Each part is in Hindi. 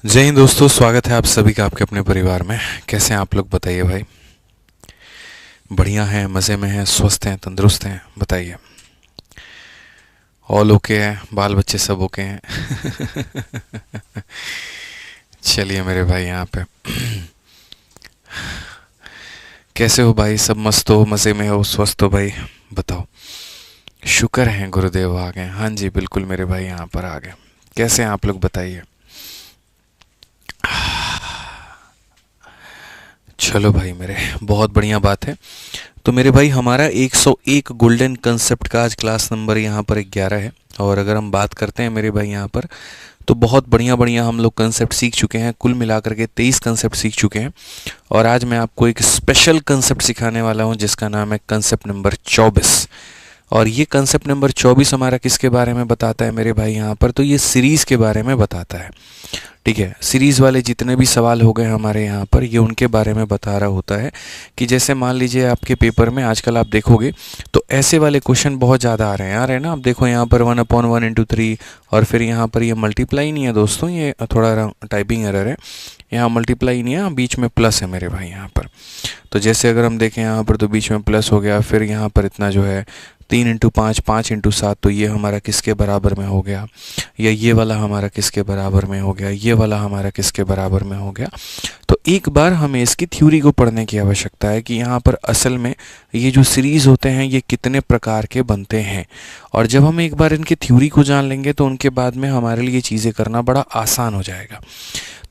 जय हिंद दोस्तों, स्वागत है आप सभी का आपके अपने परिवार में। कैसे हैं आप लोग, बताइए भाई। बढ़िया हैं, मज़े में हैं, स्वस्थ हैं, तंदुरुस्त हैं, बताइए। ऑल ओके हैं, बाल बच्चे सब ओके हैं। चलिए मेरे भाई यहाँ पे कैसे हो भाई? सब मस्त हो, मज़े में हो, स्वस्थ हो भाई? बताओ। शुक्र है गुरुदेव आ गए। हाँ जी बिल्कुल मेरे भाई यहाँ पर आ गए। कैसे हैं आप लोग, बताइए। चलो भाई मेरे, बहुत बढ़िया बात है। तो मेरे भाई हमारा 101 गोल्डन कंसेप्ट का आज क्लास नंबर यहाँ पर 11 है। और अगर हम बात करते हैं मेरे भाई यहाँ पर, तो बहुत बढ़िया बढ़िया हम लोग कंसेप्ट सीख चुके हैं। कुल मिलाकर के 23 कंसेप्ट सीख चुके हैं। और आज मैं आपको एक स्पेशल कंसेप्ट सिखाने वाला हूँ जिसका नाम है कंसेप्ट नंबर 24। और ये कंसेप्ट नंबर 24 हमारा किसके बारे में बताता है मेरे भाई यहाँ पर? तो ये सीरीज़ के बारे में बताता है। ठीक है, सीरीज़ वाले जितने भी सवाल हो गए हमारे यहाँ पर, ये उनके बारे में बता रहा होता है। कि जैसे मान लीजिए आपके पेपर में आजकल आप देखोगे तो ऐसे वाले क्वेश्चन बहुत ज़्यादा आ रहे हैं ना। आप देखो यहाँ पर 1/1 × 3, और फिर यहाँ पर ये मल्टीप्लाई नहीं है दोस्तों, ये थोड़ा टाइपिंग एरर है। यहाँ मल्टीप्लाई नहीं है, बीच में प्लस है मेरे भाई यहाँ पर। तो जैसे अगर हम देखें यहाँ पर, तो बीच में प्लस हो गया, फिर यहाँ पर इतना जो है 3 × 5, 5 × 7, तो ये हमारा किसके बराबर में हो गया? या ये वाला हमारा किसके बराबर में हो गया? ये वाला हमारा किसके बराबर में हो गया? तो एक बार हमें इसकी थ्योरी को पढ़ने की आवश्यकता है कि यहाँ पर असल में ये जो सीरीज़ होते हैं ये कितने प्रकार के बनते हैं। और जब हम एक बार इनकी थ्योरी को जान लेंगे तो उनके बाद में हमारे लिए चीज़ें करना बड़ा आसान हो जाएगा।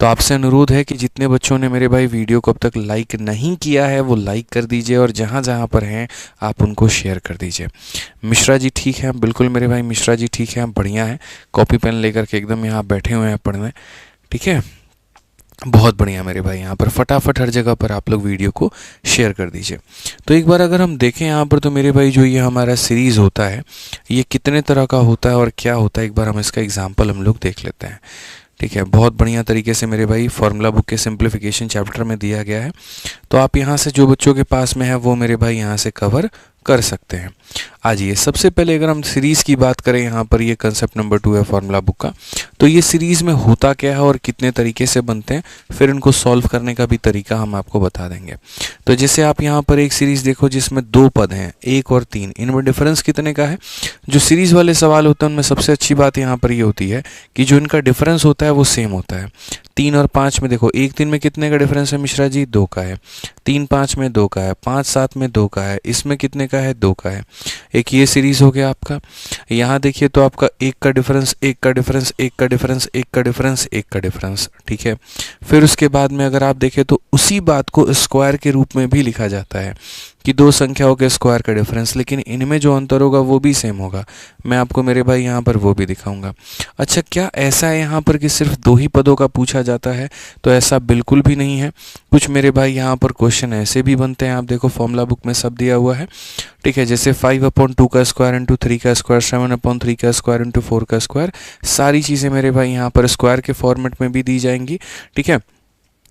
तो आपसे अनुरोध है कि जितने बच्चों ने मेरे भाई वीडियो को अब तक लाइक नहीं किया है वो लाइक कर दीजिए, और जहाँ जहाँ पर हैं आप उनको शेयर कर दीजिए। मिश्रा जी ठीक है, बिल्कुल मेरे भाई मिश्रा जी ठीक है, बढ़िया है। कॉपी पेन लेकर के एकदम यहाँ बैठे हुए हैं पढ़ने। ठीक है, बहुत बढ़िया मेरे भाई। यहाँ पर फटाफट हर जगह पर आप लोग वीडियो को शेयर कर दीजिए। तो एक बार अगर हम देखें यहाँ पर, तो मेरे भाई जो ये हमारा सीरीज़ होता है ये कितने तरह का होता है और क्या होता है, एक बार हम इसका एग्जाम्पल हम लोग देख लेते हैं। ठीक है, बहुत बढ़िया तरीके से मेरे भाई फॉर्मूला बुक के सिंप्लीफिकेशन चैप्टर में दिया गया है। तो आप यहाँ से जो बच्चों के पास में है वो मेरे भाई यहाँ से कवर कर सकते हैं। आज ये सबसे पहले अगर हम सीरीज़ की बात करें, यहाँ पर ये कंसेप्ट नंबर 2 है फॉर्मूला बुक का। तो ये सीरीज़ में होता क्या है और कितने तरीके से बनते हैं, फिर इनको सॉल्व करने का भी तरीका हम आपको बता देंगे। तो जैसे आप यहाँ पर एक सीरीज़ देखो जिसमें 2 पद हैं, 1 और 3, इनमें डिफरेंस कितने का है? जो सीरीज़ वाले सवाल होते हैं उनमें सबसे अच्छी बात यहाँ पर ये होती है कि जो इनका डिफरेंस होता है वो सेम होता है। 3 और 5 में देखो, 1 3 में कितने का डिफरेंस है मिश्रा जी? 2 का है। 3 5 में 2 का है। 5 7 में 2 का है। इसमें कितने का है? 2 का है। एक ये सीरीज़ हो गया आपका। यहाँ देखिए तो आपका 1 का डिफरेंस, 1 का डिफरेंस, 1 का डिफरेंस, 1 का डिफरेंस, 1 का डिफरेंस। ठीक है, फिर उसके बाद में अगर आप देखें तो उसी बात को स्क्वायर के रूप में भी लिखा जाता है कि दो संख्याओं के स्क्वायर का डिफरेंस, लेकिन इनमें जो अंतर होगा वो भी सेम होगा। मैं आपको मेरे भाई यहाँ पर वो भी दिखाऊंगा। अच्छा, क्या ऐसा है यहाँ पर कि सिर्फ 2 ही पदों का पूछा जाता है? तो ऐसा बिल्कुल भी नहीं है। कुछ मेरे भाई यहाँ पर क्वेश्चन ऐसे भी बनते हैं, आप देखो फॉर्मूला बुक में सब दिया हुआ है। ठीक है, जैसे 5/2 का स्क्वायर इंटू 3 का स्क्वायर, 7/3 का स्क्वायर इंटू 4 का स्क्वायर, सारी चीज़ें मेरे भाई यहाँ पर स्क्वायर के फॉर्मेट में भी दी जाएंगी। ठीक है,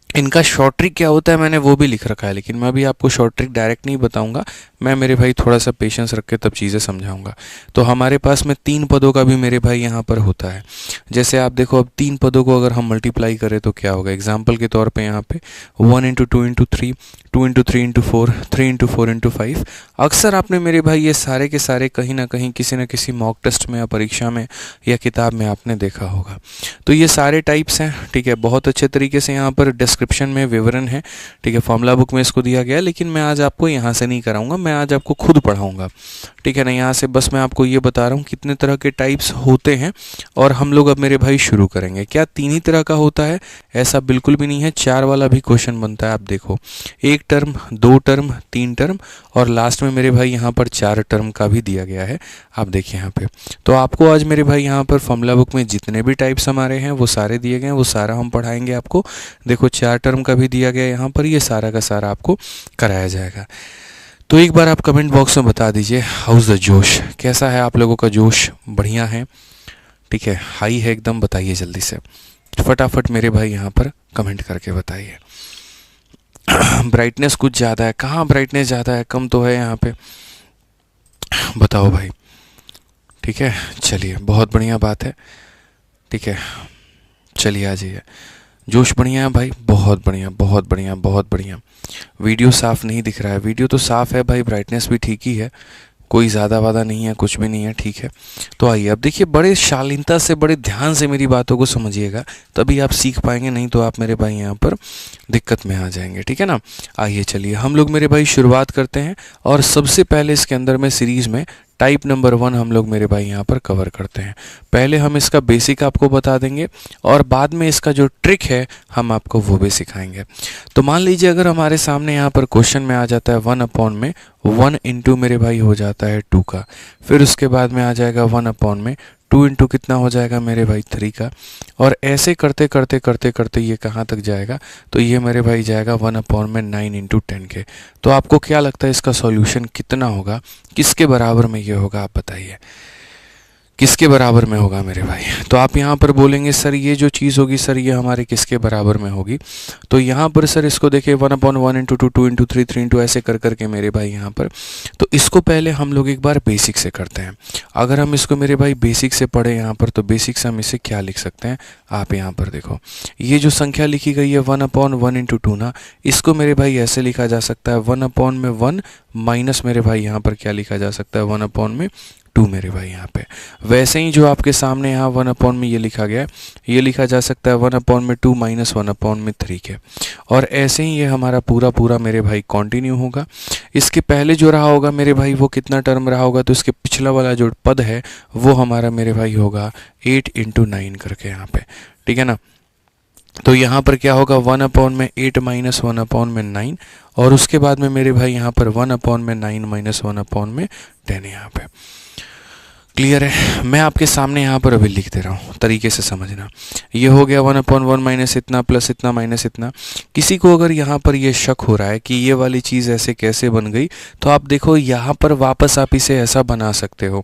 इनका शॉर्ट ट्रिक क्या होता है मैंने वो भी लिख रखा है, लेकिन मैं अभी आपको शॉर्ट ट्रिक डायरेक्ट नहीं बताऊंगा। मैं मेरे भाई थोड़ा सा पेशेंस रख के तब चीज़ें समझाऊंगा। तो हमारे पास में 3 पदों का भी मेरे भाई यहाँ पर होता है। जैसे आप देखो, अब 3 पदों को अगर हम मल्टीप्लाई करें तो क्या होगा? एग्जाम्पल के तौर पे यहाँ पे 1 × 2 × 3, 2 × 3 × 4, 3 × 4 × 5। अक्सर आपने मेरे भाई ये सारे के सारे कहीं ना कहीं किसी न किसी मॉक टेस्ट में या परीक्षा में या किताब में आपने देखा होगा। तो ये सारे टाइप्स हैं। ठीक है, बहुत अच्छे तरीके से यहाँ पर डिस्क्रिप्शन में विवरण है। ठीक है, फॉर्मूला बुक में इसको दिया गया है, लेकिन मैं आज आपको यहाँ से नहीं कराऊंगा, मैं आज आपको खुद पढ़ाऊंगा। ठीक है ना, यहाँ से बस मैं आपको ये बता रहा हूँ कितने तरह के टाइप्स होते हैं। और हम लोग अब मेरे भाई शुरू करेंगे। क्या 3 ही तरह का होता है? ऐसा बिल्कुल भी नहीं है, 4 वाला भी क्वेश्चन बनता है। आप देखो, 1 टर्म, 2 टर्म, 3 टर्म, और लास्ट में मेरे भाई यहाँ पर 4 टर्म का भी दिया गया है। आप देखिए यहाँ पे। तो आपको आज मेरे भाई यहाँ पर फॉर्मूला बुक में जितने भी टाइप्स हमारे हैं वो सारे दिए गए हैं, वो सारा हम पढ़ाएंगे आपको। देखो 4 टर्म का भी दिया गया है यहाँ पर, ये सारा का सारा आपको कराया जाएगा। तो एक बार आप कमेंट बॉक्स में बता दीजिए, हाउस द जोश, कैसा है आप लोगों का जोश? बढ़िया है? ठीक है, हाई है एकदम? बताइए जल्दी से, फटाफट मेरे भाई यहाँ पर कमेंट करके बताइए। ब्राइटनेस कुछ ज़्यादा है। कहाँ ब्राइटनेस ज़्यादा है? कम तो है यहाँ पे, बताओ भाई। ठीक है, चलिए बहुत बढ़िया बात है। ठीक है, चलिए आ जाइए। जोश बढ़िया है भाई, बहुत बढ़िया बहुत बढ़िया बहुत बढ़िया। वीडियो साफ़ नहीं दिख रहा है, वीडियो तो साफ़ है भाई, ब्राइटनेस भी ठीक ही है, कोई ज़्यादा वादा नहीं है, कुछ भी नहीं है, ठीक है। तो आइए अब देखिए, बड़े शालीनता से बड़े ध्यान से मेरी बातों को समझिएगा, तभी आप सीख पाएंगे, नहीं तो आप मेरे भाई यहाँ पर दिक्कत में आ जाएंगे, ठीक है ना। आइए चलिए हम लोग मेरे भाई शुरुआत करते हैं, और सबसे पहले इसके अंदर में सीरीज़ में टाइप नंबर 1 हम लोग मेरे भाई यहाँ पर कवर करते हैं। पहले हम इसका बेसिक आपको बता देंगे, और बाद में इसका जो ट्रिक है हम आपको वो भी सिखाएंगे। तो मान लीजिए अगर हमारे सामने यहाँ पर क्वेश्चन में आ जाता है 1 अपॉन में 1 इंटू मेरे भाई हो जाता है 2 का, फिर उसके बाद में आ जाएगा 1 अपॉन में 2 इंटू कितना हो जाएगा मेरे भाई 3 का, और ऐसे करते करते करते करते ये कहाँ तक जाएगा, तो ये मेरे भाई जाएगा 1 अपॉन में 9 इंटू 10 के। तो आपको क्या लगता है इसका सॉल्यूशन कितना होगा, किसके बराबर में ये होगा, आप बताइए किसके बराबर में होगा मेरे भाई। तो आप यहाँ पर बोलेंगे सर ये जो चीज़ होगी सर ये हमारे किसके बराबर में होगी, तो यहाँ पर सर इसको देखिए 1 अपॉन 1 इंटू 2 2 इंटू 3 3 इंटू ऐसे कर करके मेरे भाई यहाँ पर। तो इसको पहले हम लोग एक बार बेसिक से करते हैं। अगर हम इसको मेरे भाई बेसिक से पढ़े यहाँ पर, तो बेसिक से हम इसे क्या लिख सकते हैं, आप यहाँ पर देखो ये जो संख्या लिखी गई है 1 अपॉन 1 इंटू 2 ना, इसको मेरे भाई ऐसे लिखा जा सकता है 1 अपॉन में 1 माइनस मेरे भाई यहाँ पर क्या लिखा जा सकता है 1 अपॉन में 2 मेरे भाई यहाँ पे। वैसे ही जो आपके सामने यहाँ 1 अपॉन में ये लिखा गया है, ये लिखा जा सकता है 1 अपॉन में 2 माइनस 1 अपॉन में 3 के, और ऐसे ही ये हमारा पूरा पूरा मेरे भाई कंटिन्यू होगा। इसके पहले जो रहा होगा मेरे भाई वो कितना टर्म रहा होगा, तो इसके पिछला वाला जो पद है वो हमारा मेरे भाई होगा 8 इंटू 9 करके यहाँ पे, ठीक है ना। तो यहाँ पर क्या होगा 1 अपॉन में 8 माइनस 1 अपॉन में 9, और उसके बाद में मेरे भाई यहाँ पर 1 अपॉन में 9 माइनस 1 अपॉन में 10 यहाँ पे। क्लियर है, मैं आपके सामने यहाँ पर अभी लिख दे रहा हूँ, तरीके से समझना। ये हो गया 1 अपॉन 1 माइनस इतना प्लस इतना माइनस इतना। किसी को अगर यहाँ पर ये शक हो रहा है कि ये वाली चीज़ ऐसे कैसे बन गई, तो आप देखो यहाँ पर वापस आप इसे ऐसा बना सकते हो।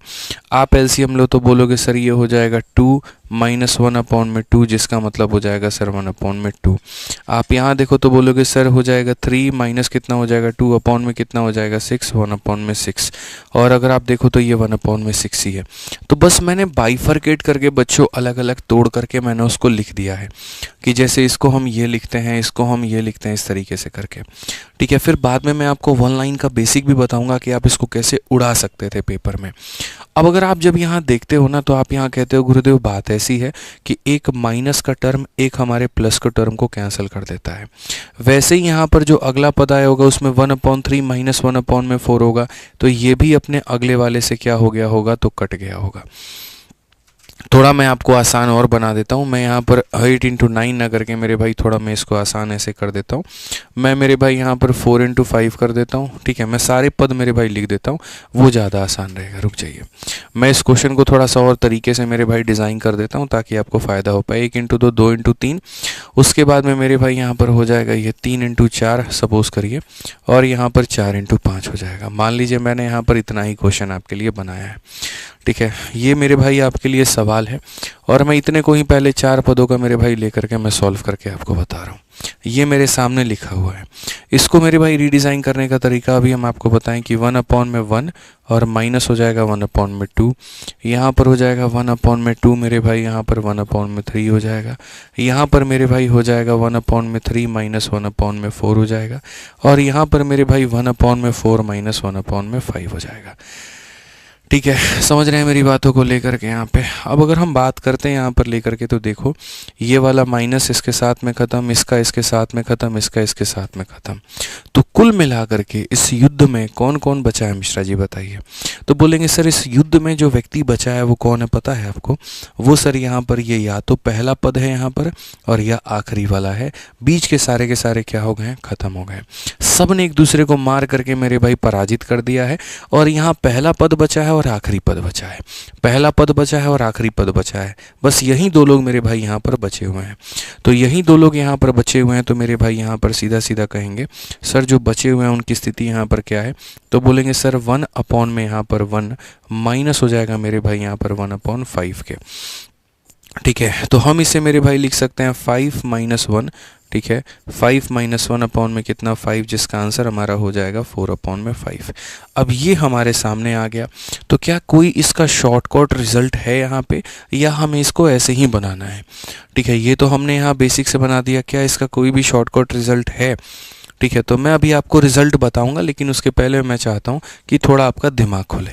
आप एलसीएम लो तो बोलोगे सर ये हो जाएगा 2 माइनस 1 अपॉन में 2, जिसका मतलब हो जाएगा सर 1 अपॉन में 2। आप यहाँ देखो तो बोलोगे सर हो जाएगा 3 माइनस कितना हो जाएगा 2 अपॉन में कितना हो जाएगा 6, 1 अपॉन में 6। और अगर आप देखो तो ये 1 अपॉन में 6 ही है। तो बस मैंने बाइफरकेट करके बच्चों अलग अलग तोड़ करके मैंने उसको लिख दिया है, कि जैसे इसको हम ये लिखते हैं, इसको हम ये लिखते हैं, इस तरीके से करके, ठीक है। फिर बाद में मैं आपको 1 लाइन का बेसिक भी बताऊंगा कि आप इसको कैसे उड़ा सकते थे पेपर में। अब अगर आप जब यहाँ देखते हो ना, तो आप यहाँ कहते हो गुरुदेव बात ऐसी है कि एक माइनस का टर्म एक हमारे प्लस का टर्म को कैंसिल कर देता है। वैसे ही यहाँ पर जो अगला पद आया होगा उसमें 1/3 माइनस 1/4 होगा, तो ये भी अपने अगले वाले से क्या हो गया होगा, तो कट गया होगा। थोड़ा मैं आपको आसान और बना देता हूँ, मैं यहाँ पर 8 इंटू 9 ना करके मेरे भाई थोड़ा मैं इसको आसान ऐसे कर देता हूँ। मैं मेरे भाई यहाँ पर 4 इंटू 5 कर देता हूँ, ठीक है। मैं सारे पद मेरे भाई लिख देता हूँ, वो ज़्यादा आसान रहेगा। रुक जाइए, मैं इस क्वेश्चन को थोड़ा सा और तरीके से मेरे भाई डिज़ाइन कर देता हूँ ताकि आपको फ़ायदा हो पाए। 1 इंटू 2, 2 इंटू 3, उसके बाद में मेरे भाई यहाँ पर हो जाएगा ये 3 इंटू 4 सपोज़ करिए, और यहाँ पर 4 इंटू 5 हो जाएगा। मान लीजिए मैंने यहाँ पर इतना ही क्वेश्चन आपके लिए बनाया है, ठीक है। ये मेरे भाई आपके लिए सवाल है, और मैं इतने को ही पहले 4 पदों का मेरे भाई लेकर के मैं सॉल्व करके आपको बता रहा हूँ। ये मेरे सामने लिखा हुआ है। इसको मेरे भाई रीडिज़ाइन करने का तरीका अभी हम आपको बताएं कि 1 अपॉन में 1 और माइनस हो जाएगा 1 अपॉन में 2, यहाँ पर हो जाएगा 1 अपॉन में 2 मेरे भाई, यहाँ पर 1 अपॉन में 3 हो जाएगा, यहाँ पर मेरे भाई हो जाएगा 1 अपॉन में 3 माइनस 1 अपॉन में 4 हो जाएगा, और यहाँ पर मेरे भाई 1 अपॉन में 4 माइनस 1 अपॉन में 5 हो जाएगा। ठीक है, समझ रहे हैं मेरी बातों को लेकर के यहाँ पे। अब अगर हम बात करते हैं यहाँ पर लेकर के, तो देखो ये वाला माइनस इसके साथ में ख़त्म, इसका इसके साथ में ख़त्म, इसका इसके साथ में ख़त्म। तो कुल मिलाकर के इस युद्ध में कौन कौन बचा है मिश्रा जी बताइए। तो बोलेंगे सर इस युद्ध में जो व्यक्ति बचा है वो कौन है पता है आपको। वो सर यहाँ पर ये या तो पहला पद है यहाँ पर, और या आखिरी वाला है। बीच के सारे क्या हो गए, ख़त्म हो गए। सब ने एक दूसरे को मार करके मेरे भाई पराजित कर दिया है, और यहाँ पहला पद बचा है और आखिरी पद बचा है। पहला पद बचा है और आखिरी पद बचा है, बस यही दो लोग मेरे भाई यहाँ पर बचे हुए हैं। तो यही दो लोग यहाँ पर बचे हुए हैं, तो मेरे भाई यहाँ पर सीधा सीधा कहेंगे सर जो बचे हुए हैं उनकी स्थिति यहाँ पर क्या है। तो बोलेंगे सर 1 अपॉन में यहाँ पर 1 माइनस हो जाएगा मेरे भाई यहाँ पर 1/5 के। ठीक है, तो हम इसे मेरे भाई लिख सकते हैं 5 माइनस 1 ठीक है। 5 माइनस 1 अपॉन में कितना 5, जिसका आंसर हमारा हो जाएगा 4 अपॉन में 5। अब ये हमारे सामने आ गया। तो क्या कोई इसका शॉर्टकट रिजल्ट है यहाँ पे, या हमें इसको ऐसे ही बनाना है? ठीक है, ये तो हमने यहाँ बेसिक से बना दिया। क्या इसका कोई भी शॉर्टकट रिजल्ट है? ठीक है, तो मैं अभी आपको रिजल्ट बताऊंगा, लेकिन उसके पहले मैं चाहता हूं कि थोड़ा आपका दिमाग खुले।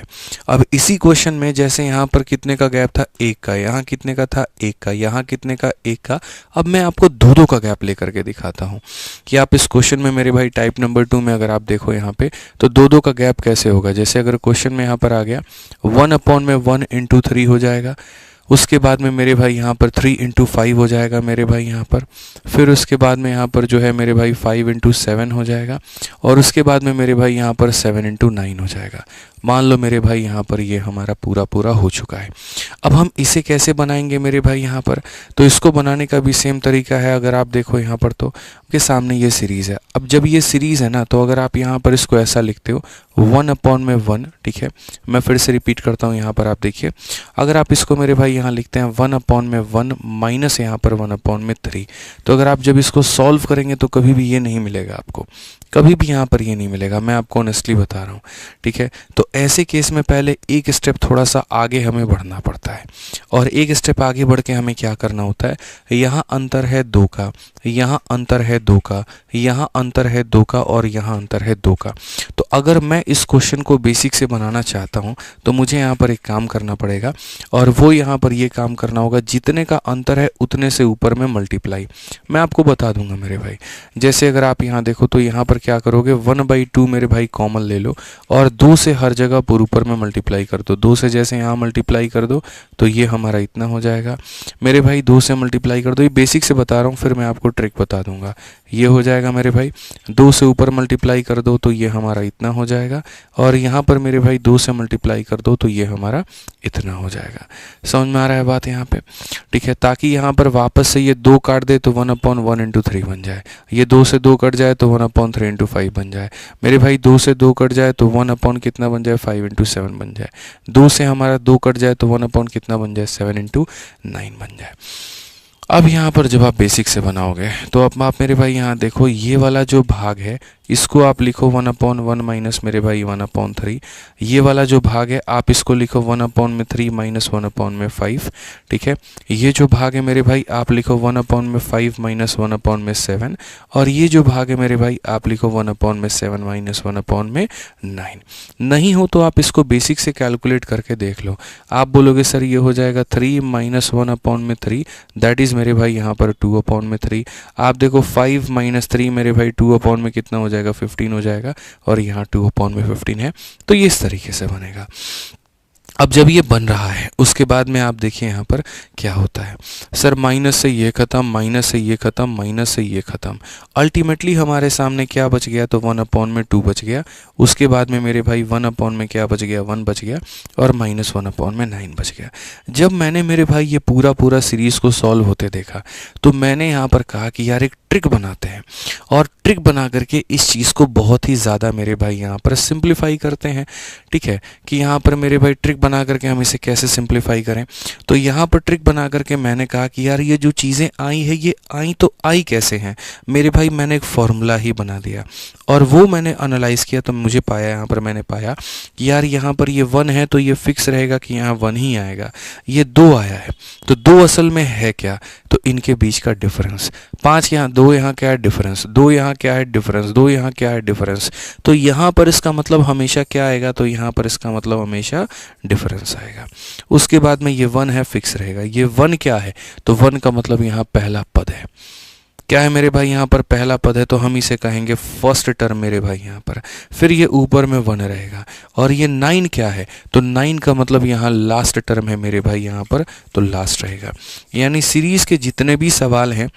अब इसी क्वेश्चन में जैसे यहाँ पर कितने का गैप था, 1 का, यहाँ कितने का था, 1 का, यहाँ कितने का, 1 का। अब मैं आपको 2-2 का गैप लेकर के दिखाता हूँ कि आप इस क्वेश्चन में मेरे भाई टाइप नंबर 2 में अगर आप देखो यहाँ पे, तो 2-2 का गैप कैसे होगा। जैसे अगर क्वेश्चन में यहाँ पर आ गया 1 अपॉन में 1 इंटू 3 हो जाएगा, उसके बाद में मेरे भाई यहाँ पर 3 इंटू 5 हो जाएगा मेरे भाई यहाँ पर, फिर उसके बाद में यहाँ पर जो है मेरे भाई 5 इंटू 7 हो जाएगा, और उसके बाद में मेरे भाई यहाँ पर 7 इंटू 9 हो जाएगा। मान लो मेरे भाई यहाँ पर ये हमारा पूरा हो चुका है। अब हम इसे कैसे बनाएंगे मेरे भाई यहाँ पर, तो इसको बनाने का भी सेम तरीका है। अगर आप देखो यहाँ पर तो आपके सामने ये सीरीज़ है। अब जब ये सीरीज़ है ना, तो अगर आप यहाँ पर इसको ऐसा लिखते हो 1 अपॉन में 1, ठीक है, मैं फिर से रिपीट करता हूँ। यहाँ पर आप देखिए, अगर आप इसको मेरे भाई यहाँ लिखते हैं 1 अपॉन में 1 माइनस यहाँ पर 1 अपॉन में 3, तो अगर आप जब इसको सॉल्व करेंगे तो कभी भी ये नहीं मिलेगा आपको, कभी भी यहाँ पर ये नहीं मिलेगा, मैं आपको ऑनेस्टली बता रहा हूँ। ठीक है, तो ऐसे केस में पहले एक स्टेप थोड़ा सा आगे हमें बढ़ना पड़ता है, और एक स्टेप आगे बढ़ के हमें क्या करना होता है, यहाँ अंतर है 2 का, यहाँ अंतर है 2 का, यहाँ अंतर है 2 का, और यहाँ अंतर है 2 का। तो अगर मैं इस क्वेश्चन को बेसिक से बनाना चाहता हूँ तो मुझे यहाँ पर एक काम करना पड़ेगा, और वो यहाँ पर ये काम करना होगा, जितने का अंतर है उतने से ऊपर में मल्टीप्लाई। मैं आपको बता दूंगा मेरे भाई। जैसे अगर आप यहाँ देखो तो यहाँ पर क्या करोगे, 1/2 मेरे भाई कॉमन ले लो, और 2 से हर जगह पर ऊपर में मल्टीप्लाई कर दो। 2 से जैसे यहाँ मल्टीप्लाई कर दो तो ये हमारा इतना हो जाएगा मेरे भाई। 2 से मल्टीप्लाई कर दो, ये बेसिक से बता रहा हूँ, फिर मैं आपको ट्रिक बता दूंगा। ये हो जाएगा मेरे भाई, 2 से ऊपर मल्टीप्लाई कर दो तो ये हमारा इतना हो जाएगा, और यहाँ पर मेरे भाई 2 से मल्टीप्लाई कर दो तो ये हमारा इतना हो जाएगा। समझ में आ रहा है बात यहाँ पे? ठीक है, ताकि यहाँ पर वापस से ये 2 काट दे तो 1/1 इंटू 3 बन जाए, ये 2 से 2 कट जाए तो 1/3 इंटू 5 बन जाए मेरे भाई। 2 से 2 कट जाए तो 1 कितना बन जाए, 5 इंटू 7 बन जाए। 2 से हमारा 2 कट जाए तो 1 कितना बन जाए, 7 इंटू 9 बन जाए। अब यहाँ पर जब आप बेसिक से बनाओगे तो अब आप मेरे भाई यहाँ देखो, ये वाला जो भाग है इसको आप लिखो 1/1 माइनस मेरे भाई 1/3। ये वाला जो भाग है आप इसको लिखो 1/3 माइनस 1/5। ठीक है, ये जो भाग है मेरे भाई आप लिखो 1/5 माइनस 1/7, और ये जो भाग है मेरे भाई आप लिखो 1/7 माइनस 1/9। नहीं हो तो आप इसको बेसिक से कैलकुलेट करके देख लो। आप बोलोगे सर ये हो जाएगा 3 माइनस 1/3, दैट इज़ मेरे भाई यहाँ पर 2/3। आप देखो 5 माइनस 3 मेरे भाई 2 में कितना हो जाएगा, 15 हो जाएगा, और यहाँ 2/15 है। तो ये इस तरीके से बनेगा। अब जब ये बन रहा है उसके बाद में आप देखिए यहाँ पर क्या होता है, सर माइनस से ये ख़त्म, माइनस से ये ख़त्म, माइनस से ये ख़त्म, अल्टीमेटली हमारे सामने क्या बच गया, तो 1/2 बच गया। उसके बाद में मेरे भाई 1 में क्या बच गया, 1 बच गया, और माइनस 1/9 बच गया। जब मैंने मेरे भाई ये पूरा सीरीज़ को सॉल्व होते देखा तो मैंने यहाँ पर कहा कि यार एक ट्रिक बनाते हैं, और ट्रिक बना करके इस चीज़ को बहुत ही ज़्यादा मेरे भाई यहाँ पर सिंप्लीफाई करते हैं। ठीक है, कि यहाँ पर मेरे भाई ट्रिक बना करके हम इसे कैसे सिंप्लीफाई करें। तो यहाँ पर ट्रिक बना करके मैंने कहा कि यार ये जो चीज़ें आई है ये आई तो आई कैसे हैं मेरे भाई, मैंने एक फॉर्मूला ही बना दिया, और वो मैंने एनालाइज़ किया तो मुझे पाया, यहाँ पर मैंने पाया कि यार यहाँ पर ये 1 है तो ये फिक्स रहेगा कि यहाँ 1 ही आएगा। ये 2 आया है तो 2 असल में है क्या, तो इनके बीच का डिफरेंस। 5 यहाँ, 2 यहाँ क्या है डिफरेंस, 2 यहाँ क्या है डिफरेंस, 2 यहाँ क्या है डिफरेंस। तो यहाँ पर इसका मतलब हमेशा क्या आएगा, तो यहाँ पर इसका मतलब हमेशा डिफरेंस आएगा। उसके बाद में ये 1 है फिक्स रहेगा। ये 1 क्या है, तो 1 का मतलब यहाँ पहला पद है। क्या है मेरे भाई, यहाँ पर पहला पद है तो हम इसे कहेंगे फर्स्ट टर्म मेरे भाई यहाँ पर। फिर ये ऊपर में 1 रहेगा, और ये 9 क्या है, तो 9 का मतलब यहाँ लास्ट टर्म है मेरे भाई यहाँ पर, तो लास्ट रहेगा। यानी सीरीज के जितने भी सवाल हैं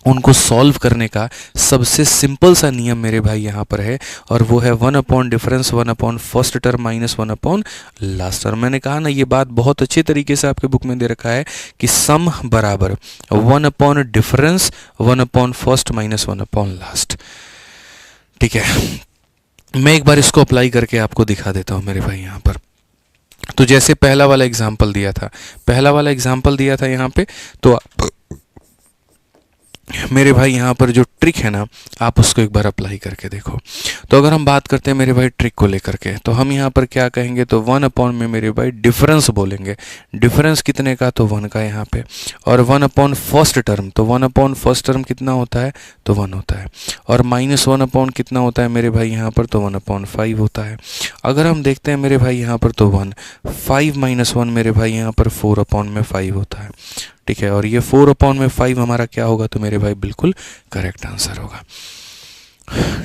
उनको सॉल्व करने का सबसे सिंपल सा नियम मेरे भाई यहाँ पर है, और वो है 1 difference 1 first term minus 1 last term. मैंने कहा ना, ये बात बहुत अच्छे तरीके से आपके बुक में दे रखा है कि सम बराबर 1 डिफरेंस 1 फर्स्ट माइनस 1 लास्ट। ठीक है, मैं एक बार इसको अप्लाई करके आपको दिखा देता हूँ मेरे भाई यहाँ पर। तो जैसे पहला वाला एग्जाम्पल दिया था यहाँ पे, तो मेरे भाई यहाँ पर जो ट्रिक है ना, आप उसको एक बार अप्लाई करके देखो। तो अगर हम बात करते हैं मेरे भाई ट्रिक को लेकर के, तो हम यहाँ पर क्या कहेंगे, तो 1 में मेरे भाई डिफरेंस बोलेंगे। डिफरेंस कितने का, तो 1 का यहाँ पे। और 1 फर्स्ट टर्म, तो 1 फर्स्ट टर्म कितना होता है, तो 1 होता है। और -1 कितना होता है मेरे भाई यहाँ पर, तो 1/5 होता है। अगर हम देखते हैं मेरे भाई यहाँ पर, तो 1 5 - 1 मेरे भाई यहाँ पर 4/5 होता है। ठीक है, और ये 4/5 हमारा क्या होगा, तो मेरे भाई बिल्कुल करेक्ट आंसर होगा।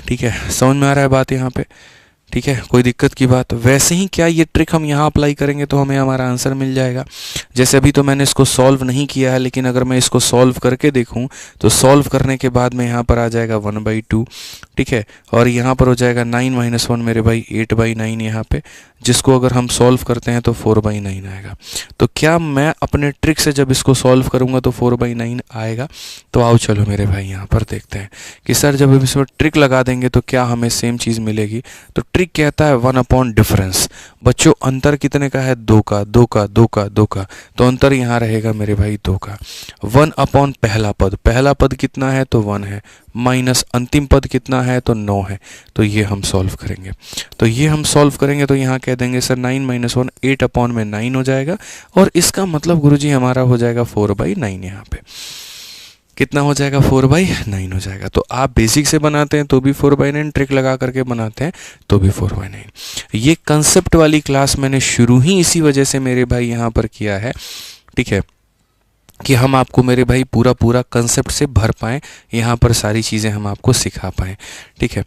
ठीक है, समझ में आ रहा है बात यहाँ पे? ठीक है, कोई दिक्कत की बात? वैसे ही क्या ये ट्रिक हम यहाँ अप्लाई करेंगे तो हमें हमारा आंसर मिल जाएगा। जैसे अभी तो मैंने इसको सॉल्व नहीं किया है, लेकिन अगर मैं इसको सॉल्व करके देखूँ तो सॉल्व करने के बाद में यहाँ पर आ जाएगा 1/2। ठीक है, और यहाँ पर हो जाएगा 9 - 1 मेरे भाई 8/9 यहाँ पे, जिसको अगर हम सॉल्व करते हैं तो 4/9 आएगा। तो क्या मैं अपने ट्रिक से जब इसको सॉल्व करूँगा तो 4/9 आएगा? तो आओ चलो मेरे भाई यहाँ पर देखते हैं कि सर जब हम इसमें ट्रिक लगा देंगे तो क्या हमें सेम चीज़ मिलेगी। तो ट्रिक कहता है 1 डिफरेंस। बच्चों अंतर कितने का है, 2 का, 2 का, 2 का, 2 का। तो अंतर यहाँ रहेगा मेरे भाई 2 का। 1 पहला पद, पहला पद कितना है, तो 1 है, माइनस अंतिम पद कितना है, तो 9 है। तो ये हम सॉल्व करेंगे। तो ये हम सॉल्व करेंगे तो यहाँ कह देंगे सर 9 - 1 8/9 हो जाएगा। और इसका मतलब गुरुजी हमारा हो जाएगा 4/9। यहाँ पे कितना हो जाएगा, 4/9 हो जाएगा। तो आप बेसिक से बनाते हैं तो भी 4/9, ट्रिक लगा करके बनाते हैं तो भी 4/9। ये कंसेप्ट वाली क्लास मैंने शुरू ही इसी वजह से मेरे भाई यहाँ पर किया है। ठीक है, कि हम आपको मेरे भाई पूरा कंसेप्ट से भर पाएँ, यहाँ पर सारी चीज़ें हम आपको सिखा पाएँ। ठीक है,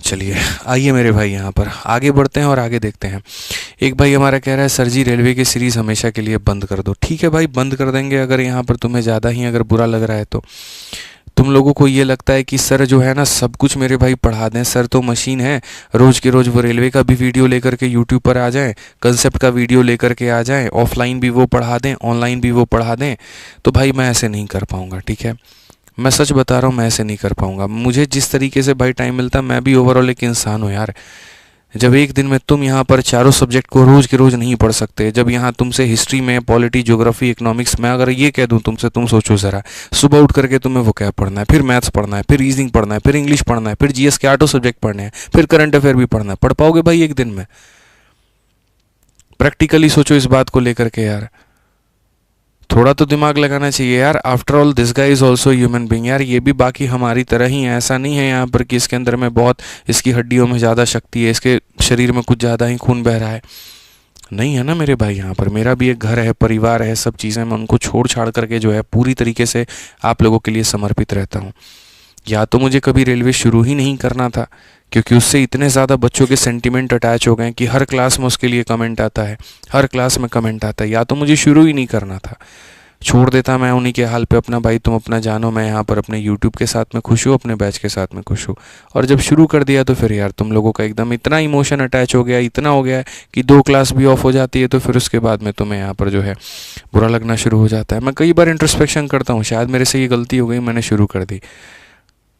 चलिए आइए मेरे भाई यहाँ पर आगे बढ़ते हैं और आगे देखते हैं। एक भाई हमारा कह रहा है सर जी रेलवे की सीरीज़ हमेशा के लिए बंद कर दो। ठीक है भाई, बंद कर देंगे अगर यहाँ पर तुम्हें ज़्यादा ही अगर बुरा लग रहा है तो। तुम लोगों को ये लगता है कि सर जो है ना सब कुछ मेरे भाई पढ़ा दें, सर तो मशीन है, रोज़ के रोज़ वो रेलवे का भी वीडियो लेकर के यूट्यूब पर आ जाएं, कंसेप्ट का वीडियो लेकर के आ जाएं, ऑफलाइन भी वो पढ़ा दें, ऑनलाइन भी वो पढ़ा दें। तो भाई मैं ऐसे नहीं कर पाऊँगा। ठीक है, मैं सच बता रहा हूँ, मैं ऐसे नहीं कर पाऊँगा। मुझे जिस तरीके से भाई टाइम मिलता, मैं भी ओवरऑल एक इंसान हूँ यार। जब एक दिन में तुम यहाँ पर चारों सब्जेक्ट को रोज़ के रोज़ नहीं पढ़ सकते, जब यहाँ तुमसे हिस्ट्री में, पॉलिटी, ज्योग्राफी, इकोनॉमिक्स में अगर ये कह दूँ तुमसे, तुम सोचो ज़रा, सुबह उठ करके तुम्हें वो क्या पढ़ना है, फिर मैथ्स पढ़ना है, फिर रीजनिंग पढ़ना है, फिर इंग्लिश पढ़ना है, फिर जीएस के 8 सब्जेक्ट पढ़ने हैं, फिर करंट अफेयर भी पढ़ना है। पढ़ पाओगे भाई एक दिन में? प्रैक्टिकली सोचो इस बात को लेकर के यार, थोड़ा तो दिमाग लगाना चाहिए यार। After all this guy is also human being यार, ये भी बाकी हमारी तरह ही है। ऐसा नहीं है यहाँ पर कि इसके अंदर में बहुत, इसकी हड्डियों में ज़्यादा शक्ति है, इसके शरीर में कुछ ज़्यादा ही खून बह रहा है, नहीं है ना मेरे भाई। यहाँ पर मेरा भी एक घर है, परिवार है, सब चीज़ें, मैं उनको छोड़ छाड़ करके जो है पूरी तरीके से आप लोगों के लिए समर्पित रहता हूँ। या तो मुझे कभी रेलवे शुरू ही नहीं करना था, क्योंकि उससे इतने ज़्यादा बच्चों के सेंटिमेंट अटैच हो गए कि हर क्लास में उसके लिए कमेंट आता है, हर क्लास में कमेंट आता है। या तो मुझे शुरू ही नहीं करना था, छोड़ देता मैं उन्हीं के हाल पे अपना, भाई तुम अपना जानो, मैं यहाँ पर अपने यूट्यूब के साथ में खुश हूँ, अपने बैच के साथ में खुश हूँ। और जब शुरू कर दिया तो फिर यार तुम लोगों का एकदम इतना इमोशन अटैच हो गया, इतना हो गया कि 2 क्लास भी ऑफ हो जाती है तो फिर उसके बाद में तुम्हें यहाँ पर जो है बुरा लगना शुरू हो जाता है। मैं कई बार इंट्रोस्पेक्शन करता हूँ, शायद मेरे से ये गलती हो गई, मैंने शुरू कर दी।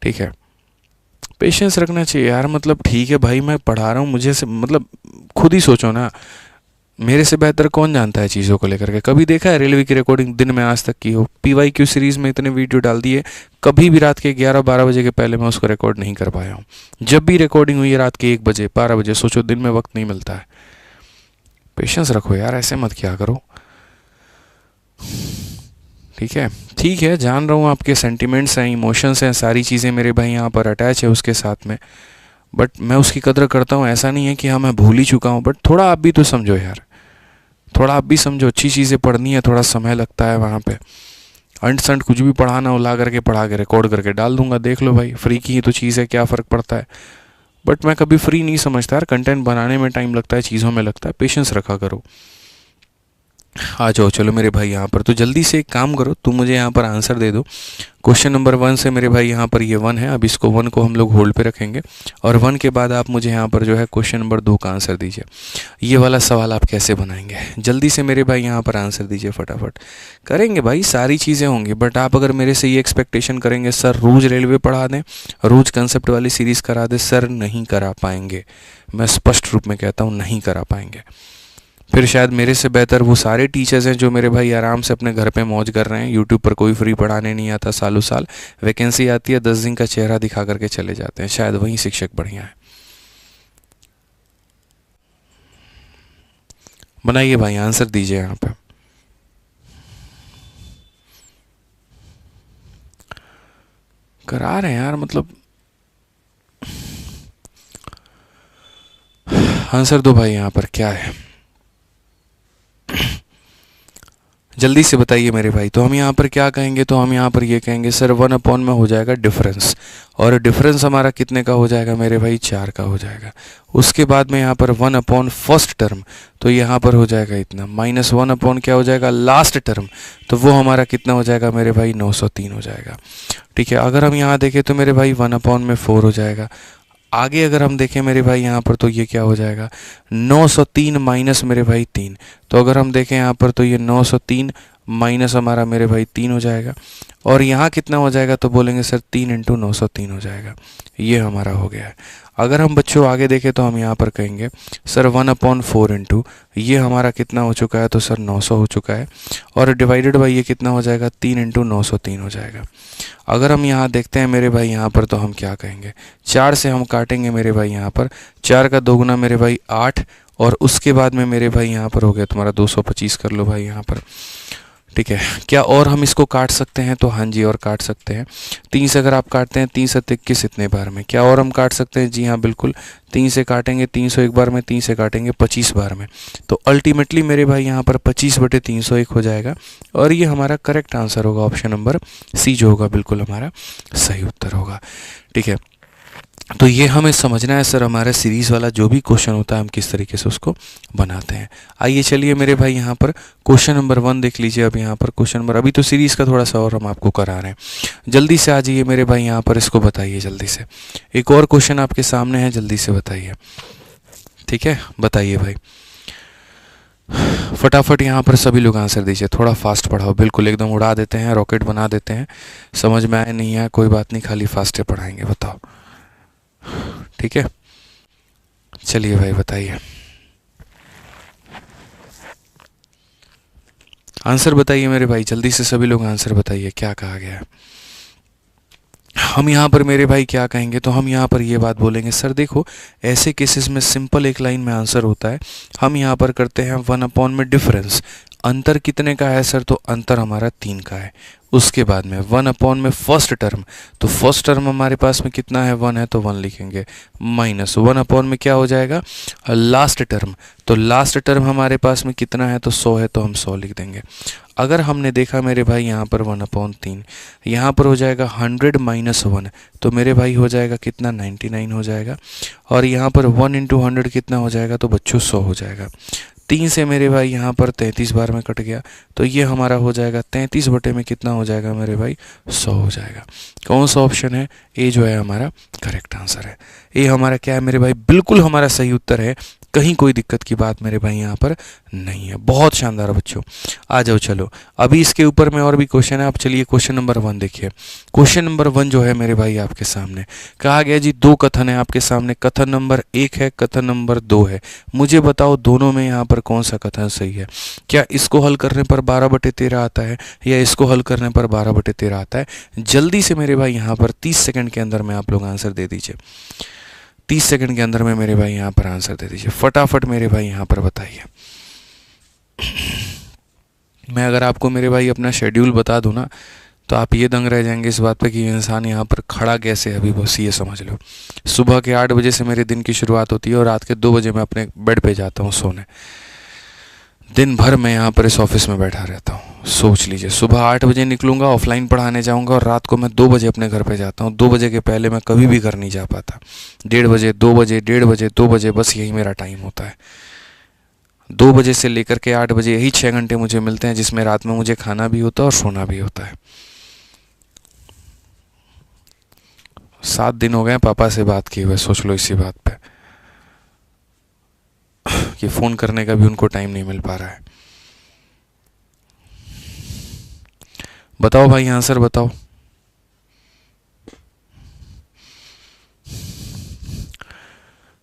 ठीक है, पेशेंस रखना चाहिए यार। मतलब ठीक है भाई, मैं पढ़ा रहा हूँ, मुझे से मतलब खुद ही सोचो ना, मेरे से बेहतर कौन जानता है चीज़ों को लेकर के। कभी देखा है रेलवे की रिकॉर्डिंग दिन में आज तक की हो? PYQ सीरीज़ में इतने वीडियो डाल दिए, कभी भी रात के 11-12 बजे के पहले मैं उसको रिकॉर्ड नहीं कर पाया हूँ। जब भी रिकॉर्डिंग हुई है रात के 1 बजे, 12 बजे, सोचो दिन में वक्त नहीं मिलता है। पेशेंस रखो यार, ऐसे मत क्या करो। ठीक है, जान रहा हूँ आपके सेंटिमेंट्स हैं, इमोशंस हैं, सारी चीज़ें मेरे भाई यहाँ पर अटैच है उसके साथ में, बट मैं उसकी कदर करता हूँ। ऐसा नहीं है कि हाँ मैं भूल ही चुका हूँ, बट थोड़ा आप भी तो समझो यार, थोड़ा आप भी समझो। अच्छी चीज़ें पढ़नी है, थोड़ा समय लगता है वहाँ पे। अंट संट कुछ भी पढ़ाना हो, ला करके पढ़ा के रिकॉर्ड करके डाल दूंगा, देख लो भाई, फ्री की ही तो चीज़ है, क्या फ़र्क पड़ता है। बट मैं कभी फ्री नहीं समझता यार, कंटेंट बनाने में टाइम लगता है, चीज़ों में लगता है, पेशेंस रखा करो। आ जाओ चलो मेरे भाई यहाँ पर, तो जल्दी से एक काम करो, तुम मुझे यहाँ पर आंसर दे दो। क्वेश्चन नंबर 1 से मेरे भाई यहाँ पर ये 1 है, अब इसको 1 को हम लोग होल्ड पे रखेंगे, और 1 के बाद आप मुझे यहाँ पर जो है क्वेश्चन नंबर 2 का आंसर दीजिए। ये वाला सवाल आप कैसे बनाएंगे, जल्दी से मेरे भाई यहाँ पर आंसर दीजिए फटाफट। करेंगे भाई, सारी चीज़ें होंगी, बट आप अगर मेरे से ये एक्सपेक्टेशन करेंगे सर रोज़ रेलवे पढ़ा दें, रोज़ कंसेप्ट वाली सीरीज़ करा दें, सर नहीं करा पाएंगे। मैं स्पष्ट रूप में कहता हूँ, नहीं करा पाएंगे। फिर शायद मेरे से बेहतर वो सारे टीचर्स हैं जो मेरे भाई आराम से अपने घर पे मौज कर रहे हैं, यूट्यूब पर कोई फ्री पढ़ाने नहीं आता, सालों साल वैकेंसी आती है, 10 दिन का चेहरा दिखा करके चले जाते हैं, शायद वही शिक्षक बढ़िया है। बनाइए भाई, आंसर दीजिए यहाँ पे। करा रहे हैं यार, मतलब आंसर दो भाई, यहाँ पर क्या है, जल्दी से बताइए मेरे भाई। तो हम यहाँ पर क्या कहेंगे, तो हम यहाँ पर ये कहेंगे सर 1 अपॉन में हो जाएगा डिफरेंस, और डिफरेंस हमारा कितने का हो जाएगा मेरे भाई, 4 का हो जाएगा। उसके बाद में यहाँ पर 1 अपॉन फर्स्ट टर्म, तो यहाँ पर हो जाएगा इतना, माइनस 1 अपॉन क्या हो जाएगा, लास्ट टर्म, तो वो हमारा कितना हो जाएगा मेरे भाई, 903 हो जाएगा। ठीक है, अगर हम यहाँ देखें तो मेरे भाई 1 अपॉन में 4 हो जाएगा। आगे अगर हम देखें मेरे भाई यहाँ पर, तो ये क्या हो जाएगा, 903 माइनस मेरे भाई 3, तो अगर हम देखें यहाँ पर तो ये 903 माइनस हमारा मेरे भाई 3 हो जाएगा, और यहाँ कितना हो जाएगा, तो बोलेंगे सर 3 इंटू 903 हो जाएगा। ये हमारा हो गया है। अगर हम बच्चों आगे देखें तो हम यहाँ पर कहेंगे सर 1/4 इंटू, ये हमारा कितना हो चुका है, तो सर 900 हो चुका है, और डिवाइडेड बाई ये कितना हो जाएगा, 3 इंटू 903 हो जाएगा। अगर हम यहाँ देखते हैं मेरे भाई यहाँ पर, तो हम क्या कहेंगे, 4 से हम काटेंगे मेरे भाई यहाँ पर, 4 का 2 गुना मेरे भाई 8, और उसके बाद में मेरे भाई यहाँ पर हो गया तुम्हारा 225 कर लो भाई यहाँ पर। ठीक है, क्या और हम इसको काट सकते हैं, तो हाँ जी और काट सकते हैं। 3 से अगर आप काटते हैं, 3 7 21 इतने बार में, क्या और हम काट सकते हैं, जी हाँ बिल्कुल, 3 से काटेंगे 301 बार में, 3 से काटेंगे 25 बार में, तो अल्टीमेटली मेरे भाई यहाँ पर 25/301 हो जाएगा, और ये हमारा करेक्ट आंसर होगा, ऑप्शन नंबर सी जो होगा बिल्कुल हमारा सही उत्तर होगा। ठीक है, तो ये हमें समझना है सर, हमारा सीरीज़ वाला जो भी क्वेश्चन होता है हम किस तरीके से उसको बनाते हैं। आइए चलिए मेरे भाई यहाँ पर क्वेश्चन नंबर 1 देख लीजिए। अब यहाँ पर क्वेश्चन नंबर, अभी तो सीरीज़ का थोड़ा सा और हम आपको करा रहे हैं। जल्दी से आ जाइए मेरे भाई यहाँ पर, इसको बताइए जल्दी से। एक और क्वेश्चन आपके सामने है, जल्दी से बताइए। ठीक है, बताइए भाई फटाफट यहाँ पर सभी लोग आंसर दीजिए, थोड़ा फास्ट पढ़ाओ, बिल्कुल एकदम उड़ा देते हैं, रॉकेट बना देते हैं। समझ में आया नहीं आया कोई बात नहीं, खाली फास्टे पढ़ाएंगे, बताओ। ठीक है, चलिए भाई बताइए, आंसर बताइए मेरे भाई, जल्दी से सभी लोग आंसर बताइए, क्या कहा गया है। हम यहाँ पर मेरे भाई क्या कहेंगे, तो हम यहाँ पर ये बात बोलेंगे सर देखो, ऐसे केसेस में सिंपल एक लाइन में आंसर होता है। हम यहाँ पर करते हैं 1 अपॉन में डिफरेंस, अंतर कितने का है सर, तो अंतर हमारा 3 का है। उसके बाद में 1 अपॉन में फर्स्ट टर्म, तो फर्स्ट टर्म हमारे पास में कितना है, 1 है, तो 1 लिखेंगे, माइनस 1 अपॉन में क्या हो जाएगा, लास्ट टर्म, तो लास्ट टर्म हमारे पास में कितना है, तो 100 है, तो हम 100 लिख देंगे। अगर हमने देखा मेरे भाई यहाँ पर 1/3, यहाँ पर हो जाएगा 100 माइनस 1, तो मेरे भाई हो जाएगा कितना, 99 हो जाएगा, और यहाँ पर 1 इंटू 100 कितना हो जाएगा, तो बच्चों 100 हो जाएगा। 3 से मेरे भाई यहाँ पर 33 बार में कट गया, तो ये हमारा हो जाएगा 33 बटे में कितना हो जाएगा मेरे भाई, 100 हो जाएगा। कौन सा ऑप्शन है, ए जो है हमारा करेक्ट आंसर है। ए हमारा क्या है मेरे भाई, बिल्कुल हमारा सही उत्तर है, कहीं कोई दिक्कत की बात मेरे भाई यहाँ पर नहीं है। बहुत शानदार बच्चों, आ जाओ चलो, अभी इसके ऊपर में और भी क्वेश्चन है। आप चलिए क्वेश्चन नंबर 1 देखिए। क्वेश्चन नंबर 1 जो है मेरे भाई आपके सामने कहा गया जी, 2 कथन है आपके सामने, कथन नंबर 1 है, कथन नंबर 2 है। मुझे बताओ दोनों में यहाँ पर कौन सा कथन सही है। क्या इसको हल करने पर 12/13 आता है, या इसको हल करने पर 12/13 आता है। जल्दी से मेरे भाई यहाँ पर 30 सेकंड के अंदर में आप लोग आंसर दे दीजिए। 30 सेकंड के अंदर में मेरे भाई यहाँ पर आंसर दे दीजिए, फटाफट मेरे भाई यहाँ पर बताइए। मैं अगर आपको मेरे भाई अपना शेड्यूल बता दूँ ना, तो आप ये दंग रह जाएंगे इस बात पे कि इंसान यहाँ पर खड़ा कैसे है। अभी बस ये समझ लो, सुबह के 8 बजे से मेरे दिन की शुरुआत होती है, और रात के 2 बजे मैं अपने बेड पे जाता हूँ सोने। दिन भर मैं यहाँ पर इस ऑफिस में बैठा रहता हूँ। सोच लीजिए, सुबह 8 बजे निकलूँगा, ऑफलाइन पढ़ाने जाऊँगा, और रात को मैं 2 बजे अपने घर पे जाता हूँ। 2 बजे के पहले मैं कभी भी घर नहीं जा पाता। 1:30 बजे, 2 बजे, 1:30 बजे, 2 बजे, बस यही मेरा टाइम होता है। 2 बजे से लेकर के 8 बजे, यही 6 घंटे मुझे मिलते हैं, जिसमें रात में मुझे खाना भी होता है और सोना भी होता है। 7 दिन हो गए पापा से बात किए हुए, सोच लो इसी बात पे कि फ़ोन करने का भी उनको टाइम नहीं मिल पा रहा है। बताओ भाई, आंसर बताओ।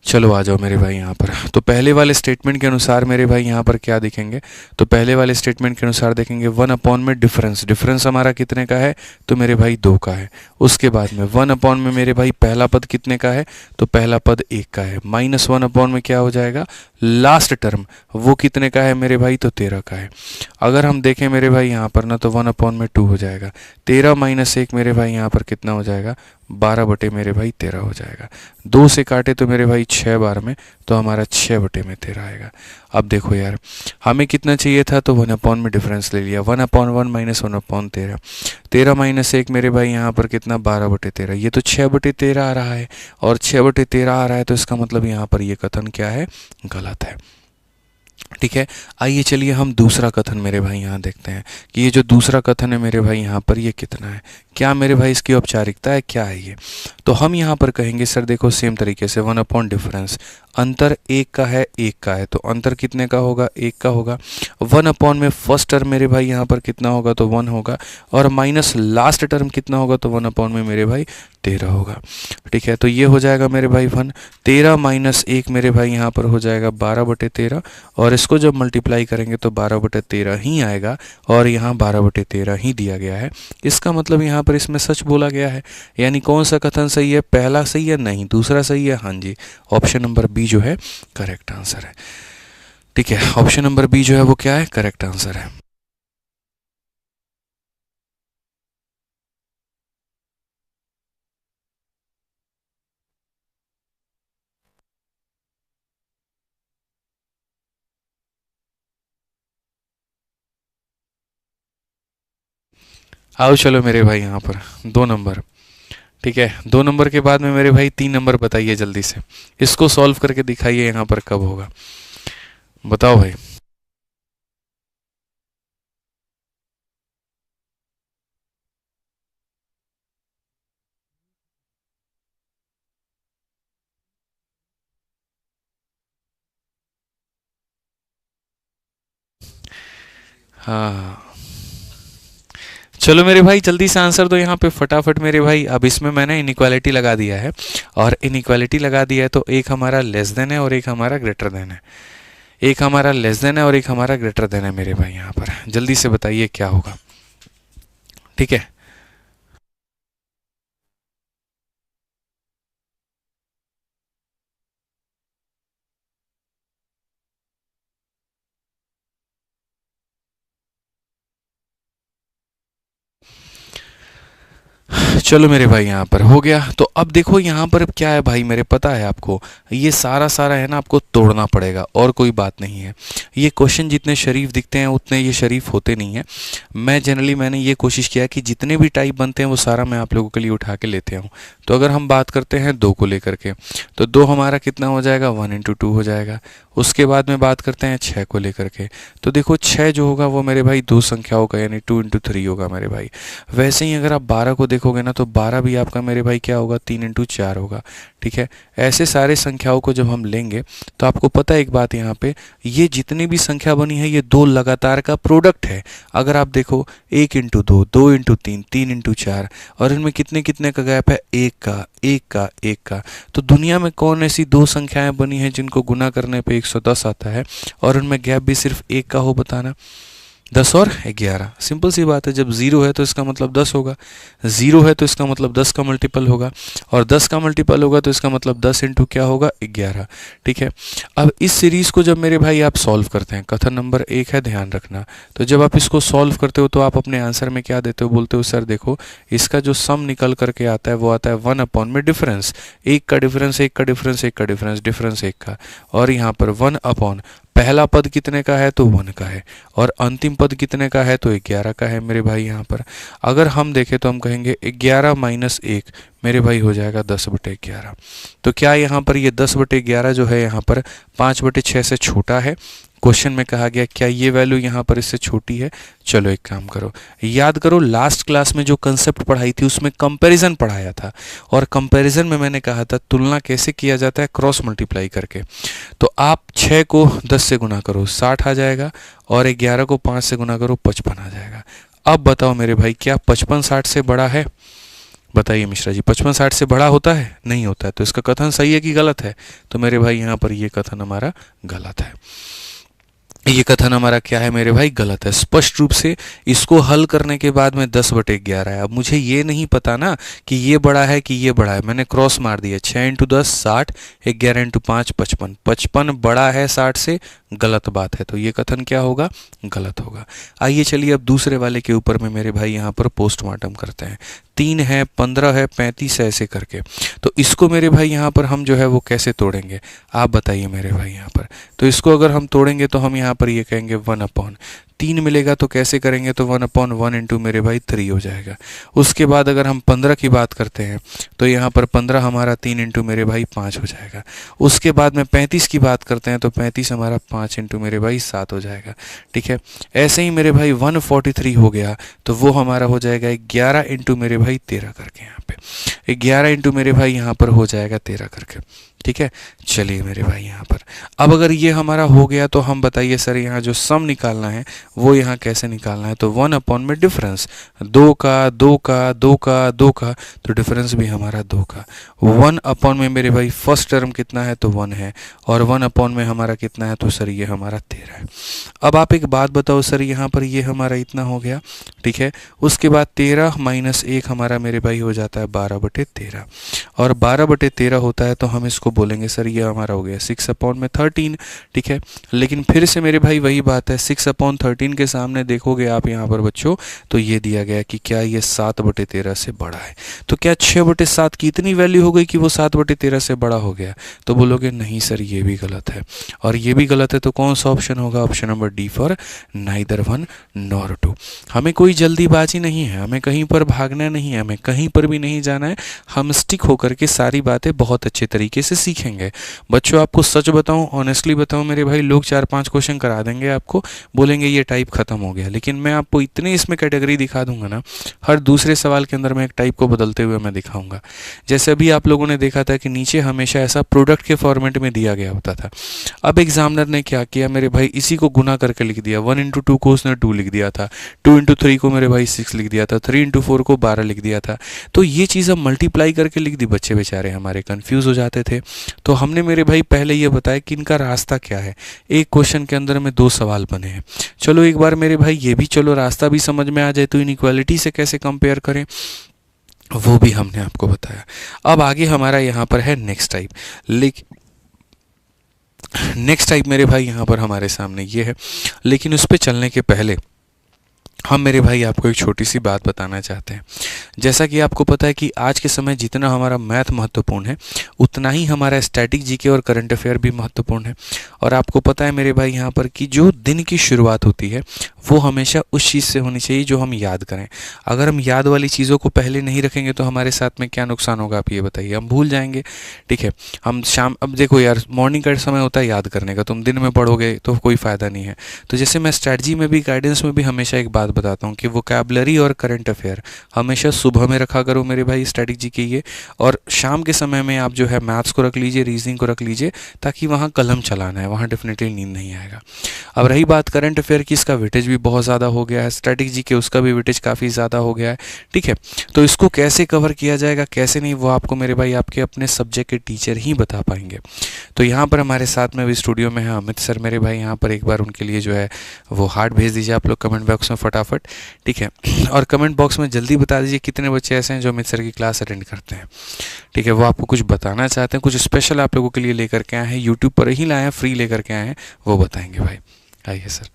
चलो आ जाओ मेरे भाई यहाँ पर। तो पहले वाले स्टेटमेंट के अनुसार मेरे भाई यहाँ पर क्या दिखेंगे, तो पहले वाले स्टेटमेंट के अनुसार देखेंगे 1 अपॉन में डिफरेंस, डिफरेंस हमारा कितने का है, तो मेरे भाई 2 का है। उसके बाद में 1 अपॉन में मेरे भाई पहला पद कितने का है, तो पहला पद 1 का है। -1 अपॉन में क्या हो जाएगा, लास्ट टर्म वो कितने का है मेरे भाई, तो 13 का है। अगर हम देखें मेरे भाई यहाँ पर ना, तो 1/2 हो जाएगा। 13 - 1 मेरे भाई यहाँ पर कितना हो जाएगा, 12 बटे मेरे भाई 13 हो जाएगा। 2 से काटे तो मेरे भाई 6 बार में, तो हमारा 6 बटे में 13 आएगा। अब देखो यार, हमें कितना चाहिए था, तो 1 अपॉन में डिफरेंस ले लिया, 1/1 - 1/13। 13 - 1 मेरे भाई यहाँ पर कितना, 12 बटे 13। ये तो 6 बटे 13 आ रहा है, और 6 बटे 13 आ रहा है, तो इसका मतलब यहाँ पर ये कथन क्या है, गलत है। ठीक है, आइए चलिए हम दूसरा कथन मेरे भाई यहाँ देखते हैं कि ये जो दूसरा कथन है मेरे भाई यहाँ पर ये कितना है, क्या मेरे भाई इसकी औपचारिकता है, क्या है ये। तो हम यहाँ पर कहेंगे सर देखो सेम तरीके से 1 अपॉन डिफरेंस, अंतर 1 का है 1 का है, तो अंतर कितने का होगा, 1 का होगा। 1 अपॉन में फर्स्ट टर्म मेरे भाई यहाँ पर कितना होगा, तो 1 होगा, और माइनस लास्ट टर्म कितना होगा, तो 1 अपॉन में मेरे भाई 13 होगा। ठीक है, तो ये हो जाएगा मेरे भाई 1, 13 - 1 मेरे भाई यहाँ पर हो जाएगा 12 बटे 13, और इसको जब मल्टीप्लाई करेंगे तो 12 बटे 13 ही आएगा, और यहाँ 12 बटे 13 ही दिया गया है। इसका मतलब यहाँ पर इसमें सच बोला गया है। यानी कौन सा कथन सही है, पहला सही है, नहीं दूसरा सही है, हाँ जी, ऑप्शन नंबर बी जो है करेक्ट आंसर है। ठीक है, ऑप्शन नंबर बी जो है वो क्या है, करेक्ट आंसर है। आओ चलो मेरे भाई यहाँ पर 2 नंबर। ठीक है, 2 नंबर के बाद में मेरे भाई 3 नंबर बताइए जल्दी से, इसको सॉल्व करके दिखाइए यहाँ पर कब होगा, बताओ भाई। हाँ, चलो मेरे भाई जल्दी से आंसर दो यहाँ पे फटाफट मेरे भाई। अब इसमें मैंने इनइक्वालिटी लगा दिया है, और इनइक्वालिटी लगा दिया है तो एक हमारा लेस देन है और एक हमारा ग्रेटर देन है, एक हमारा लेस देन है और एक हमारा ग्रेटर देन है मेरे भाई। यहाँ पर जल्दी से बताइए क्या होगा। ठीक है, चलो मेरे भाई यहाँ पर हो गया। तो अब देखो यहाँ पर क्या है भाई, मेरे पता है आपको, ये सारा सारा है ना आपको तोड़ना पड़ेगा, और कोई बात नहीं है। ये क्वेश्चन जितने शरीफ दिखते हैं उतने ये शरीफ होते नहीं हैं। मैं जनरली मैंने ये कोशिश किया कि जितने भी टाइप बनते हैं वो सारा मैं आप लोगों के लिए उठा के लेते हूँ। तो अगर हम बात करते हैं 2 को लेकर के, तो 2 हमारा कितना हो जाएगा, 1 × 2 हो जाएगा। उसके बाद में बात करते हैं 6 को लेकर के, तो देखो 6 जो होगा वो मेरे भाई 2 संख्याओं का यानी 2 × 3 होगा मेरे भाई। वैसे ही अगर आप 12 को देखोगे ना, तो 12 भी आपका मेरे भाई क्या होगा, 3 × 4 होगा। ठीक है, ऐसे सारे संख्याओं को जब हम लेंगे तो आपको पता है एक बात, यहाँ पे ये जितनी भी संख्या बनी है ये 2 लगातार का प्रोडक्ट है। अगर आप देखो 1 × 2, 2 × 3, 3 × 4, और इनमें कितने कितने का गैप है, 1 का, 1 का, 1 का। तो दुनिया में कौन ऐसी 2 संख्याएं बनी हैं जिनको गुना करने पे 110 आता है, और उनमें गैप भी सिर्फ 1 का हो, बताना। 10 और 11, सिंपल सी बात है। जब 0 है तो इसका मतलब 10 होगा, 0 है तो इसका मतलब 10 का मल्टीपल होगा, और 10 का मल्टीपल होगा तो इसका मतलब 10 × क्या होगा, 11। ठीक है, अब इस सीरीज़ को जब मेरे भाई आप सॉल्व करते हैं, कथन नंबर 1 है, ध्यान रखना। तो जब आप इसको सॉल्व करते हो तो आप अपने आंसर में क्या देते हो, बोलते हो सर देखो इसका जो सम निकल करके आता है वो आता है 1 में डिफरेंस, 1 का डिफरेंस, 1 का डिफरेंस, 1 का डिफरेंस, डिफरेंस 1 का, और यहाँ पर 1 पहला पद कितने का है, तो 1 का है, और अंतिम पद कितने का है, तो 11 का है मेरे भाई। यहाँ पर अगर हम देखें तो हम कहेंगे 11 - 1 मेरे भाई हो जाएगा 10/11। तो क्या यहाँ पर ये 10/11 जो है यहाँ पर 5/6 से छोटा है। क्वेश्चन में कहा गया क्या ये वैल्यू यहाँ पर इससे छोटी है। चलो एक काम करो, याद करो लास्ट क्लास में जो कंसेप्ट पढ़ाई थी उसमें कंपैरिजन पढ़ाया था, और कंपैरिजन में मैंने कहा था तुलना कैसे किया जाता है, क्रॉस मल्टीप्लाई करके। तो आप 6 को 10 से गुना करो 60 आ जाएगा, और 11 को 5 से गुना करो 55 आ जाएगा। अब बताओ मेरे भाई क्या 55 60 से बड़ा है, बताइए मिश्रा जी, 55 60 से बड़ा होता है? नहीं होता है। तो इसका कथन सही है कि गलत है? तो मेरे भाई यहाँ पर ये कथन हमारा गलत है। ये कथन हमारा क्या है मेरे भाई? गलत है। स्पष्ट रूप से इसको हल करने के बाद में 10/11 है। अब मुझे ये नहीं पता ना कि ये बड़ा है कि ये बड़ा है, मैंने क्रॉस मार दिया। 6 इंटू 10 60, 11 इंटू 5 55। 55 बड़ा है 60 से, गलत बात है। तो ये कथन क्या होगा? गलत होगा। आइए चलिए अब दूसरे वाले के ऊपर में मेरे भाई यहाँ पर पोस्टमार्टम करते हैं। 3 है, 15 है, 35 है, ऐसे करके। तो इसको मेरे भाई यहाँ पर हम जो है वो कैसे तोड़ेंगे, आप बताइए मेरे भाई यहाँ पर। तो इसको अगर हम तोड़ेंगे तो हम यहाँ पर ये कहेंगे 1/3 मिलेगा। तो कैसे करेंगे? तो 1/1 इंटू मेरे भाई 3 हो जाएगा। उसके बाद अगर हम 15 की बात करते हैं तो यहाँ पर 15 हमारा 3 इंटू मेरे भाई 5 हो जाएगा। उसके बाद में 35 की बात करते हैं तो 35 हमारा 5 इंटू मेरे भाई 7 हो जाएगा। ठीक है, ऐसे ही मेरे भाई 143 हो गया तो वो हमारा हो जाएगा 11 इंटू मेरे भाई 13 करके। यहाँ पे 11 इंटू मेरे भाई यहाँ पर हो जाएगा 13 करके। ठीक है, चलिए मेरे भाई यहाँ पर अब अगर ये हमारा हो गया तो हम बताइए सर यहाँ जो सम निकालना है वो यहाँ कैसे निकालना है? तो 1 में डिफरेंस, 2 का 2 का 2 का 2 का, तो डिफरेंस भी हमारा 2 का। 1 में मेरे भाई फर्स्ट टर्म कितना है? तो 1 है। और 1 में हमारा कितना है? तो सर ये हमारा 13 है। अब आप एक बात बताओ सर, यहाँ पर ये हमारा इतना हो गया। ठीक है, उसके बाद 13 माइनस 1 हमारा मेरे भाई हो जाता है 12/13। और 12/13 होता है तो हम इसको बोलेंगे सर ये हमारा हो गया 6/13। ठीक है, लेकिन फिर से मेरे भाई वही बात है, 6/13 के सामने देखोगे आप यहाँ पर बच्चों तो ये दिया गया कि क्या ये 7/13 से बड़ा है। तो क्या 6/7 की इतनी वैल्यू हो गई कि वो 7/13 से बड़ा हो गया? तो बोलोगे नहीं सर ये भी गलत है। और ये भी गलत है तो कौन सा ऑप्शन होगा? Option number D for neither 1 nor 2। हमें कोई जल्दीबाजी नहीं है, हमें कहीं पर भागना नहीं है, हमें कहीं पर भी नहीं जाना है। हम स्टिक होकर के सारी बातें बहुत अच्छे तरीके से सीखेंगे। बच्चों आपको सच बताऊं, ऑनेस्टली बताऊं मेरे भाई, लोग 4-5 क्वेश्चन करा देंगे आपको, बोलेंगे ये टाइप खत्म हो गया। लेकिन मैं आपको इतने इसमें कैटेगरी दिखा दूंगा ना, हर दूसरे सवाल के अंदर मैं एक टाइप को बदलते हुए मैं दिखाऊंगा। जैसे अभी आप लोगों ने देखा था कि नीचे हमेशा ऐसा प्रोडक्ट के फॉर्मेट में दिया गया होता था। अब एग्जामिनर ने क्या किया मेरे भाई, इसी को गुना करके लिख दिया। 1 इंटू 2 को उसने 2 लिख दिया था, 2 इंटू 3 को मेरे भाई 6 लिख दिया था, 3 इंटू 4 को 12 लिख दिया था। तो ये चीज़ अब मल्टीप्लाई करके लिख दी। बच्चे बेचारे हमारे कंफ्यूज हो जाते थे। तो हमने मेरे भाई पहले ये बताया कि इनका रास्ता क्या है। एक क्वेश्चन के अंदर में 2 सवाल बने हैं। चलो एक बार मेरे भाई ये भी चलो रास्ता भी समझ में आ जाए तो इनइक्वालिटी से कैसे कंपेयर करें वो भी हमने आपको बताया। अब आगे हमारा यहाँ पर है नेक्स्ट टाइप। नेक्स्ट टाइप मेरे भाई यहाँ पर हमारे सामने ये है, लेकिन उस पर चलने के पहले हम मेरे भाई आपको एक छोटी सी बात बताना चाहते हैं। जैसा कि आपको पता है कि आज के समय जितना हमारा मैथ महत्वपूर्ण है उतना ही हमारा स्टैटिक जीके और करंट अफेयर भी महत्वपूर्ण है। और आपको पता है मेरे भाई यहाँ पर कि जो दिन की शुरुआत होती है वो हमेशा उस चीज़ से होनी चाहिए जो हम याद करें। अगर हम याद वाली चीज़ों को पहले नहीं रखेंगे तो हमारे साथ में क्या नुकसान होगा आप ये बताइए? हम भूल जाएंगे। ठीक है, हम शाम, अब देखो यार मॉर्निंग का समय होता है याद करने का, तुम दिन में पढ़ोगे तो कोई फ़ायदा नहीं है। तो जैसे मैं स्ट्रैटेजी में भी, गाइडेंस में भी हमेशा एक बात बताता हूँ कि वोकैबुलरी और करंट अफेयर हमेशा सुबह में रखा करो मेरे भाई स्ट्रैटेजी के लिए, और शाम के समय में आप जो है मैथ्स को रख लीजिए, रीजनिंग को रख लीजिए, ताकि वहाँ कलम चलाना है, वहाँ डेफिनेटली नींद नहीं आएगा। अब रही बात करंट अफेयर की, इसका वेटेज भी बहुत ज़्यादा हो गया है, स्ट्रैटेजी के उसका भी वेटेज काफ़ी ज़्यादा हो गया है। ठीक है, तो इसको कैसे कवर किया जाएगा कैसे नहीं वो आपको मेरे भाई आपके अपने सब्जेक्ट के टीचर ही बता पाएंगे। तो यहाँ पर हमारे साथ में अभी स्टूडियो में है अमित सर मेरे भाई, यहाँ पर एक बार उनके लिए जो है वो हार्ट भेज दीजिए आप लोग कमेंट बॉक्स में फटाफट। ठीक है, और कमेंट बॉक्स में जल्दी बता दीजिए कितने बच्चे ऐसे हैं जो अमित सर की क्लास अटेंड करते हैं। ठीक है, वो आपको कुछ बताना चाहते हैं, कुछ स्पेशल आप लोगों के लिए लेकर के आए हैं, यूट्यूब पर ही लाए हैं, फ्री लेकर के आए हैं, वो बताएंगे भाई। आइए सर।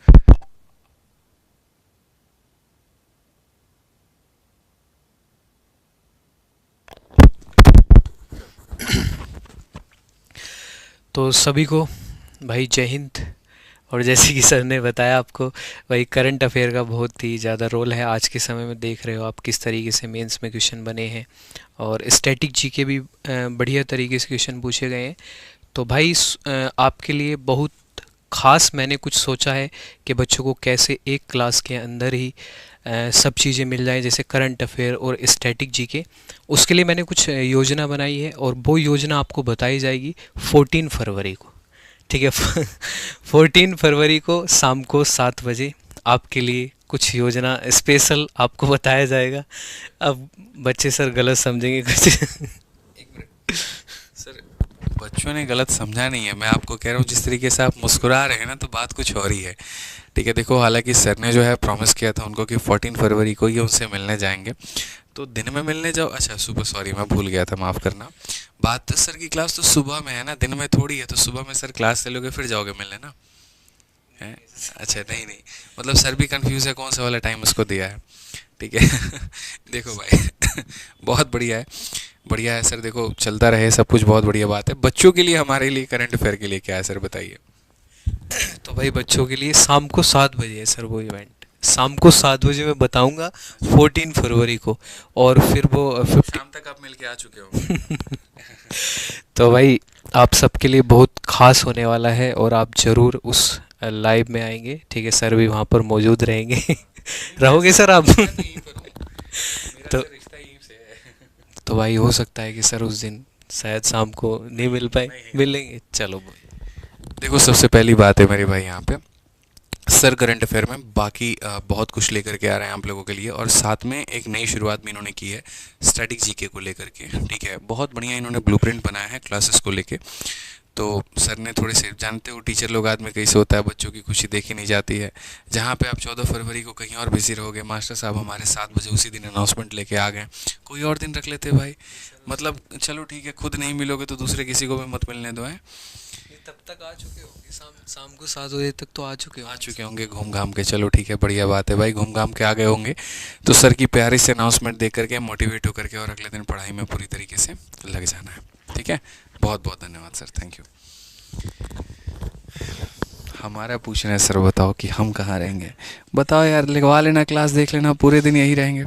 तो सभी को भाई जय हिंद। और जैसे कि सर ने बताया आपको, भाई करंट अफेयर का बहुत ही ज़्यादा रोल है आज के समय में। देख रहे हो आप किस तरीके से मेंस में क्वेश्चन बने हैं, और स्टैटिक जीके भी बढ़िया तरीके से क्वेश्चन पूछे गए हैं। तो भाई आपके लिए बहुत ख़ास मैंने कुछ सोचा है कि बच्चों को कैसे एक क्लास के अंदर ही सब चीज़ें मिल जाए, जैसे करंट अफेयर और स्टैटिक जीके। उसके लिए मैंने कुछ योजना बनाई है, और वो योजना आपको बताई जाएगी 14 फरवरी को। ठीक है 14 फरवरी को शाम को 7 बजे आपके लिए कुछ योजना स्पेशल आपको बताया जाएगा। अब बच्चे सर गलत समझेंगे कुछ। एक मिनट सर, बच्चों ने गलत समझा नहीं है, मैं आपको कह रहा हूँ जिस तरीके से आप मुस्कुरा रहे हैं ना, तो बात कुछ और ही है। ठीक है, देखो हालांकि सर ने जो है प्रॉमिस किया था उनको कि 14 फरवरी को ये उनसे मिलने जाएंगे, तो दिन में मिलने जाओ। अच्छा सुबह, सॉरी मैं भूल गया था, माफ़ करना। बात तो सर की क्लास तो सुबह में है ना, दिन में थोड़ी है, तो सुबह में सर क्लास ले लोगे फिर जाओगे मिलने ना है। अच्छा नहीं नहीं, मतलब सर भी कंफ्यूज है कौन सा वाला टाइम उसको दिया है। ठीक है देखो भाई बहुत बढ़िया है, बढ़िया है सर, देखो चलता रहे सब कुछ, बहुत बढ़िया बात है। बच्चों के लिए, हमारे लिए करंट अफेयर के लिए क्या है सर, बताइए। तो भाई बच्चों के लिए शाम को 7 बजे है सर वो इवेंट। शाम को 7 बजे मैं बताऊंगा 14 फरवरी को। और फिर वो शाम तक आप मिल के आ चुके होंगे। तो भाई आप सबके लिए बहुत खास होने वाला है और आप ज़रूर उस लाइव में आएंगे, ठीक है। सर भी वहाँ पर मौजूद रहेंगे। रहोगे सर आप? मैं तो यहीं पर हूँ, मेरा तो तो रिश्ता यहीं से है। तो भाई हो सकता है कि सर उस दिन शायद शाम को नहीं मिल पाए, नहीं, मिलेंगे चलो। देखो सबसे पहली बात है मेरे भाई यहाँ पे, सर करंट अफेयर में बाकी बहुत कुछ लेकर के आ रहे हैं आप लोगों के लिए, और साथ में एक नई शुरुआत भी इन्होंने की है स्टैटिक जीके को लेकर के। ठीक है, बहुत बढ़िया इन्होंने ब्लूप्रिंट बनाया है क्लासेस को लेके। तो सर ने थोड़े से, जानते हो टीचर लोग आदमी कैसे होता है, बच्चों की खुशी देखी नहीं जाती है। जहाँ पे आप 14 फरवरी को कहीं और बिजी रहोगे, मास्टर साहब हमारे 7 बजे उसी दिन अनाउंसमेंट लेके आ गए, कोई और दिन रख लेते भाई। मतलब चलो ठीक है, खुद नहीं मिलोगे तो दूसरे किसी को भी मत मिलने दो है। तब तक आ चुके होंगे, शाम शाम को 7 बजे तक तो आ चुके होंगे घूम घाम के, चलो ठीक है, बढ़िया बात है भाई, घूम घाम के आ गए होंगे। तो सर की प्यारी से अनाउंसमेंट देख करके मोटिवेट होकर के और अगले दिन पढ़ाई में पूरी तरीके से लग जाना है। ठीक है, बहुत बहुत धन्यवाद सर, थैंक यू। हमारा पूछ रहे हैं सर, बताओ कि हम कहाँ रहेंगे। बताओ यार, लगवा लेना क्लास, देख लेना, पूरे दिन यही रहेंगे।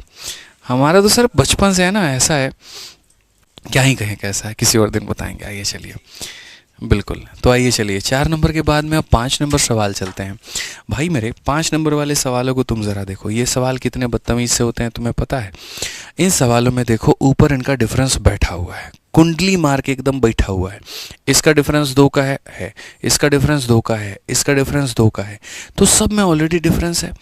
हमारा तो सर बचपन से है ना, ऐसा है, क्या ही कहें कैसा है, किसी और दिन बताएंगे। आइए चलिए, बिल्कुल, तो आइए चलिए 4 नंबर के बाद में अब 5 नंबर सवाल चलते हैं। भाई मेरे 5 नंबर वाले सवालों को तुम ज़रा देखो, ये सवाल कितने बदतमीज़ से होते हैं तुम्हें पता है। इन सवालों में देखो ऊपर इनका डिफरेंस बैठा हुआ है, कुंडली मार के एकदम बैठा हुआ है। इसका डिफरेंस 2 का है, इसका डिफरेंस 2 का है, इसका डिफरेंस 2 का है, तो सब में ऑलरेडी डिफरेंस है।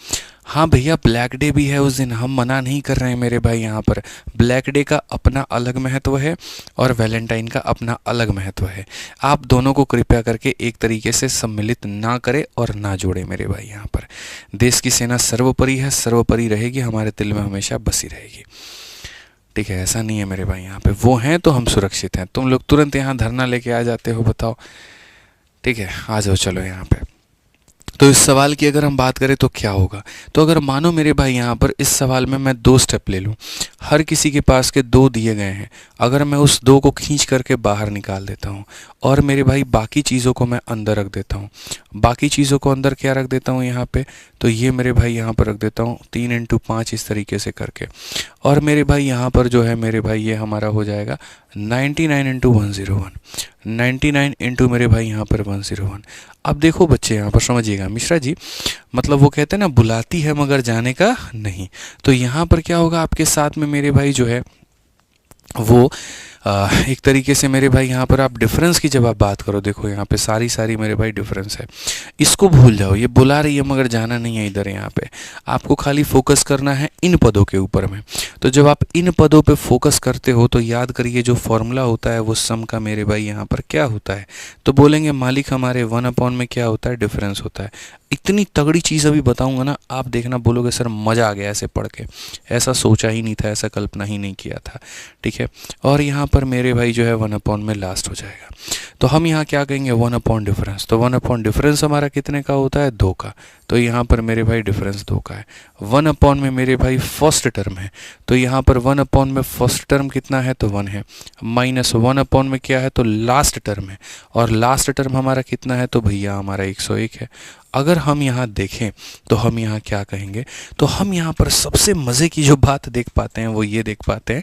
हाँ भैया, ब्लैक डे भी है उस दिन, हम मना नहीं कर रहे हैं मेरे भाई। यहाँ पर ब्लैक डे का अपना अलग महत्व है और वैलेंटाइन का अपना अलग महत्व है। आप दोनों को कृपया करके एक तरीके से सम्मिलित ना करें और ना जोड़ें मेरे भाई। यहाँ पर देश की सेना सर्वोपरि है, सर्वोपरि रहेगी, हमारे दिल में हमेशा बसी रहेगी। ठीक है, ऐसा नहीं है मेरे भाई, यहाँ पे वो हैं तो हम सुरक्षित हैं। तुम लोग तुरंत यहाँ धरना लेके आ जाते हो, बताओ। ठीक है, आ जाओ चलो यहाँ पे। तो इस सवाल की अगर हम बात करें तो क्या होगा, तो अगर मानो मेरे भाई यहाँ पर इस सवाल में मैं 2 स्टेप ले लूँ, हर किसी के पास के 2 दिए गए हैं, अगर मैं उस 2 को खींच करके बाहर निकाल देता हूँ और मेरे भाई बाकी चीज़ों को मैं अंदर रख देता हूँ, बाकी चीज़ों को अंदर क्या रख देता हूँ यहाँ पे, तो ये मेरे भाई यहाँ पर रख देता हूँ 3 इंटू 5 इस तरीके से करके, और मेरे भाई यहाँ पर जो है मेरे भाई ये हमारा हो जाएगा 99 इंटू 101, 99 इंटू मेरे भाई यहाँ पर 101। अब देखो बच्चे यहाँ पर समझिएगा मिश्रा जी, मतलब वो कहते हैं ना, बुलाती है मगर जाने का नहीं। तो यहाँ पर क्या होगा, आपके साथ में मेरे भाई जो है वो एक तरीके से मेरे भाई यहाँ पर आप डिफरेंस की जब आप बात करो, देखो यहाँ पे सारी सारी मेरे भाई डिफरेंस है, इसको भूल जाओ, ये बुला रही है मगर जाना नहीं है इधर। यहाँ पे आपको खाली फोकस करना है इन पदों के ऊपर में। तो जब आप इन पदों पे फोकस करते हो तो याद करिए जो फॉर्मूला होता है वो सम का मेरे भाई यहाँ पर क्या होता है, तो बोलेंगे मालिक हमारे 1 में क्या होता है, डिफरेंस होता है। इतनी तगड़ी चीज़ अभी बताऊंगा ना, आप देखना बोलोगे सर मज़ा आ गया ऐसे पढ़ के, ऐसा सोचा ही नहीं था, ऐसा कल्पना ही नहीं किया था। ठीक है, और यहाँ पर मेरे भाई जो है 1 में लास्ट हो जाएगा। तो हम यहाँ क्या कहेंगे, 1 डिफरेंस। तो 1 डिफरेंस हमारा कितने का होता है, 2 का। तो यहाँ पर मेरे भाई डिफरेंस 2 का है। 1 में मेरे भाई फर्स्ट टर्म है, तो यहाँ पर 1 में फर्स्ट टर्म कितना है, तो 1 है। माइनस 1 में क्या है, तो लास्ट टर्म है, और लास्ट टर्म हमारा कितना है, तो भैया हमारा 101 है। अगर हम यहाँ देखें तो हम यहाँ क्या कहेंगे, तो हम यहाँ पर सबसे मज़े की जो बात देख पाते हैं वो ये देख पाते हैं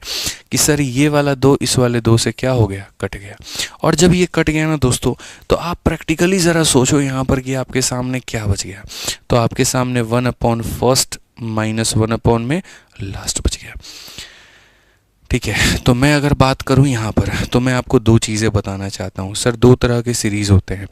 कि सर ये वाला 2 इस वाले 2 से क्या हो गया, कट गया। और जब ये कट गया ना दोस्तों, तो आप प्रैक्टिकली ज़रा सोचो यहाँ पर कि आपके सामने क्या बच गया। तो आपके सामने 1 फर्स्ट माइनस 1 में लास्ट बच गया। ठीक है। तो मैं अगर बात करूं यहाँ पर, तो मैं आपको दो चीज़ें बताना चाहता हूँ सर। दो तरह के सीरीज़ होते हैं।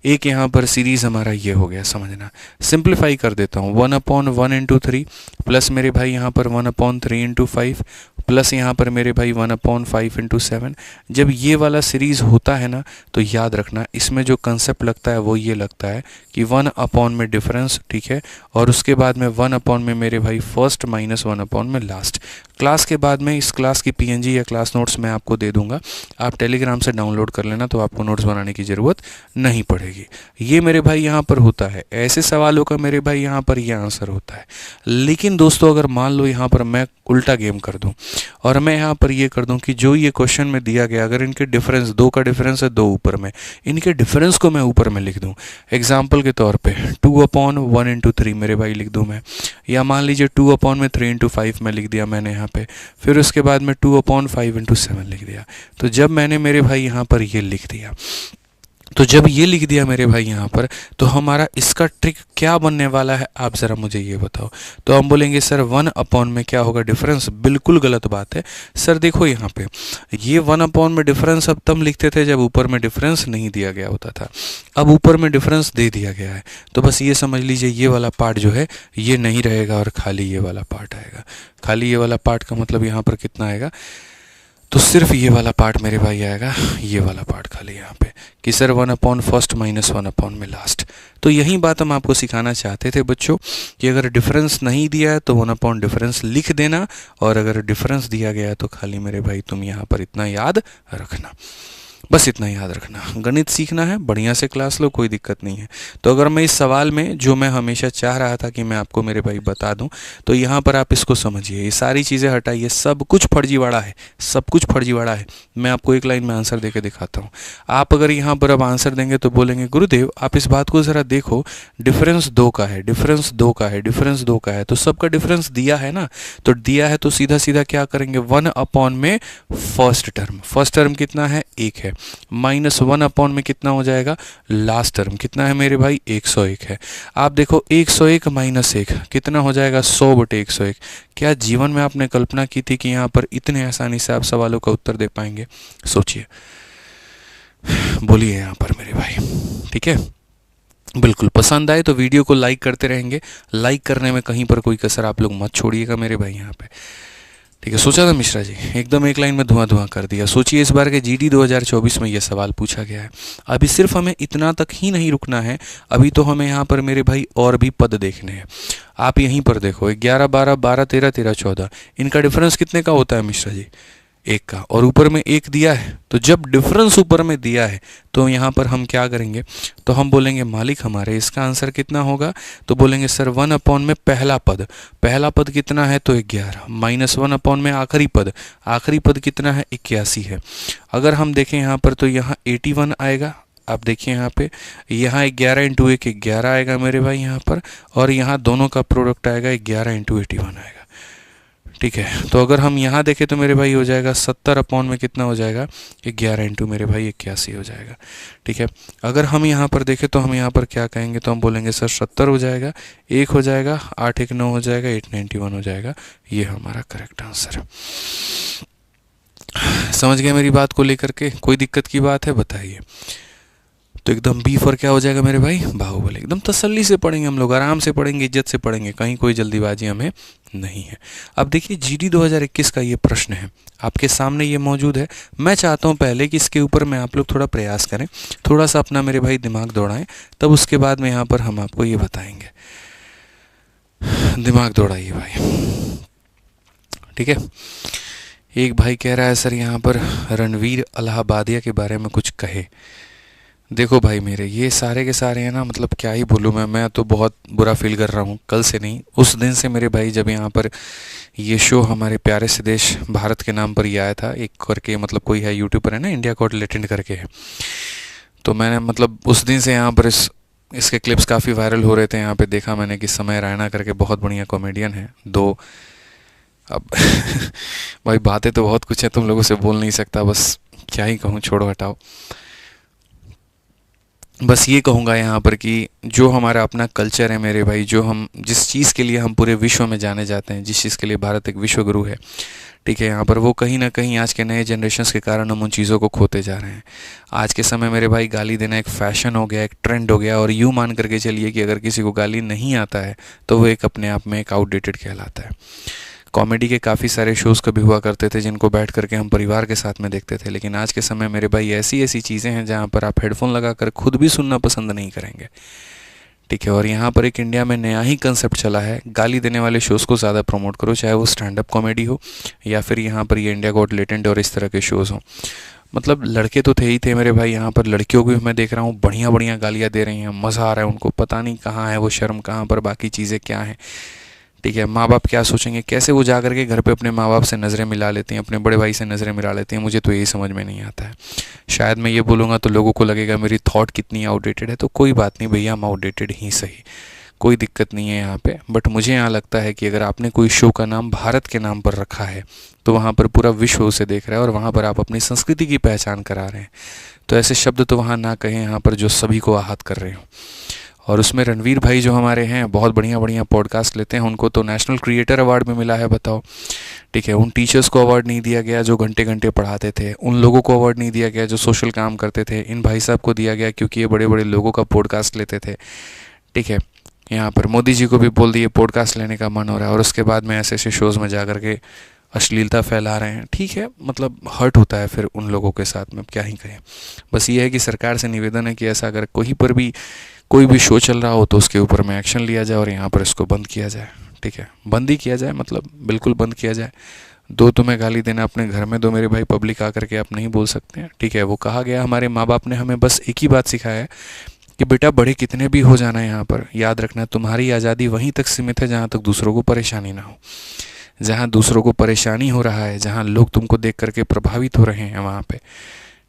एक यहाँ पर सीरीज़ हमारा ये हो गया, समझना, सिंप्लीफाई कर देता हूँ, 1/1 × 3 प्लस मेरे भाई यहाँ पर 1/3 × 5 प्लस यहाँ पर मेरे भाई 1/5 × 7। जब ये वाला सीरीज़ होता है ना, तो याद रखना इसमें जो कंसेप्ट लगता है वो ये लगता है कि 1/, में डिफरेंस, ठीक है, और उसके बाद में 1/, में मेरे भाई फर्स्ट माइनस 1/, में लास्ट। क्लास के बाद में इस क्लास की पीएनजी या क्लास नोट्स मैं आपको दे दूंगा, आप टेलीग्राम से डाउनलोड कर लेना, तो आपको नोट्स बनाने की ज़रूरत नहीं पड़ेगी। ये मेरे भाई यहाँ पर होता है, ऐसे सवालों का मेरे भाई यहाँ पर ये आंसर होता है। लेकिन दोस्तों अगर मान लो यहाँ पर मैं उल्टा गेम कर दूं और मैं यहाँ पर ये कर दूं कि जो ये क्वेश्चन में दिया गया, अगर इनके डिफरेंस, दो का डिफरेंस है, दो ऊपर में, इनके डिफरेंस को मैं ऊपर में लिख दूं, एग्जाम्पल के तौर पे 2/1 × 3 मेरे भाई लिख दूं मैं, या मान लीजिए 2/3 × 5 में लिख दिया मैंने यहाँ पे, फिर उसके बाद में 2/5 × 7 लिख दिया। तो जब मैंने मेरे भाई यहाँ पर ये लिख दिया, तो जब ये लिख दिया मेरे भाई यहाँ पर, तो हमारा इसका ट्रिक क्या बनने वाला है, आप ज़रा मुझे ये बताओ। तो हम बोलेंगे सर 1/, में क्या होगा, डिफरेंस। बिल्कुल गलत बात है सर। देखो यहाँ पे ये 1/, में डिफरेंस अब तब लिखते थे जब ऊपर में डिफरेंस नहीं दिया गया होता था, अब ऊपर में डिफरेंस दे दिया गया है, तो बस ये समझ लीजिए ये वाला पार्ट जो है ये नहीं रहेगा और खाली ये वाला पार्ट आएगा। खाली ये वाला पार्ट का मतलब यहाँ पर कितना आएगा, तो सिर्फ ये वाला पार्ट मेरे भाई आएगा, ये वाला पार्ट खाली यहाँ पे, कि सर 1/, फर्स्ट माइनस 1/, में लास्ट। तो यही बात हम आपको सिखाना चाहते थे बच्चों, कि अगर डिफरेंस नहीं दिया है तो 1/, डिफरेंस लिख देना, और अगर डिफरेंस दिया गया है तो खाली मेरे भाई तुम यहाँ पर इतना याद रखना, बस इतना याद रखना। गणित सीखना है, बढ़िया से क्लास लो, कोई दिक्कत नहीं है। तो अगर मैं इस सवाल में जो मैं हमेशा चाह रहा था कि मैं आपको मेरे भाई बता दूं, तो यहाँ पर आप इसको समझिए, ये सारी चीज़ें हटाइए, सब कुछ फर्जीवाड़ा है, सब कुछ फर्जीवाड़ा है। मैं आपको एक लाइन में आंसर देके दिखाता हूँ। आप अगर यहाँ पर अब आंसर देंगे तो बोलेंगे गुरुदेव आप इस बात को ज़रा देखो, डिफरेंस 2 का है, डिफरेंस 2 का है, डिफरेंस 2 का है, तो सबका डिफरेंस दिया है ना, तो दिया है तो सीधा सीधा क्या करेंगे, 1/, में फर्स्ट टर्म, फर्स्ट टर्म कितना है, 1 है, माइनस 1/, में कितना हो जाएगा, लास्ट टर्म कितना है मेरे भाई, 101 है। आप देखो 101 माइनस 1 कितना हो जाएगा, 100/101। क्या जीवन में आपने कल्पना की थी कि यहाँ पर इतने आसानी से आप सवालों का उत्तर दे पाएंगे? सोचिए, बोलिए यहाँ पर मेरे भाई, ठीक है। बिल्कुल पसंद आए तो वीडियो को लाइक करते रहेंगे, लाइक करने में कहीं पर कोई कसर आप लोग मत छोड़िएगा मेरे भाई यहाँ पे, ठीक है। सोचा था मिश्रा जी, एकदम एक लाइन में धुआं धुआं कर दिया। सोचिए इस बार के जीडी 2024 में यह सवाल पूछा गया है। अभी सिर्फ हमें इतना तक ही नहीं रुकना है, अभी तो हमें यहाँ पर मेरे भाई और भी पद देखने हैं। आप यहीं पर देखो 11, 12, 12, 13, 13, 14, इनका डिफरेंस कितने का होता है मिश्रा जी, 1 का, और ऊपर में 1 दिया है। तो जब डिफरेंस ऊपर में दिया है तो यहाँ पर हम क्या करेंगे, तो हम बोलेंगे मालिक हमारे इसका आंसर कितना होगा, तो बोलेंगे सर 1/, में पहला पद, पहला पद कितना है, तो 11, माइनस 1/, में आखिरी पद, आखिरी पद कितना है, 81 है। अगर हम देखें यहाँ पर तो यहाँ 81 आएगा। आप देखिए यहाँ पे, यहाँ 11 × 1 11 आएगा मेरे भाई यहाँ पर, और यहाँ दोनों का प्रोडक्ट आएगा 11 × 81 आएगा, ठीक है। तो अगर हम यहाँ देखें तो मेरे भाई हो जाएगा 70/, में कितना हो जाएगा, 11 × मेरे भाई 81 हो जाएगा, ठीक है। अगर हम यहाँ पर देखें तो हम यहाँ पर क्या कहेंगे, तो हम बोलेंगे सर 70 हो जाएगा, 1 हो जाएगा, 8 1 9 हो जाएगा, 891 हो जाएगा। ये हमारा करेक्ट आंसर है। समझ गए मेरी बात को लेकर के, कोई दिक्कत की बात है बताइए। तो एकदम बी फॉर क्या हो जाएगा मेरे भाई, बाहुबली। एकदम तसल्ली से पढ़ेंगे हम लोग, आराम से पढ़ेंगे, इज्जत से पढ़ेंगे, कहीं कोई जल्दीबाजी हमें नहीं है। अब देखिए जीडी 2021 का ये प्रश्न है आपके सामने, ये मौजूद है। मैं चाहता हूँ पहले कि इसके ऊपर मैं आप लोग थोड़ा प्रयास करें, थोड़ा सा अपना मेरे भाई दिमाग दौड़ाएं, तब उसके बाद में यहाँ पर हम आपको ये बताएंगे। दिमाग दौड़ाइए भाई, ठीक है। एक भाई कह रहा है सर यहाँ पर रणवीर इलाहाबादिया के बारे में कुछ कहे। देखो भाई मेरे, ये सारे के सारे हैं ना, मतलब क्या ही बोलूँ मैं तो बहुत बुरा फील कर रहा हूँ। कल से नहीं, उस दिन से मेरे भाई, जब यहाँ पर ये शो हमारे प्यारे से देश भारत के नाम पर ही आया था, एक करके मतलब कोई है यूट्यूबर है ना, इंडिया गॉट टैलेंट करके है, तो मैंने मतलब उस दिन से यहाँ पर इसके क्लिप्स काफ़ी वायरल हो रहे थे। यहाँ पे देखा मैंने कि समय रैना करके बहुत बढ़िया कॉमेडियन है दो। अब भाई बातें तो बहुत कुछ है, तुम लोगों से बोल नहीं सकता, बस क्या ही कहूँ, छोड़ो हटाओ। बस ये कहूँगा यहाँ पर कि जो हमारा अपना कल्चर है मेरे भाई, जो हम जिस चीज़ के लिए हम पूरे विश्व में जाने जाते हैं, जिस चीज़ के लिए भारत एक विश्व गुरु है, ठीक है। यहाँ पर वो कहीं ना कहीं आज के नए जनरेशन्स के कारण हम उन चीज़ों को खोते जा रहे हैं। आज के समय मेरे भाई गाली देना एक फ़ैशन हो गया, एक ट्रेंड हो गया, और यूँ मान करके चलिए कि अगर किसी को गाली नहीं आता है तो वो एक अपने आप में एक आउटडेटेड कहलाता है। कॉमेडी के काफ़ी सारे शोज़ कभी हुआ करते थे जिनको बैठ करके हम परिवार के साथ में देखते थे, लेकिन आज के समय मेरे भाई ऐसी ऐसी चीज़ें हैं जहाँ पर आप हेडफोन लगा कर खुद भी सुनना पसंद नहीं करेंगे। ठीक है। और यहाँ पर एक इंडिया में नया ही कंसेप्ट चला है, गाली देने वाले शोज़ को ज़्यादा प्रमोट करो, चाहे वो स्टैंड अप कॉमेडी हो या फिर यहाँ पर ये इंडिया गॉट लेटेंट और इस तरह के शोज़ हों। मतलब लड़के तो थे ही थे मेरे भाई, यहाँ पर लड़कियों को भी मैं देख रहा हूँ बढ़िया बढ़िया गालियाँ दे रही हैं, मज़ा आ रहा है उनको, पता नहीं कहाँ है वो शर्म, कहाँ पर बाकी चीज़ें क्या हैं। ठीक है। माँ बाप क्या सोचेंगे, कैसे वो जा करके घर पे अपने माँ बाप से नज़रें मिला लेती हैं, अपने बड़े भाई से नज़रें मिला लेती हैं, मुझे तो यही समझ में नहीं आता है। शायद मैं ये बोलूँगा तो लोगों को लगेगा मेरी थॉट कितनी आउटडेटेड है, तो कोई बात नहीं भैया, हम आउटडेटेड ही सही, कोई दिक्कत नहीं है यहाँ पे। बट मुझे यहाँ लगता है कि अगर आपने कोई शो का नाम भारत के नाम पर रखा है तो वहाँ पर पूरा विश्व उसे देख रहा है और वहाँ पर आप अपनी संस्कृति की पहचान करा रहे हैं, तो ऐसे शब्द तो वहाँ ना कहें यहाँ पर जो सभी को आहत कर रहे हो। और उसमें रणवीर भाई जो हमारे हैं बहुत बढ़िया बढ़िया पॉडकास्ट लेते हैं, उनको तो नेशनल क्रिएटर अवार्ड भी मिला है, बताओ। ठीक है। उन टीचर्स को अवार्ड नहीं दिया गया जो घंटे घंटे पढ़ाते थे, उन लोगों को अवार्ड नहीं दिया गया जो सोशल काम करते थे, इन भाई साहब को दिया गया क्योंकि ये बड़े बड़े लोगों का पॉडकास्ट लेते थे। ठीक है। यहाँ पर मोदी जी को भी बोल दिए पॉडकास्ट लेने का मन हो रहा है, और उसके बाद में ऐसे ऐसे शोज़ में जा कर के अश्लीलता फैला रहे हैं। ठीक है, मतलब हर्ट होता है फिर उन लोगों के साथ में, क्या ही कहें। बस ये है कि सरकार से निवेदन है कि ऐसा अगर कहीं पर भी कोई भी शो चल रहा हो तो उसके ऊपर में एक्शन लिया जाए और यहाँ पर इसको बंद किया जाए। ठीक है, बंद ही किया जाए, मतलब बिल्कुल बंद किया जाए। दो तुम्हें गाली देना अपने घर में दो मेरे भाई, पब्लिक आकर के आप नहीं बोल सकते हैं। ठीक है, वो कहा गया, हमारे माँ बाप ने हमें बस एक ही बात सिखाया है कि बेटा बड़े कितने भी हो जाना है यहाँ पर, याद रखना तुम्हारी आज़ादी वहीं तक सीमित है जहाँ तक दूसरों को परेशानी ना हो। जहाँ दूसरों को परेशानी हो रहा है, जहाँ लोग तुमको देख करके प्रभावित हो रहे हैं वहाँ पे,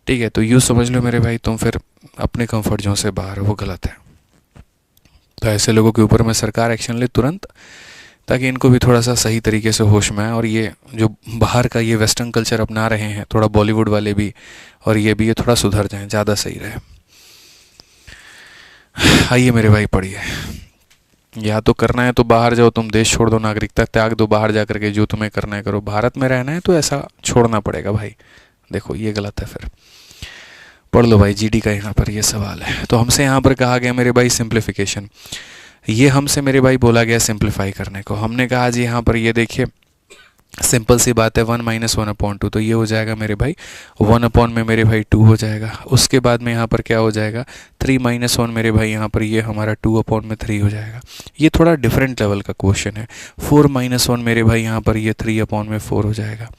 ठीक है, तो यूँ समझ लो मेरे भाई तुम फिर अपने कंफर्ट जोन से बाहर हो, वो गलत है। तो ऐसे लोगों के ऊपर में सरकार एक्शन ले तुरंत, ताकि इनको भी थोड़ा सा सही तरीके से होश में आए, और ये जो बाहर का ये वेस्टर्न कल्चर अपना रहे हैं थोड़ा बॉलीवुड वाले भी, और ये भी, ये थोड़ा सुधर जाएं, ज़्यादा सही रहे। आइए मेरे भाई पढ़िए। या तो करना है तो बाहर जाओ, तुम देश छोड़ दो, नागरिकता त्याग दो, बाहर जा करके जो तुम्हें करना है करो। भारत में रहना है तो ऐसा छोड़ना पड़ेगा भाई। देखो ये गलत है, फिर पढ़ लो भाई। जीडी का यहाँ पर ये सवाल है, तो हमसे यहाँ पर कहा गया मेरे भाई सिंप्लीफिकेशन, ये हमसे मेरे भाई बोला गया सिंप्लीफाई करने को। हमने कहा जी यहाँ पर ये देखिए सिंपल सी बात है, 1 - 1/2, तो ये हो जाएगा मेरे भाई 1 अपॉन में मेरे भाई 2 हो जाएगा। उसके बाद में यहाँ पर क्या हो जाएगा 3 - 1 मेरे भाई, यहाँ पर ये हमारा 2 अपॉन में 3 हो जाएगा। ये थोड़ा डिफरेंट लेवल का क्वेश्चन है। 4 - 1 मेरे भाई, यहाँ पर ये 3 अपॉन में 4 हो जाएगा।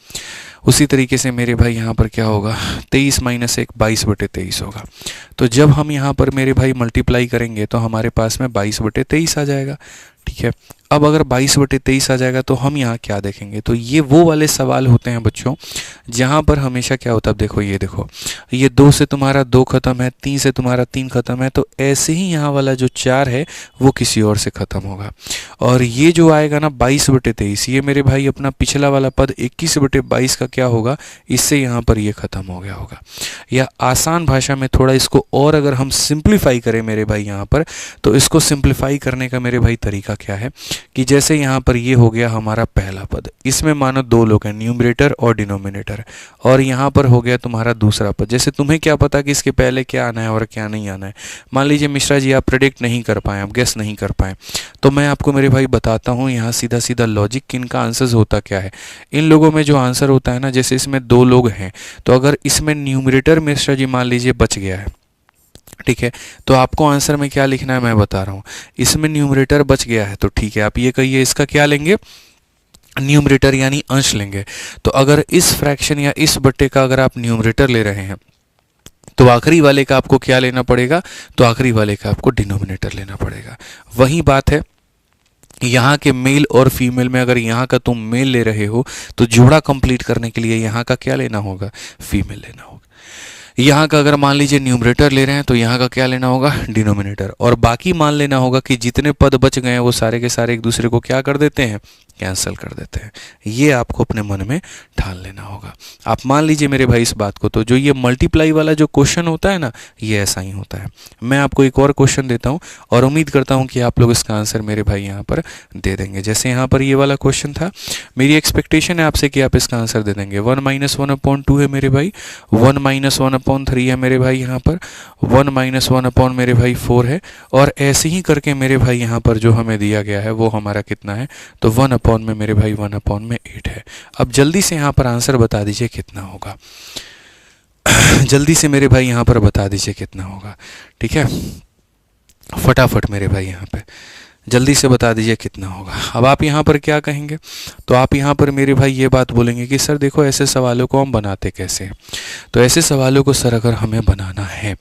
उसी तरीके से मेरे भाई यहाँ पर क्या होगा 23 - 1 22/23 होगा। तो जब हम यहाँ पर मेरे भाई मल्टीप्लाई करेंगे तो हमारे पास में 22/23 आ जाएगा। ठीक है, अब अगर 22/23 आ जाएगा तो हम यहाँ क्या देखेंगे, तो ये वो वाले सवाल होते हैं बच्चों जहाँ पर हमेशा क्या होता है, अब देखो ये देखो, ये 2 से तुम्हारा 2 खत्म है, 3 से तुम्हारा 3 खत्म है, तो ऐसे ही यहाँ वाला जो 4 है वो किसी और से खत्म होगा। और ये जो आएगा ना 22/23, ये मेरे भाई अपना पिछला वाला पद 21/22 का क्या होगा, इससे यहाँ पर ये खत्म हो गया होगा। या आसान भाषा में थोड़ा इसको और अगर हम सिंप्लीफाई करें मेरे भाई यहाँ पर, तो इसको सिंप्लीफाई करने का मेरे भाई तरीका क्या है कि जैसे यहाँ पर ये हो गया हमारा पहला पद, इसमें मानो 2 लोग हैं, न्यूमरेटर और डिनोमिनेटर, और यहाँ पर हो गया तुम्हारा दूसरा पद। जैसे तुम्हें क्या पता कि इसके पहले क्या आना है और क्या नहीं आना है। मान लीजिए मिश्रा जी आप प्रेडिक्ट नहीं कर पाए, आप गेस नहीं कर पाए, तो मैं आपको मेरे भाई बताता हूँ यहाँ सीधा सीधा लॉजिक कि इनका आंसर होता क्या है। इन लोगों में जो आंसर होता है ना, जैसे इसमें 2 लोग हैं, तो अगर इसमें न्यूमरेटर मिश्रा जी मान लीजिए बच गया है, ठीक है, तो आपको आंसर में क्या लिखना है मैं बता रहा हूँ। इसमें न्यूमरेटर बच गया है तो ठीक है, आप ये कहिए इसका क्या लेंगे, न्यूमरेटर यानी अंश लेंगे। तो अगर इस फ्रैक्शन या इस बट्टे का अगर आप न्यूमरेटर ले रहे हैं तो आखिरी वाले का आपको क्या लेना पड़ेगा, तो आखिरी वाले का आपको डिनोमिनेटर लेना पड़ेगा। वही बात है यहाँ के मेल और फीमेल में, अगर यहाँ का तुम मेल ले रहे हो तो जोड़ा कंप्लीट करने के लिए यहाँ का क्या लेना होगा, फीमेल लेना होगा। यहाँ का अगर मान लीजिए न्यूमरेटर ले रहे हैं तो यहाँ का क्या लेना होगा, डिनोमिनेटर, और बाकी मान लेना होगा कि जितने पद बच गए हैं वो सारे के सारे एक दूसरे को क्या कर देते हैं, कैंसिल कर देते हैं। ये आपको अपने मन में ठान लेना होगा। आप मान लीजिए मेरे भाई इस बात को, तो जो ये मल्टीप्लाई वाला जो क्वेश्चन होता है ना, ये ऐसा ही होता है। मैं आपको एक और क्वेश्चन देता हूँ और उम्मीद करता हूँ कि आप लोग इसका आंसर मेरे भाई यहाँ पर दे देंगे। जैसे यहाँ पर ये वाला क्वेश्चन था, मेरी एक्सपेक्टेशन है आपसे कि आप इसका आंसर दे देंगे। 1 - 1/2 है मेरे भाई, 1 - 1/3 है मेरे भाई यहाँ पर, 1 - 1 मेरे भाई 4 है, और ऐसे ही करके मेरे भाई यहाँ पर जो हमें दिया गया है वो हमारा कितना है, तो 1 में मेरे भाई 1 में 8 है। अब जल्दी से यहाँ पर आंसर बता दीजिए कितना होगा। जल्दी से मेरे भाई यहाँ पर बता दीजिए कितना होगा, ठीक है, फटाफट मेरे भाई यहाँ पे जल्दी से बता दीजिए कितना होगा। अब आप यहाँ पर क्या कहेंगे, तो आप यहाँ पर मेरे भाई ये बात बोलेंगे कि सर देखो ऐसे सवालों को हम बनाते कैसे हैं। तो ऐसे सवालों को सर अगर हमें बनाना है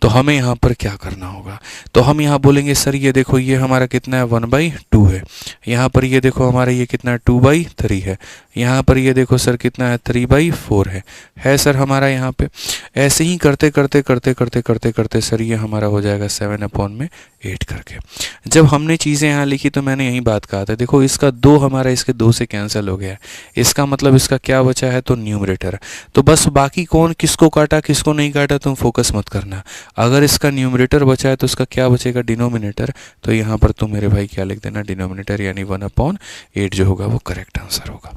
तो हमें यहाँ पर क्या करना होगा, तो हम यहाँ बोलेंगे सर ये देखो ये हमारा कितना है, 1/2 है। यहाँ पर ये देखो हमारा ये कितना है, 2/3 है। यहाँ पर ये देखो सर कितना है, 3/4 है सर हमारा यहाँ पे। ऐसे ही करते करते करते करते करते करते सर ये हमारा हो जाएगा 7/8 करके। जब हमने चीज़ें यहाँ लिखी तो मैंने यही बात कहा था, देखो इसका 2 हमारा इसके 2 से कैंसिल हो गया है, इसका मतलब इसका क्या बचा है, तो न्यूमरेटर। तो बस बाकी कौन किसको काटा किसको नहीं काटा तुम फोकस मत करना। अगर इसका न्यूमरेटर बचा है तो इसका क्या बचेगा, डिनोमिनेटर। तो यहाँ पर तुम मेरे भाई क्या लिख देना, डिनोमिनेटर, यानी 1/8 जो होगा वो करेक्ट आंसर होगा।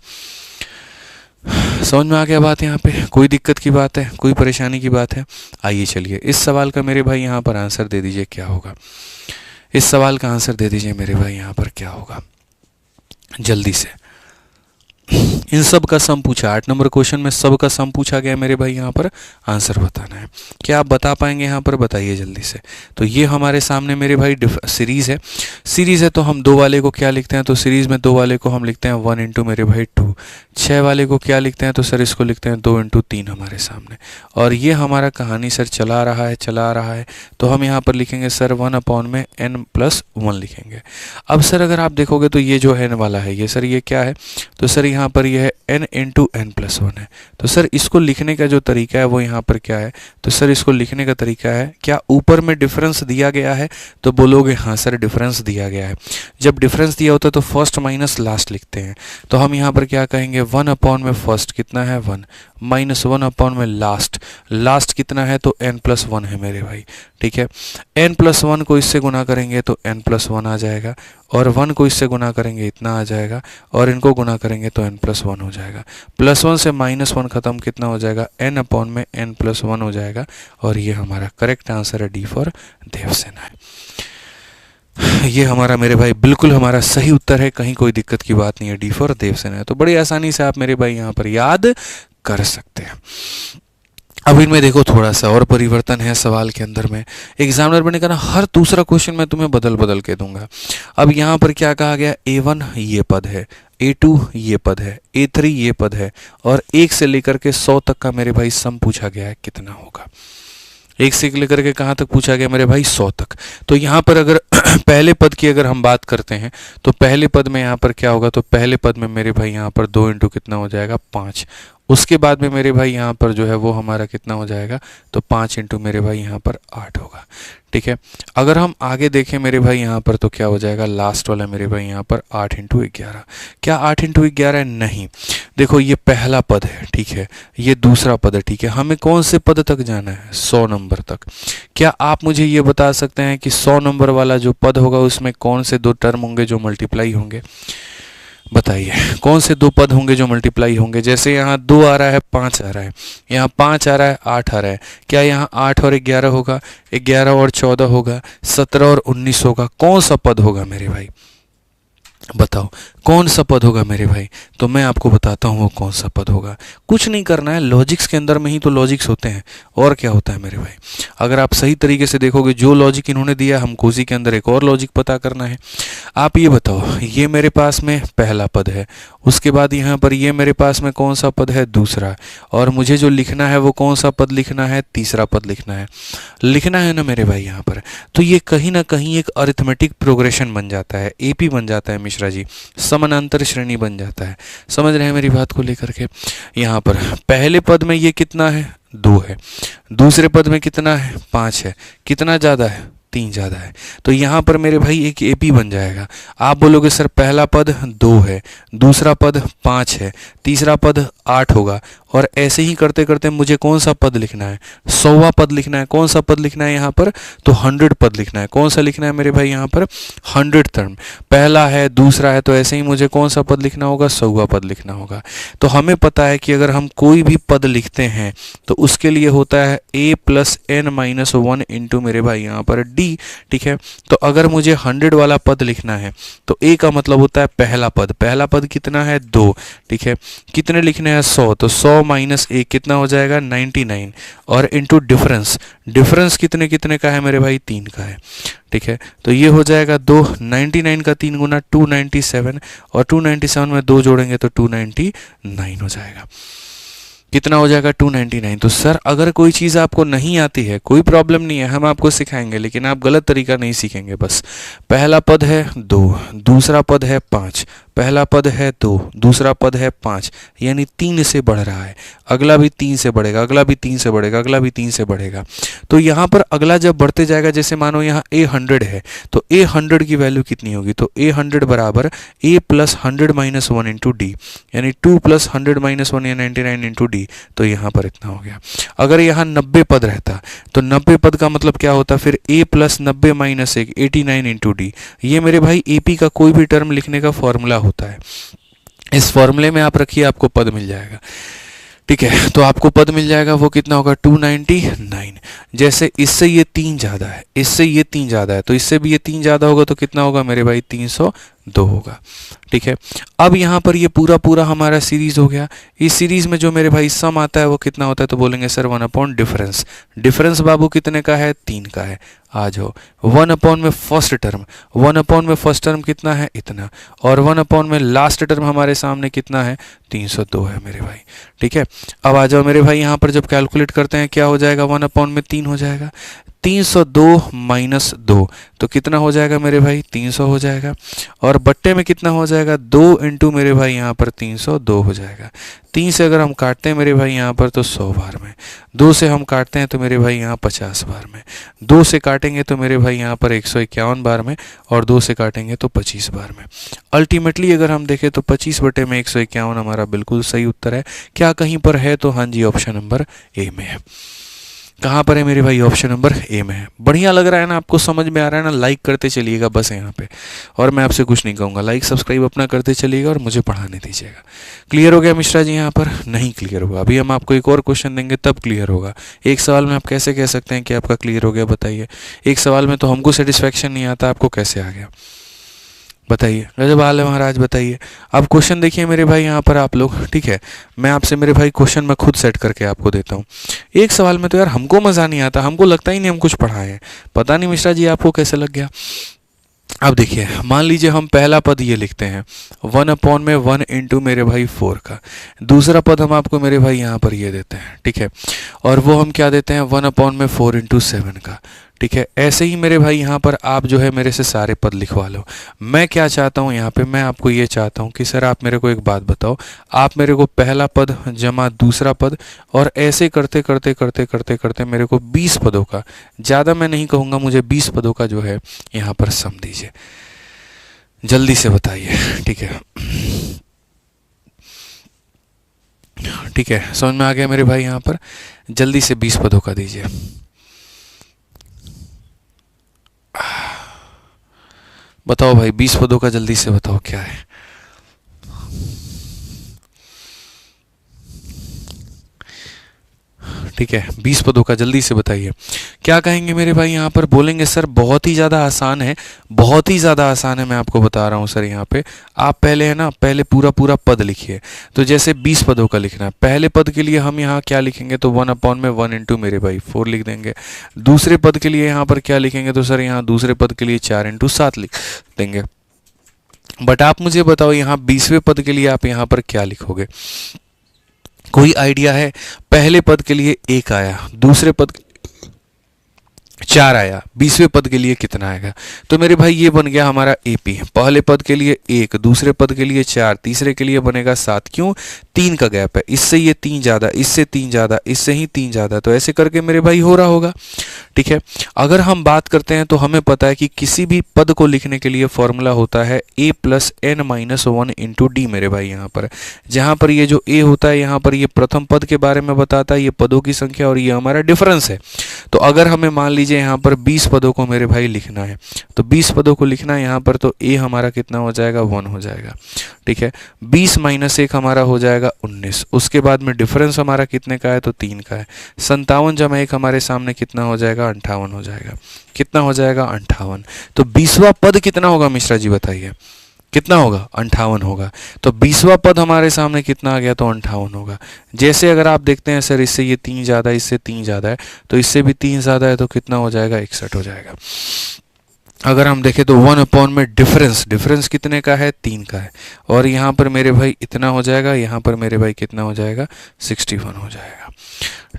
समझ में आ गया बात, यहाँ पे कोई दिक्कत की बात है, कोई परेशानी की बात है? आइए चलिए इस सवाल का मेरे भाई यहाँ पर आंसर दे दीजिए क्या होगा। इस सवाल का आंसर दे दीजिए मेरे भाई यहाँ पर क्या होगा, जल्दी से। इन सब का सम पूछा, 8 नंबर क्वेश्चन में सब का सम पूछा गया मेरे भाई, यहाँ पर आंसर बताना है। क्या आप बता पाएंगे यहाँ पर, बताइए जल्दी से। तो ये हमारे सामने मेरे भाई सीरीज है, सीरीज है तो हम 2 वाले को क्या लिखते हैं, तो सीरीज में 2 वाले को हम लिखते हैं 1 × मेरे भाई 2। 6 वाले को क्या लिखते हैं, तो सर इसको लिखते हैं 2 × 3 हमारे सामने। और ये हमारा कहानी सर चला रहा है तो हम यहाँ पर लिखेंगे सर 1/n+1 लिखेंगे। अब सर अगर आप देखोगे तो ये जो n वाला है ये सर ये क्या है, तो सर यहाँ पर ये है n × n+1 है। तो सर इसको लिखने का जो तरीका है वो यहाँ पर क्या है, तो सर इसको लिखने का तरीका है, क्या ऊपर में डिफरेंस दिया गया है, तो बोलोगे हाँ सर डिफरेंस दिया गया है। जब डिफरेंस दिया होता है तो फर्स्ट माइनस लास्ट लिखते हैं। तो हम यहाँ पर क्या कहेंगे, 1 में फर्स्ट कितना है 1, -1 में लास्ट कितना है, तो n+1 है मेरे भाई, ठीक है। n+1 को इससे गुना करेंगे तो n+1 आ जाएगा, और 1 को इससे गुना करेंगे इतना आ जाएगा, और इनको गुना करेंगे तो n+1 हो जाएगा। +1 से -1 खत्म, कितना हो जाएगा, n में n+1 हो जाएगा। और ये हमारा करेक्ट आंसर है, डी फॉर देवसेना है। ये हमारा मेरे भाई बिल्कुल हमारा सही उत्तर है, कहीं कोई दिक्कत की बात नहीं है, डी फॉर देवसेना है। तो बड़ी आसानी से आप मेरे भाई यहाँ पर याद कर सकते हैं। अब इनमें देखो थोड़ा सा और परिवर्तन है सवाल के अंदर में। एग्जामिनर बने का ना हर दूसरा क्वेश्चन मैं तुम्हें बदल के दूंगा। अब यहाँ पर क्या कहा गया, A1 ये पद है, A2 ये पद है, A3 ये पद है, और 1 से लेकर के 100 तक का मेरे भाई सम पूछा गया है, कितना होगा। 1 से लेकर के कहाँ तक पूछा गया मेरे भाई, 100 तक। तो यहाँ पर अगर पहले पद की अगर हम बात करते हैं तो पहले पद में यहाँ पर क्या होगा, तो पहले पद में मेरे भाई यहाँ पर 2 × कितना हो जाएगा, 5। उसके बाद में मेरे भाई यहाँ पर जो है वो हमारा कितना हो जाएगा, तो 5 × मेरे भाई यहाँ पर 8 होगा, ठीक है। अगर हम आगे देखें मेरे भाई यहाँ पर तो क्या हो जाएगा, लास्ट वाला मेरे भाई यहाँ पर 8 × 11। क्या 8 × 11 नहीं, देखो ये पहला पद है, ठीक है, ये दूसरा पद है, ठीक है। हमें कौन से पद तक जाना है, 100 नंबर तक। क्या आप मुझे ये बता सकते हैं कि 100 नंबर वाला जो पद होगा उसमें कौन से 2 टर्म होंगे जो मल्टीप्लाई होंगे, बताइए कौन से 2 पद होंगे जो मल्टीप्लाई होंगे। जैसे यहाँ 2 आ रहा है, 5 आ रहा है, यहाँ 5 आ रहा है, 8 आ रहा है। क्या यहाँ 8 और 11 होगा, 11 और 14 होगा, 17 और 19 होगा। कौन सा पद होगा मेरे भाई, बताओ कौन सा पद होगा मेरे भाई। तो मैं आपको बताता हूँ वो कौन सा पद होगा। कुछ नहीं करना है, लॉजिक्स के अंदर में ही तो लॉजिक्स होते हैं, और क्या होता है मेरे भाई। अगर आप सही तरीके से देखोगे जो लॉजिक इन्होंने दिया, हमको उसी के अंदर एक और लॉजिक पता करना है। आप ये बताओ, ये मेरे पास में पहला पद है, उसके बाद यहाँ पर ये मेरे पास में कौन सा पद है, दूसरा, और मुझे जो लिखना है वो कौन सा पद लिखना है, तीसरा पद लिखना है ना मेरे भाई यहाँ पर। तो ये कहीं ना कहीं एक अरिथमेटिक प्रोग्रेशन बन जाता है, AP बन जाता है मिश्रा जी, समानांतर श्रेणी बन जाता है। समझ रहे हैं मेरी बात को लेकर के। यहाँ पर पहले पद में ये कितना है, 2 है। दूसरे पद में कितना है 5 है। कितना ज़्यादा है 3 ज़्यादा है। तो यहाँ पर मेरे भाई एक एपी बन जाएगा। आप बोलोगे सर पहला पद 2 है, दूसरा पद 5 है, तीसरा पद 8 होगा, और ऐसे ही करते करते मुझे कौन सा पद लिखना है 100वां पद लिखना है। कौन सा पद लिखना है यहाँ पर, तो 100 पद लिखना है। कौन सा लिखना है मेरे भाई यहाँ पर 100 टर्म। पहला है दूसरा है, तो ऐसे ही मुझे कौन सा पद लिखना होगा 100वां पद लिखना होगा। तो हमें पता है कि अगर हम कोई भी पद लिखते हैं तो उसके लिए होता है a plus n minus 1 into मेरे भाई यहाँ पर d। ठीक है, तो अगर मुझे 100 वाला पद लिखना है तो a का मतलब होता है पहला पद। पहला पद कितना है 2। ठीक है, कितने लिखने हैं 100, तो 100 माइनस 1 कितना हो जाएगा 99, और इंटू डिफरेंस। डिफरेंस कितने कितने का है मेरे भाई 3 का है। ठीक है, तो ये हो जाएगा 2, 99 का 3 गुना 297, और 297 में 2 जोड़ेंगे तो 299 हो जाएगा। कितना हो जाएगा 299। तो सर अगर कोई चीज़ आपको नहीं आती है कोई प्रॉब्लम नहीं है, हम आपको सिखाएंगे, लेकिन आप गलत तरीका नहीं सीखेंगे। बस पहला पद है 2, दूसरा पद है 5, पहला पद है 2, दूसरा पद है 5, यानी 3 से बढ़ रहा है, अगला भी 3 से बढ़ेगा, अगला भी 3 से बढ़ेगा, अगला भी 3 से बढ़ेगा। तो यहाँ पर अगला जब बढ़ते जाएगा, जैसे मानो यहाँ a 100 है, तो a 100 की वैल्यू कितनी होगी, तो a 100 बराबर a plus 100 minus 1 into D, यानी 2 प्लस 100 माइनस 1 या 99 इंटू डी। तो यहाँ पर इतना हो गया। अगर यहाँ 90 पद रहता तो 90 पद का मतलब क्या होता, फिर a plus 90 minus 1 89 into D. ये मेरे भाई एपी का कोई भी टर्म लिखने का फॉर्मूला होता है। इस फॉर्मूले में आप रखिए, आपको पद मिल जाएगा। ठीक है, तो आपको पद मिल जाएगा, वो कितना होगा 299। जैसे इससे ये 3 ज़्यादा है, इससे ये 3 ज़्यादा है, तो इससे भी ये 3 ज़्यादा होगा, तो कितना होगा मेरे भाई 302 होगा। ठीक है, अब यहाँ पर ये पूरा पूरा हमारा सीरीज हो गया। इस सीरीज में जो मेरे भाई सम आता है वो कितना होता है, तो बोलेंगे सर 1 अपॉन डिफरेंस। डिफरेंस बाबू कितने का है 3 का है। आ जाओ 1 अपॉन में फर्स्ट टर्म, 1 अपॉन में फर्स्ट टर्म कितना है इतना, और 1 अपॉन में लास्ट टर्म हमारे सामने कितना है 302 है मेरे भाई। ठीक है, अब आ जाओ मेरे भाई यहाँ पर जब कैलकुलेट करते हैं क्या हो जाएगा, 1 अपॉन में 3 हो जाएगा, 302 माइनस 2 तो कितना हो जाएगा मेरे भाई 300 हो जाएगा, और बट्टे में कितना हो जाएगा 2 इंटू मेरे भाई यहाँ पर 302 हो जाएगा। 3 से अगर हम काटते हैं मेरे भाई यहाँ पर तो 100 बार में, 2 से हम काटते हैं तो मेरे भाई यहाँ 50 बार में, 2 से काटेंगे तो मेरे भाई यहाँ पर 151 बार में, और 2 से काटेंगे तो 25 बार में। अल्टीमेटली अगर हम देखें तो 25 बटे में 151 हमारा बिल्कुल सही उत्तर है। क्या कहीं पर है, तो हाँ जी ऑप्शन नंबर ए में है। कहाँ पर है मेरे भाई, ऑप्शन नंबर ए में है। बढ़िया लग रहा है ना, आपको समझ में आ रहा है ना, लाइक करते चलिएगा बस यहाँ पे, और मैं आपसे कुछ नहीं कहूँगा, लाइक सब्सक्राइब अपना करते चलिएगा और मुझे पढ़ाने दीजिएगा। क्लियर हो गया मिश्रा जी, यहाँ पर नहीं क्लियर होगा, अभी हम आपको एक और क्वेश्चन देंगे तब क्लियर होगा। एक सवाल में आप कैसे कह सकते हैं कि आपका क्लियर हो गया, बताइए। एक सवाल में तो हमको सेटिस्फैक्शन नहीं आता, आपको कैसे आ गया बताइए। गजब हाल है महाराज, बताइए। अब क्वेश्चन देखिए मेरे भाई यहाँ पर आप लोग, ठीक है, मैं आपसे मेरे भाई क्वेश्चन मैं खुद सेट करके आपको देता हूँ। एक सवाल में तो यार हमको मज़ा नहीं आता, हमको लगता ही नहीं हम कुछ पढ़ाए हैं। पता नहीं मिश्रा जी आपको कैसे लग गया। अब देखिए, मान लीजिए हम पहला पद ये लिखते हैं 1 अपॉन में 1 इंटू मेरे भाई 4 का, दूसरा पद हम आपको मेरे भाई यहाँ पर ये देते हैं, ठीक है, और वो हम क्या देते हैं 1 अपॉन में 4 इंटू 7 का। ठीक है, ऐसे ही मेरे भाई यहाँ पर आप जो है मेरे से सारे पद लिखवा लो। मैं क्या चाहता हूँ यहाँ पे, मैं आपको ये चाहता हूँ कि सर आप मेरे को एक बात बताओ, आप मेरे को पहला पद जमा दूसरा पद, और ऐसे करते करते करते करते करते मेरे को 20 पदों का, ज़्यादा मैं नहीं कहूँगा, मुझे 20 पदों का जो है यहाँ पर सम दीजिए। जल्दी से बताइए। ठीक है, ठीक है, समझ में आ गया मेरे भाई, यहाँ पर जल्दी से 20 पदों का दीजिए। बताओ भाई 20 पदों का जल्दी से बताओ क्या है। ठीक है, 20 पदों का जल्दी से बताइए। क्या कहेंगे मेरे भाई यहाँ पर, बोलेंगे सर बहुत ही ज़्यादा आसान है, बहुत ही ज़्यादा आसान है, मैं आपको बता रहा हूँ सर। यहाँ पे आप पहले है ना, पहले पूरा पूरा पद लिखिए। तो जैसे 20 पदों का लिखना है, पहले पद के लिए हम यहाँ क्या लिखेंगे, तो 1 अपॉन में 1 इंटू मेरे भाई 4 लिख देंगे। दूसरे पद के लिए यहाँ पर क्या लिखेंगे, तो सर यहाँ दूसरे पद के लिए 4 इंटू 7 लिख देंगे। बट आप मुझे बताओ यहाँ 20वें पद के लिए आप यहाँ पर क्या लिखोगे, कोई आइडिया है? पहले पद के लिए 1 आया, दूसरे पद 4 आया, 20वें पद के लिए कितना आएगा? तो मेरे भाई ये बन गया हमारा एपी। पहले पद के लिए 1, दूसरे पद के लिए 4, तीसरे के लिए बनेगा 7। क्यों? 3 का गैप है, इससे ये 3 ज़्यादा, इससे 3 ज़्यादा, इससे ही 3 ज़्यादा, तो ऐसे करके मेरे भाई हो रहा होगा। ठीक है, अगर हम बात करते हैं तो हमें पता है कि किसी भी पद को लिखने के लिए फॉर्मूला होता है a plus n minus 1 into D मेरे भाई। यहाँ पर जहाँ पर ये जो a होता है, यहाँ पर ये प्रथम पद के बारे में बताता है, ये पदों की संख्या, और ये हमारा डिफरेंस है। तो अगर हमें मान लीजिए यहाँ पर 20 पदों को मेरे भाई लिखना है, तो 20 पदों को लिखना है यहाँ पर, तो a हमारा कितना हो जाएगा, 1 हो जाएगा। ठीक है, 20 माइनस 1 हमारा हो जाएगा 19। उसके बाद में डिफरेंस हमारा कितने का है, तो 3 का है। 57 जमा 1 हमारे सामने कितना हो जाएगा, 58 हो जाएगा। कितना हो जाएगा, 58। तो 20वां पद कितना होगा मिश्रा जी बताइए, कितना होगा, 58 होगा। तो 20वां पद हमारे सामने कितना आ गया, तो 58 होगा। जैसे अगर आप देखते हैं सर इससे ये 3 ज़्यादा, इससे 3 ज़्यादा है, तो इससे भी 3 ज़्यादा है, तो कितना हो जाएगा, 61 हो जाएगा। अगर हम देखें तो 1 अपॉन में डिफरेंस कितने का है, 3 का है, और यहाँ पर मेरे भाई इतना हो जाएगा, यहाँ पर मेरे भाई कितना हो जाएगा, 61 हो जाएगा।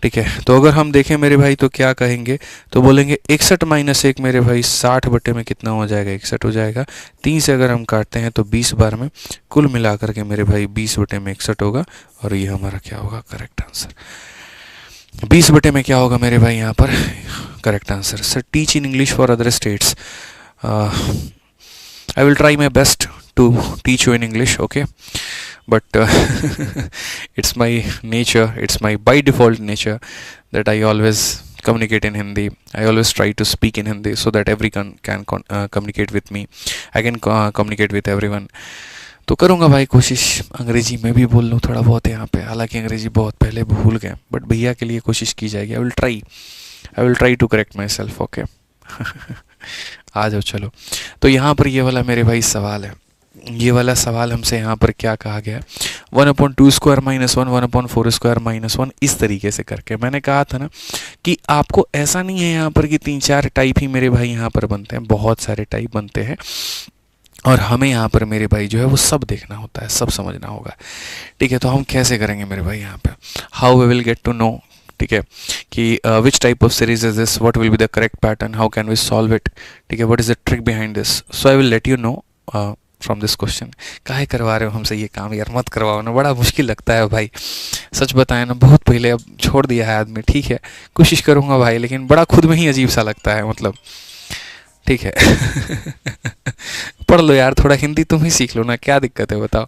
ठीक है, तो अगर हम देखें मेरे भाई तो क्या कहेंगे, तो बोलेंगे 61 माइनस 1 मेरे भाई 60 बटे में कितना हो जाएगा, 61 हो जाएगा। 3 से अगर हम काटते हैं तो 20 बार में कुल मिलाकर के मेरे भाई 20 बटे में 61 होगा, और ये हमारा क्या होगा, करेक्ट आंसर। 20 बटे में क्या होगा मेरे भाई यहाँ पर, correct answer. Sir teach in English for other states, I will try my best to teach you in English, okay, but it's my nature, it's my by default nature that I always communicate in Hindi. I always try to speak in Hindi so that everyone can communicate with me. I can communicate with everyone. तो करूँगा भाई कोशिश, अंग्रेजी में भी बोल लूँ थोड़ा बहुत यहाँ पे, हालांकि अंग्रेजी बहुत पहले भूल गए, बट भैया के लिए कोशिश की जाएगी। I will try to correct myself, okay. आ जाओ चलो। तो यहाँ पर ये वाला मेरे भाई सवाल है, ये वाला सवाल हमसे यहाँ पर क्या कहा गया, 1/2 स्क्वायर माइनस 1, 1/4 स्क्वायर माइनस 1, इस तरीके से करके। मैंने कहा था ना कि आपको ऐसा नहीं है यहाँ पर कि 3-4 टाइप ही मेरे भाई यहाँ पर बनते हैं, बहुत सारे टाइप बनते हैं, और हमें यहाँ पर मेरे भाई जो है वो सब देखना होता है, सब समझना होगा। ठीक है, तो हम कैसे करेंगे मेरे भाई यहाँ पे, how we will get to know, ठीक है, कि which type of series is this, what will be the correct pattern, how can we solve it, ठीक है, what is the trick behind this. So I will let you know from this question. काहे करवा रहे हो हमसे ये काम यार, मत करवाओ ना, बड़ा मुश्किल लगता है भाई, सच बताएं ना, बहुत पहले अब छोड़ दिया है आदमी। ठीक है, कोशिश करूँगा भाई, लेकिन बड़ा खुद में ही अजीब सा लगता है, मतलब ठीक है। पढ़ लो यार थोड़ा हिंदी, तुम ही सीख लो ना, क्या दिक्कत है बताओ।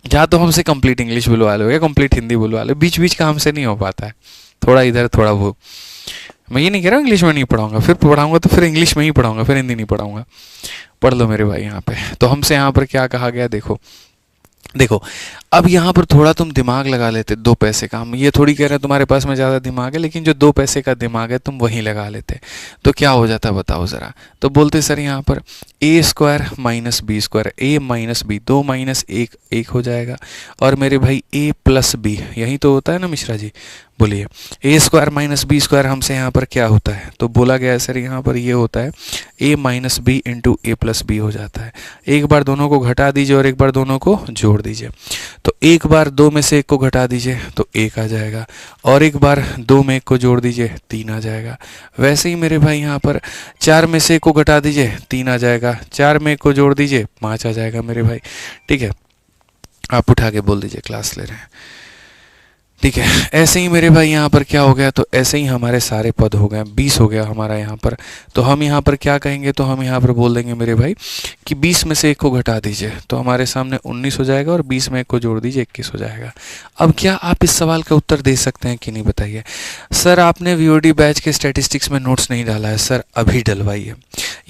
या तो हमसे कंप्लीट इंग्लिश बुलवा लो या कंप्लीट हिंदी बुलवा लो, बीच बीच का हमसे नहीं हो पाता है, थोड़ा इधर थोड़ा वो। मैं ये नहीं कह रहा हूँ इंग्लिश में नहीं पढ़ाऊंगा, फिर पढ़ाऊंगा तो फिर इंग्लिश में ही पढ़ाऊंगा, फिर हिंदी नहीं पढ़ाऊंगा। पढ़ लो मेरे भाई यहाँ पे। तो हमसे यहाँ पर क्या कहा गया, देखो अब यहाँ पर थोड़ा तुम दिमाग लगा लेते, 2 पैसे का। हम ये थोड़ी कह रहे हैं तुम्हारे पास में ज़्यादा दिमाग है, लेकिन जो 2 पैसे का दिमाग है तुम वहीं लगा लेते, तो क्या हो जाता बताओ ज़रा। तो बोलते सर यहाँ पर a square minus B square, a minus B, 2 minus 1 1 हो जाएगा, और मेरे भाई a प्लस बी, यही तो होता है ना मिश्रा जी, बोलिए। a square minus B square हमसे यहाँ पर क्या होता है, तो बोला गया है सर यहाँ पर ये होता है a minus B into A plus B हो जाता है। एक बार दोनों को घटा दीजिए और एक बार दोनों को जोड़ दीजिए, तो एक बार 2 में से 1 को घटा दीजिए तो 1 आ जाएगा, और एक बार 2 में 1 को जोड़ दीजिए 3 आ जाएगा। वैसे ही मेरे भाई यहाँ पर 4 में से 1 को घटा दीजिए 3 आ जाएगा, 4 में 1 को जोड़ दीजिए 5 आ जाएगा मेरे भाई। ठीक है, आप उठा के बोल दीजिए क्लास ले रहे हैं। ठीक है, ऐसे ही मेरे भाई यहाँ पर क्या हो गया, तो ऐसे ही हमारे सारे पद हो गए, 20 हो गया हमारा यहाँ पर। तो हम यहाँ पर क्या कहेंगे, तो हम यहाँ पर बोल देंगे मेरे भाई कि 20 में से 1 को घटा दीजिए तो हमारे सामने 19 हो जाएगा, और 20 में 1 को जोड़ दीजिए 21 हो जाएगा। अब क्या आप इस सवाल का उत्तर दे सकते हैं कि नहीं बताइए। सर आपने वीओडी बैच के स्टैटिस्टिक्स में नोट्स नहीं डाला है, सर अभी डलवाइए।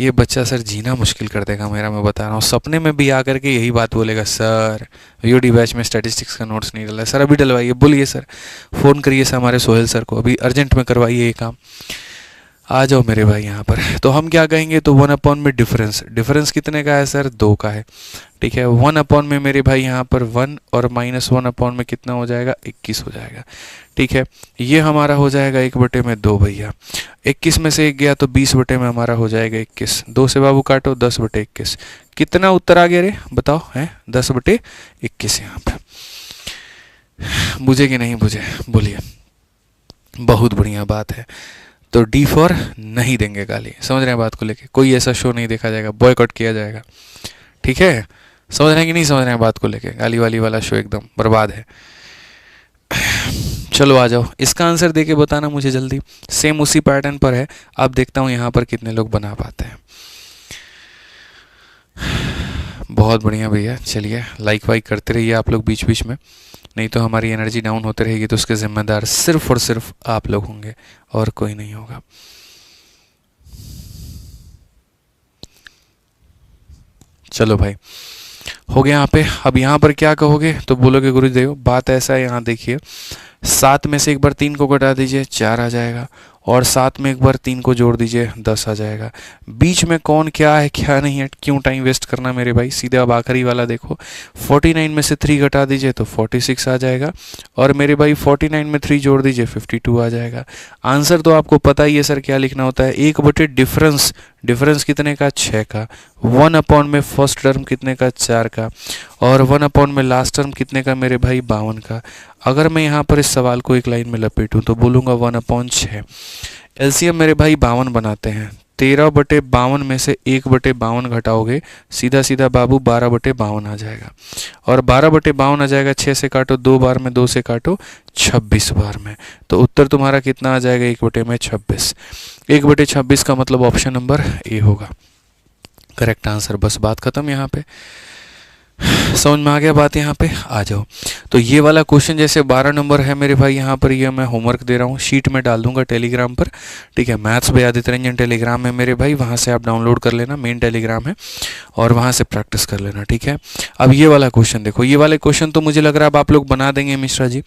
ये बच्चा सर जीना मुश्किल कर देगा मेरा, मैं बता रहा हूँ। सपने में भी आकर के यही बात बोलेगा, सर वीओडी बैच में स्टैटिस्टिक्स का नोट्स नहीं डाला है। सर अभी डलवाइए, बोलिए सर, फ़ोन करिए सर हमारे सोहेल सर को, अभी अर्जेंट में करवाइए ये काम। आ जाओ मेरे भाई यहाँ पर। तो हम क्या कहेंगे, तो 1 अपॉन में डिफरेंस कितने का है सर, 2 का है। ठीक है, 1 अपॉन में मेरे भाई यहाँ पर 1, और माइनस 1 अपॉन में कितना हो जाएगा, 21 हो जाएगा। ठीक है, ये हमारा हो जाएगा 1/2 भैया। 21 में से 1 गया तो 20 बटे में हमारा हो जाएगा 21। 2 से बाबू काटो, 10/21। कितना उत्तर आ गया रे बताओ, है 10/21 यहाँ पे। बुझे कि नहीं बुझे, बोलिए। बहुत बढ़िया बात है। तो डी फॉर नहीं देंगे गाली, समझ रहे हैं बात को लेके, कोई ऐसा शो नहीं देखा जाएगा, बॉयकॉट किया जाएगा। ठीक है, समझ रहे हैं कि नहीं समझ रहे हैं बात को लेके? गाली वाली वाला शो एकदम बर्बाद है। चलो आ जाओ, इसका आंसर दे के बताना मुझे जल्दी। सेम उसी पैटर्न पर है, अब देखता हूँ यहाँ पर कितने लोग बना पाते हैं। बहुत बढ़िया भैया, चलिए लाइक वाइक करते रहिए आप लोग बीच बीच में, नहीं तो हमारी एनर्जी डाउन होते रहेगी, तो उसके जिम्मेदार सिर्फ और सिर्फ आप लोग होंगे और कोई नहीं होगा। चलो भाई, हो गया यहाँ पे। अब यहाँ पर क्या कहोगे तो बोलोगे गुरुदेव बात ऐसा है, यहाँ देखिए 7 में से एक बार 3 को घटा दीजिए 4 आ जाएगा, और 7 में एक बार 3 को जोड़ दीजिए 10 आ जाएगा। बीच में कौन क्या है क्या नहीं है, क्यों टाइम वेस्ट करना मेरे भाई, सीधे अब आखिरी वाला देखो। 49 में से 3 घटा दीजिए तो 46 आ जाएगा, और मेरे भाई 49 में 3 जोड़ दीजिए 52 आ जाएगा। आंसर तो आपको पता ही है सर क्या लिखना होता है, 1/, डिफरेंस, डिफरेंस कितने का 6 का, 1 में फर्स्ट टर्म कितने का 4 का, और 1 में लास्ट टर्म कितने का मेरे भाई 52 का। अगर मैं यहाँ पर इस सवाल को एक लाइन में लपेटूं तो बोलूँगा 1/6। एलसीएम मेरे भाई 52 बनाते हैं, 13/52 में से 1/52 घटाओगे सीधा सीधा बाबू 12/52 आ जाएगा, और 12/52 आ जाएगा, 6 से काटो 2 बार में, 2 से काटो 26 बार में, तो उत्तर तुम्हारा कितना आ जाएगा 1/26। 1/26 का मतलब ऑप्शन नंबर ए होगा करेक्ट आंसर। बस बात खत्म यहाँ पे, समझ में आ गया बात? यहाँ पे आ जाओ। तो ये वाला क्वेश्चन जैसे 12 नंबर है मेरे भाई, यहाँ पर ये मैं होमवर्क दे रहा हूँ, शीट में डाल दूंगा टेलीग्राम पर, ठीक है। Maths by Aditya Ranjan Telegram है मेरे भाई, वहाँ से आप डाउनलोड कर लेना, मेन टेलीग्राम है, और वहाँ से प्रैक्टिस कर लेना, ठीक है। अब ये वाला क्वेश्चन देखो, ये वाले क्वेश्चन तो मुझे लग रहा है अब आप लोग बना देंगे मिश्रा जी।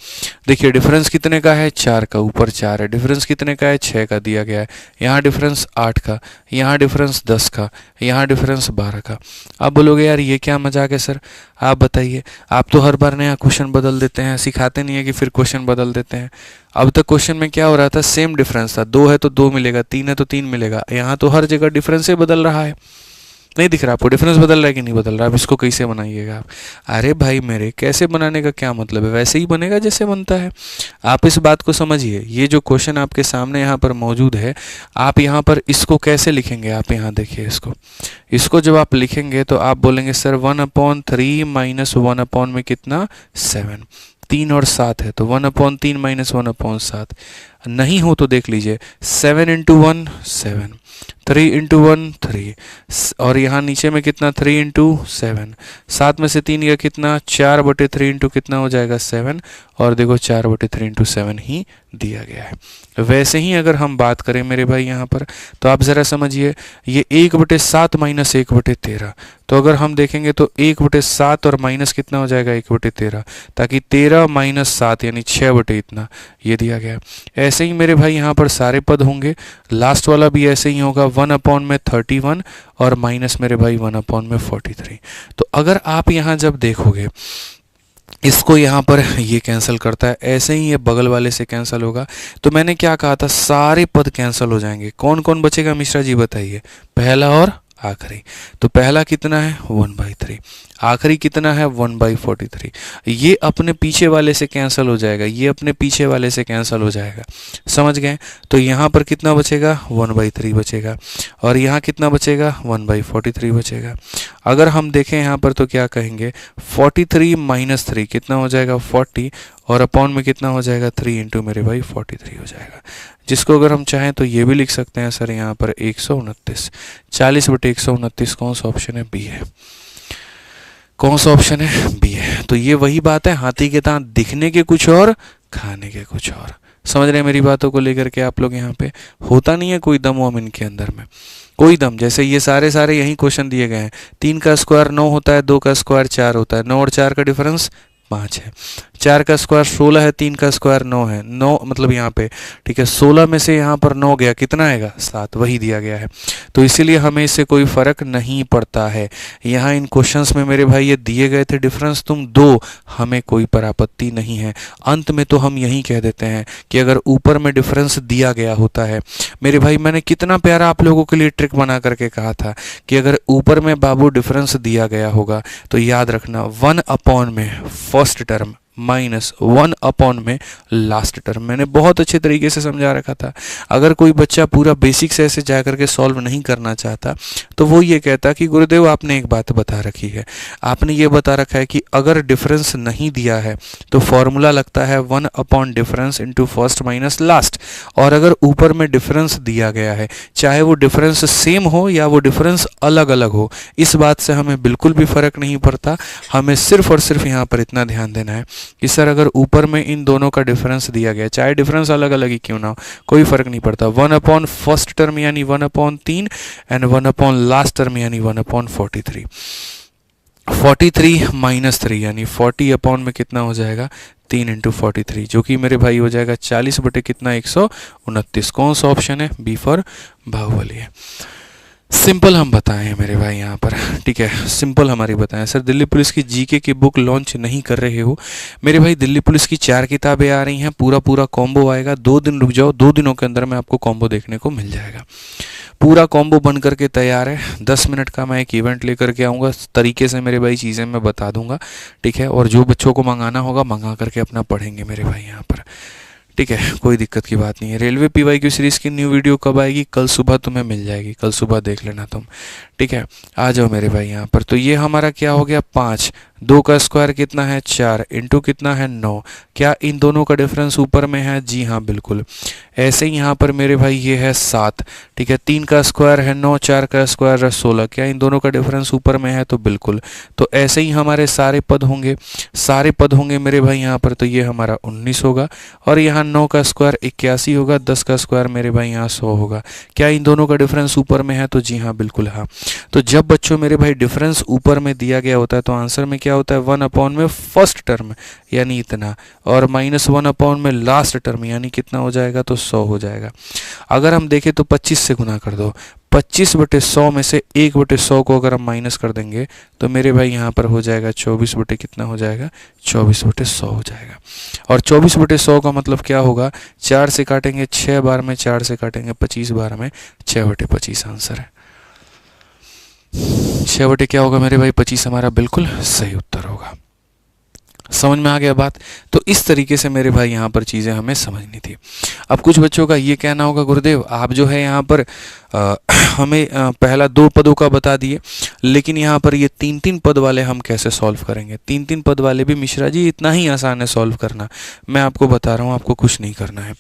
देखिए डिफरेंस कितने का है 4 का, ऊपर 4 है, डिफरेंस कितने का है 6 का दिया गया है, यहाँ डिफरेंस 8 का, यहाँ डिफरेंस 10 का, यहाँ डिफरेंस 12 का। आप बोलोगे यार ये क्या मजाक है सर, आप बताइए, आप तो हर बार नया क्वेश्चन बदल देते हैं, सिखाते नहीं है कि फिर क्वेश्चन बदल देते हैं। अब तक क्वेश्चन में क्या हो रहा था, सेम डिफरेंस था, 2 है तो 2 मिलेगा, 3 है तो 3 मिलेगा, यहाँ तो हर जगह डिफरेंस ही बदल रहा है। नहीं दिख रहा आपको डिफरेंस बदल रहा है कि नहीं बदल रहा? अब इसको कैसे बनाइएगा आप? अरे भाई मेरे, कैसे बनाने का क्या मतलब है, वैसे ही बनेगा जैसे बनता है। आप इस बात को समझिए, ये जो क्वेश्चन आपके सामने यहाँ पर मौजूद है, आप यहाँ पर इसको कैसे लिखेंगे, आप यहाँ देखिए इसको जब आप लिखेंगे तो आप बोलेंगे सर 1/3 माइनस 1 में कितना 7, 3 और 7 है तो 1/3 माइनस 1/7, नहीं हो तो देख लीजिए 7 × 1 7, 3 × 1 3, और यहाँ नीचे में कितना 3 × 7, 7 में से 3 का कितना 4/3 इंटू कितना हो जाएगा 7, और देखो 4/3 × 7 ही दिया गया है। वैसे ही अगर हम बात करें मेरे भाई यहाँ पर, तो आप ज़रा समझिए, ये 1/7 माइनस 1/13, तो अगर हम देखेंगे तो 1/7 और माइनस कितना हो जाएगा 1/13, ताकि 13 माइनस 7 यानी 6 इतना ये दिया गया। ऐसे ही मेरे भाई यहाँ पर सारे पद होंगे, लास्ट वाला भी ऐसे ही होगा 1/31 और माइनस मेरे भाई 1/43। तो अगर आप यहाँ जब देखोगे इसको यहाँ पर ये कैंसिल करता है, ऐसे ही ये बगल वाले से कैंसिल होगा, तो मैंने क्या कहा था सारे पद कैंसिल हो जाएंगे। कौन कौन बचेगा मिश्रा जी बताइए? पहला और आखिरी। तो पहला कितना है 1/3, आखिरी कितना है 1/43। ये अपने पीछे वाले से कैंसिल हो जाएगा, ये अपने पीछे वाले से कैंसिल हो जाएगा, समझ गए? तो यहाँ पर कितना बचेगा 1/3 बचेगा, और यहाँ कितना बचेगा 1/43 बचेगा। अगर हम देखें यहाँ पर तो क्या कहेंगे 43 माइनस 3 कितना हो जाएगा 40, और अपॉन में कितना हो जाएगा 3 इंटू मेरे भाई 43 हो जाएगा। जिसको अगर हम चाहें तो ये भी लिख सकते हैं सर यहाँ पर 129, 40/129 कौन सा ऑप्शन है? बी है। कौन सा ऑप्शन है? बी है। तो ये वही बात है, हाथी के दांत दिखने के कुछ और, खाने के कुछ और। समझ रहे हैं मेरी बातों को लेकर के आप लोग? यहाँ पे होता नहीं है कोई दम वम इनके अंदर में, कोई दम। जैसे ये सारे यही क्वेश्चन दिए गए हैं, 3 का स्क्वायर 9 होता है, 2 का स्क्वायर 4 होता है, 9 और 4 का डिफरेंस 5 है, 4 का स्क्वायर 16 है, 3 का स्क्वायर 9 है, 9 मतलब यहाँ पे ठीक है 16 में से यहाँ पर 9 गया कितना आएगा 7, वही दिया गया है। तो इसीलिए हमें इससे कोई फर्क नहीं पड़ता है। यहाँ इन क्वेश्चंस में मेरे भाई ये दिए गए थे डिफरेंस तुम दो, हमें कोई परापत्ति नहीं है। अंत में तो हम यही कह देते हैं कि अगर ऊपर में डिफरेंस दिया गया होता है मेरे भाई, मैंने कितना प्यारा आप लोगों के लिए ट्रिक बना करके कहा था कि अगर ऊपर में बाबू डिफरेंस दिया गया होगा तो याद रखना 1 अपॉन में फर्स्ट टर्म माइनस 1 में लास्ट टर्म। मैंने बहुत अच्छे तरीके से समझा रखा था। अगर कोई बच्चा पूरा बेसिक से ऐसे जा करके सॉल्व नहीं करना चाहता तो वो ये कहता कि गुरुदेव आपने एक बात बता रखी है, आपने ये बता रखा है कि अगर डिफरेंस नहीं दिया है तो फॉर्मूला लगता है 1 difference into first minus last, और अगर ऊपर में डिफरेंस दिया गया है चाहे वो डिफरेंस सेम हो या वो डिफरेंस अलग अलग हो, इस बात से हमें बिल्कुल भी फर्क नहीं पड़ता। हमें सिर्फ और सिर्फ यहाँ पर इतना ध्यान देना है कि सर अगर ऊपर में इन दोनों का डिफरेंस दिया गया, चाहे डिफरेंस अलग अलग ही क्यों ना हो, कोई फर्क नहीं पड़ता। 1 फर्स्ट टर्म यानी 1/3 एंड 1 लास्ट टर्म यानी 1/43। 43 माइनस 3 यानी 40 में कितना हो जाएगा 3 इंटू 43, जो कि मेरे भाई हो जाएगा 40 बटे कितना 129। कौन सा ऑप्शन है? बी फॉर बाहुबली है। सिंपल हम बताएं हैं मेरे भाई यहाँ पर, ठीक है, सिंपल हमारी बताएं। सर दिल्ली पुलिस की जीके की बुक लॉन्च नहीं कर रहे हो? मेरे भाई दिल्ली पुलिस की 4 किताबें आ रही हैं, पूरा कॉम्बो आएगा। 2 दिन रुक जाओ, 2 दिनों के अंदर में आपको कॉम्बो देखने को मिल जाएगा। पूरा कॉम्बो बन करके तैयार है। 10 मिनट का मैं एक इवेंट लेकर के आऊँगा, तरीके से मेरे भाई चीज़ें मैं बता दूंगा, ठीक है। और जो बच्चों को मंगाना होगा मंगा करके अपना पढ़ेंगे मेरे भाई यहाँ पर, ठीक है, कोई दिक्कत की बात नहीं है। रेलवे PYQ सीरीज़ की न्यू वीडियो कब आएगी? कल सुबह तुम्हें मिल जाएगी, कल सुबह देख लेना तुम, ठीक है। आ जाओ मेरे भाई यहाँ पर। तो ये हमारा क्या हो गया 5, 2 का स्क्वायर कितना है 4 इंटू कितना है 9। क्या इन दोनों का डिफरेंस ऊपर में है? जी हाँ बिल्कुल। ऐसे ही यहाँ पर मेरे भाई ये है 7, ठीक है, 3 का स्क्वायर है 9, 4 का स्क्वायर है 16। क्या इन दोनों का डिफरेंस ऊपर में है? तो बिल्कुल। तो ऐसे ही हमारे सारे पद होंगे मेरे भाई यहाँ पर। तो ये हमारा 19 होगा, और यहाँ 9 का स्क्वायर 81 होगा, 10 का स्क्वायर मेरे भाई यहाँ 100 होगा। क्या इन दोनों का डिफरेंस ऊपर में है? तो जी हाँ बिल्कुल हाँ। तो जब बच्चों मेरे भाई डिफरेंस ऊपर में दिया गया होता है तो आंसर में क्या होता है 1 में फर्स्ट टर्म यानी इतना, और माइनस 1 में लास्ट टर्म यानी कितना हो जाएगा? तो 100 हो जाएगा। अगर हम देखें तो 25 से गुना कर दो। 25 बटे 100 में से 1 बटे 100 को अगर हम माइनस कर देंगे तो मेरे भाई यहाँ पर हो जाएगा 24 बटे कितना हो जाएगा? 24 बटे 100 हो जाएगा। और 24 बटे 100 का मतलब क्या होगा? 4 से काटेंगे 6 बार में, 4 से काटेंगे 25 बार में, 6 बटे 25 आंसर है। 6 बटे क्या होगा मेरे भाई? 25 हमारा बिल्कुल सही उत्तर होगा। समझ में आ गया बात? तो इस तरीके से मेरे भाई यहाँ पर चीज़ें हमें समझनी थी। अब कुछ बच्चों का ये कहना होगा गुरुदेव आप जो है यहाँ पर हमें पहला 2 पदों का बता दिए, लेकिन यहाँ पर ये 3-3 पद वाले हम कैसे सॉल्व करेंगे? 3-3 पद वाले भी मिश्रा जी इतना ही आसान है सॉल्व करना। मैं आपको बता रहा हूँ, आपको कुछ नहीं करना है।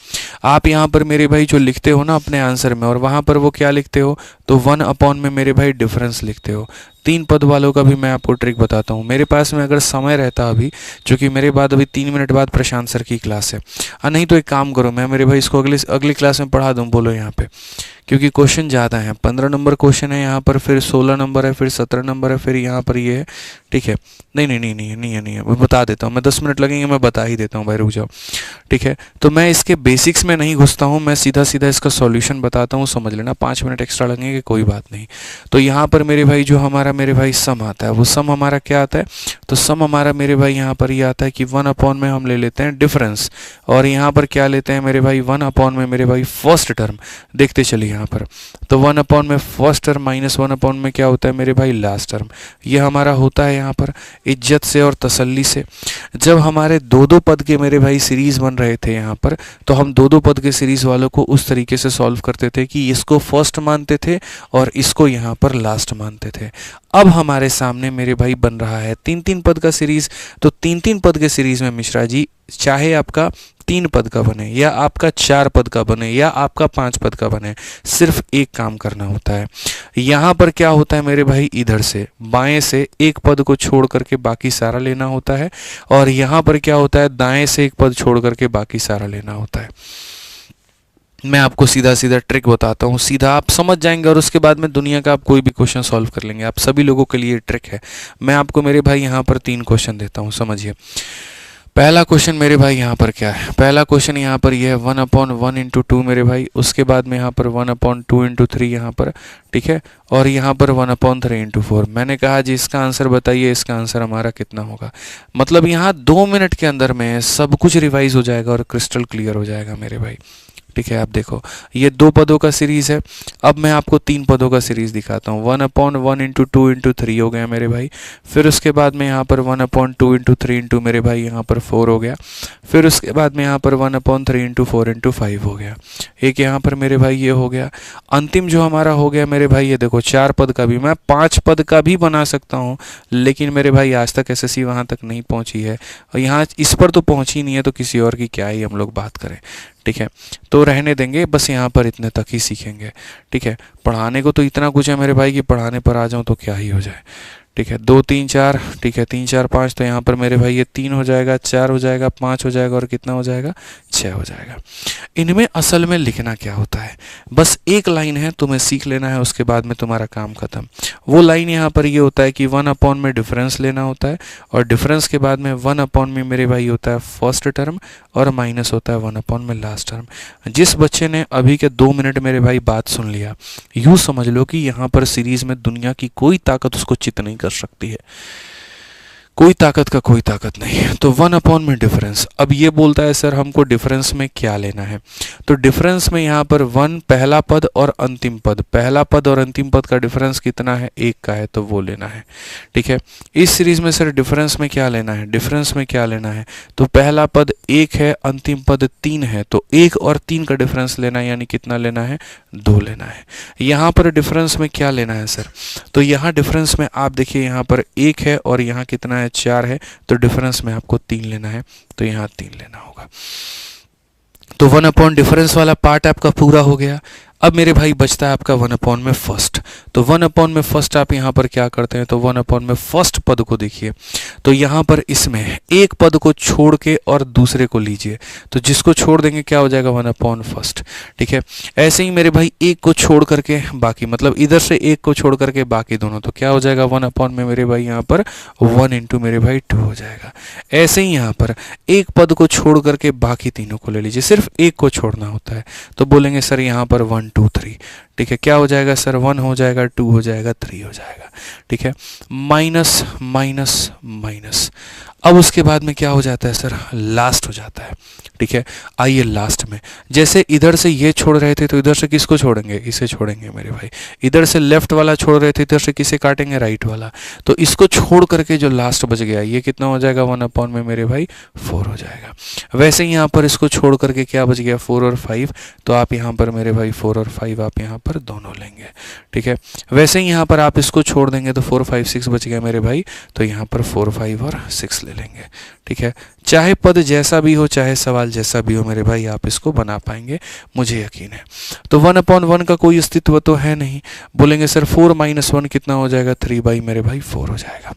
आप यहाँ पर मेरे भाई जो लिखते हो ना अपने आंसर में, और वहाँ पर वो क्या लिखते हो? तो 1 में मेरे भाई डिफरेंस लिखते हो। 3 पद वालों का भी मैं आपको ट्रिक बताता हूँ। मेरे पास में अगर समय रहता अभी, क्योंकि मेरे बाद अभी 3 मिनट बाद प्रशांत सर की क्लास है, नहीं तो एक काम करो, मैं मेरे भाई इसको अगली क्लास में पढ़ा दूँ, बोलो यहाँ पे, क्योंकि क्वेश्चन ज़्यादा हैं। 15 नंबर क्वेश्चन है यहाँ पर, फिर 16 नंबर है, फिर 17 नंबर है, फिर यहाँ पर ये है, ठीक है। नहीं है, मैं बता देता हूँ। मैं 10 मिनट लगेंगे, मैं बता ही देता हूँ भाई, रुक जाओ, ठीक है। तो मैं इसके बेसिक्स में नहीं घुसता हूँ, मैं सीधा इसका सॉल्यूशन बताता हूँ, समझ लेना। 5 मिनट एक्स्ट्रा लगेंगे, कोई बात नहीं। तो यहाँ पर मेरे भाई जो हमारा मेरे भाई सम आता है, वो सम हमारा क्या आता है? तो सम हमारा मेरे भाई यहाँ पर ये आता है कि 1 में हम ले लेते हैं डिफरेंस, और यहाँ पर क्या लेते हैं मेरे भाई 1 में मेरे भाई फर्स्ट टर्म। देखते चलिए यहाँ पर, तो 1 में फर्स्ट टर्म माइनस 1 में क्या होता है मेरे भाई लास्ट टर्म। ये हमारा होता है यहाँ पर इज्जत से और तसल्ली से। जब हमारे 2-2 पद के मेरे भाई सीरीज बन रहे थे यहाँ पर, तो हम 2-2 पद के सीरीज वालों को उस तरीके से सॉल्व करते थे कि इसको फर्स्ट मानते थे और इसको यहाँ पर लास्ट मानते थे। अब हमारे सामने मेरे भाई बन रहा है 3-3 पद का सीरीज। तो 3-3 पद के सीरीज में मिश्रा जी चाहे आपका 3 पद का बने या आपका 4 पद का बने या आपका 5 पद का बने, सिर्फ एक काम करना होता है। यहाँ पर क्या होता है मेरे भाई, इधर से बाएं से एक पद को छोड़ करके बाकी सारा लेना होता है, और यहाँ पर क्या होता है दाएं से एक पद छोड़ करके बाकी सारा लेना होता है। मैं आपको सीधा ट्रिक बताता हूँ, सीधा आप समझ जाएंगे, और उसके बाद में दुनिया का आप कोई भी क्वेश्चन सॉल्व कर लेंगे। आप सभी लोगों के लिए ट्रिक है। मैं आपको मेरे भाई यहाँ पर 3 क्वेश्चन देता हूँ, समझिए। पहला क्वेश्चन मेरे भाई यहाँ पर क्या है? पहला क्वेश्चन यहाँ पर ये है 1/1 इंटू 2 मेरे भाई, उसके बाद में यहाँ पर 1/2 इंटू 3 यहाँ पर, ठीक है, और यहाँ पर 1/3 इंटू 4। मैंने कहा जी इसका आंसर बताइए, इसका आंसर हमारा कितना होगा? मतलब यहाँ 2 मिनट के अंदर में सब कुछ रिवाइज हो जाएगा और क्रिस्टल क्लियर हो जाएगा मेरे भाई, ठीक है, आप देखो ये 2 पदों का सीरीज़ है। अब मैं आपको 3 पदों का सीरीज़ दिखाता हूँ। 1/1 इंटू 2 इंटू 3 हो गया मेरे भाई। फिर उसके बाद में यहाँ पर 1/2 इंटू 3 इंटू मेरे भाई यहाँ पर 4 हो गया। फिर उसके बाद में यहाँ पर 1/3 इंटू 4 इंटू 5 हो गया। एक यहाँ पर मेरे भाई ये हो गया। अंतिम जो हमारा हो गया मेरे भाई, ये देखो 4 पद का भी, मैं 5 पद का भी बना सकता हूँ, लेकिन मेरे भाई आज तक एसएससी वहाँ तक नहीं पहुँची है और यहाँ इस पर तो पहुँची नहीं है, तो किसी और की क्या ही हम लोग बात करें। ठीक है, तो रहने देंगे, बस यहाँ पर इतने तक ही सीखेंगे। ठीक है, पढ़ाने को तो इतना कुछ है मेरे भाई कि पढ़ाने पर आ जाऊँ तो क्या ही हो जाए। ठीक है, 2 3 4, ठीक है 3 4 5, तो यहाँ पर मेरे भाई ये 3 हो जाएगा, 4 हो जाएगा, 5 हो जाएगा और कितना हो जाएगा, 6 हो जाएगा। इनमें असल में लिखना क्या होता है, बस एक लाइन है, तुम्हें सीख लेना है, उसके बाद में तुम्हारा काम खत्म। वो लाइन यहाँ पर ये होता है कि 1/, में डिफरेंस लेना होता है, और डिफरेंस के बाद में 1/, में मेरे भाई होता है फर्स्ट टर्म, और माइनस होता है 1/, में लास्ट टर्म। जिस बच्चे ने अभी के 2 मिनट मेरे भाई बात सुन लिया, यूँ समझ लो कि यहाँ पर सीरीज में दुनिया की कोई ताकत उसको चित नहीं कर सकती है, कोई ताकत का कोई ताकत नहीं। तो 1/, में डिफरेंस। अब ये बोलता है सर हमको डिफरेंस में क्या लेना है, तो डिफरेंस में यहाँ पर 1 पहला पद और अंतिम पद, पहला पद और अंतिम पद का डिफरेंस कितना है, 1 का है, तो वो लेना है। ठीक है, इस सीरीज में सर डिफरेंस में क्या लेना है, डिफरेंस में क्या लेना है, तो पहला पद 1 है, अंतिम पद 3 है, तो 1 और 3 का डिफरेंस लेना है, यानी कितना लेना है, 2 लेना है। यहाँ पर डिफरेंस में क्या लेना है सर, तो यहाँ डिफरेंस में आप देखिए यहाँ पर 1 है और यहाँ कितना है, 4 है, तो डिफरेंस में आपको 3 लेना है, तो यहाँ 3 लेना होगा। तो 1/, डिफरेंस वाला पार्ट आपका पूरा हो गया। अब मेरे भाई बचता है आपका 1/, में फर्स्ट। तो 1/, में फर्स्ट आप यहाँ पर क्या करते हैं, तो 1/, में फर्स्ट पद को देखिए, तो यहाँ पर इसमें एक पद को छोड़ के और दूसरे को लीजिए, तो जिसको छोड़ देंगे क्या हो जाएगा, 1/, फर्स्ट। ठीक है, ऐसे ही मेरे भाई एक को छोड़ करके बाकी, मतलब इधर से एक को छोड़ करके बाकी दोनों, तो क्या हो जाएगा 1/, में मेरे भाई यहाँ पर 1 इंटू मेरे भाई 2 हो जाएगा। ऐसे ही यहाँ पर एक पद को छोड़ करके बाकी तीनों को ले लीजिए, सिर्फ एक को छोड़ना होता है, तो बोलेंगे सर यहाँ पर 1 2 3। ठीक है, क्या हो जाएगा सर, 1 हो जाएगा, 2 हो जाएगा, 3 हो जाएगा। ठीक है, माइनस माइनस माइनस। अब उसके बाद में क्या हो जाता है सर, लास्ट हो जाता है। ठीक है, आइए लास्ट में, जैसे इधर से ये छोड़ रहे थे, तो इधर से किसको छोड़ेंगे, इसे छोड़ेंगे मेरे भाई। इधर से लेफ्ट वाला छोड़ रहे थे, इधर से किसे काटेंगे, राइट वाला। तो इसको छोड़ करके जो लास्ट बच गया, ये कितना हो जाएगा, 1/, में मेरे भाई 4 हो जाएगा। वैसे ही यहाँ पर इसको छोड़ करके क्या बच गया, 4 और 5, तो आप यहाँ पर मेरे भाई 4 और 5 आप यहाँ पर दोनों लेंगे। ठीक है, वैसे ही यहाँ पर आप इसको छोड़ देंगे तो 4 5 6 बच गया मेरे भाई, तो यहाँ पर 4 5 और 6 ले लेंगे। ठीक है, चाहे पद जैसा भी हो, चाहे सवाल जैसा भी हो मेरे भाई, आप इसको बना पाएंगे, मुझे यकीन है। तो 1/1 का कोई अस्तित्व तो है नहीं, बोलेंगे सर 4 - 1 कितना हो जाएगा, 3 मेरे भाई 4 हो जाएगा।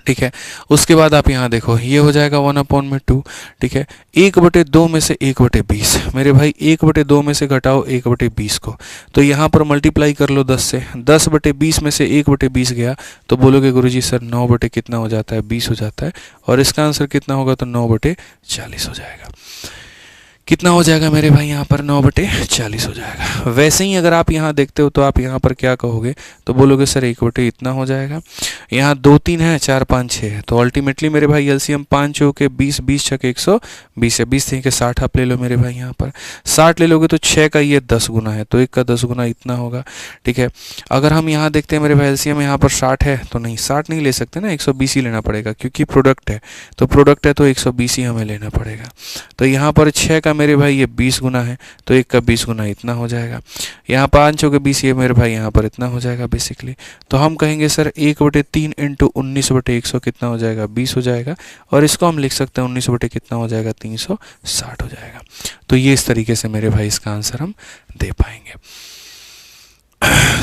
ठीक है, उसके बाद आप यहाँ देखो, ये हो जाएगा 1/, में 2। ठीक है, 1/2 में से 1/20 मेरे भाई, 1/2 में से घटाओ 1/20 को, तो यहाँ पर मल्टीप्लाई कर लो 10 से। 10/20 में से 1/20 गया, तो बोलोगे गुरुजी सर 9 कितना हो जाता है, 20 हो जाता है, और इसका आंसर कितना होगा, तो 9/40 हो जाएगा। कितना हो जाएगा मेरे भाई, यहाँ पर 9/40 हो जाएगा। वैसे ही अगर आप यहाँ देखते हो, तो आप यहाँ पर क्या कहोगे, तो बोलोगे सर 1 इतना हो जाएगा। यहाँ 2 3 है, 4 5 6 है, तो अल्टीमेटली मेरे भाई एलसीएम 5 चौके 20, 20 छके 120 है, 20 के 60 आप ले लो मेरे भाई। यहाँ पर 60 ले लोगे तो 6 का ये 10 गुना है, तो 1 का 10 गुना इतना होगा। ठीक है, अगर हम यहाँ देखते हैं मेरे भाई एलसीएम यहाँ पर 60 है, तो नहीं 60 नहीं ले सकते ना, 120 ही लेना पड़ेगा, क्योंकि प्रोडक्ट है, तो प्रोडक्ट है तो 120 ही हमें लेना पड़ेगा। तो यहाँ पर 6 का मेरे भाई ये 20 गुना है, तो 1 का 20 गुना इतना हो जाएगा। यहाँ 5 चौके 20, ये मेरे भाई यहाँ पर इतना हो जाएगा बेसिकली। तो हम कहेंगे सर 1/3 इंटू 19/100 कितना हो जाएगा, 20 हो जाएगा, और इसको हम लिख सकते हैं 19 कितना हो जाएगा, 360 हो जाएगा। तो ये इस तरीके से मेरे भाई इसका आंसर हम दे पाएंगे।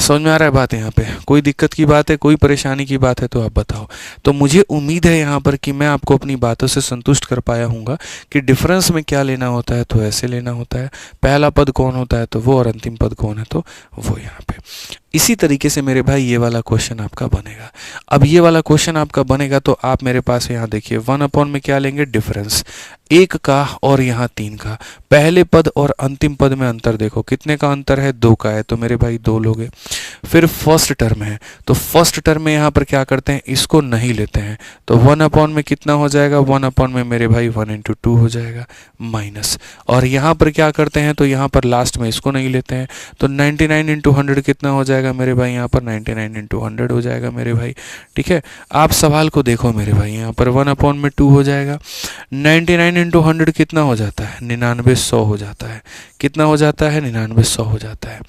समझ में आ रहा है बात, यहाँ पे कोई दिक्कत की बात है, कोई परेशानी की बात है तो आप बताओ। तो मुझे उम्मीद है यहाँ पर कि मैं आपको अपनी बातों से संतुष्ट कर पाया हूँगा कि डिफरेंस में क्या लेना होता है, तो ऐसे लेना होता है, पहला पद कौन होता है तो वो, और अंतिम पद कौन है तो वो। यहाँ पे इसी तरीके से मेरे भाई ये वाला क्वेश्चन आपका बनेगा। अब ये वाला क्वेश्चन आपका बनेगा तो आप मेरे पास यहाँ देखिए 1 में क्या लेंगे, डिफरेंस 1 का और यहाँ 3 का। पहले पद और अंतिम पद में अंतर देखो, कितने का अंतर है, 2 का है, तो मेरे भाई 2 लोगे। फिर फर्स्ट टर्म है, तो फर्स्ट टर्म में यहाँ पर क्या करते हैं, इसको नहीं लेते हैं, तो 1 में कितना हो जाएगा, 1 में मेरे भाई 1 × 2 हो जाएगा माइनस। और यहाँ पर क्या करते हैं, तो यहाँ पर लास्ट में इसको नहीं लेते हैं, तो 99 × 100 कितना हो जाएगा मेरे भाई, यहाँ पर 99 × 100 हो जाएगा मेरे भाई। ठीक है, आप सवाल को देखो मेरे भाई, यहाँ पर 1 में 2 हो जाएगा, 99 × 100 कितना हो जाता है, 99 100 हो जाता है। कितना हो जाता है, 99 100 हो जाता है।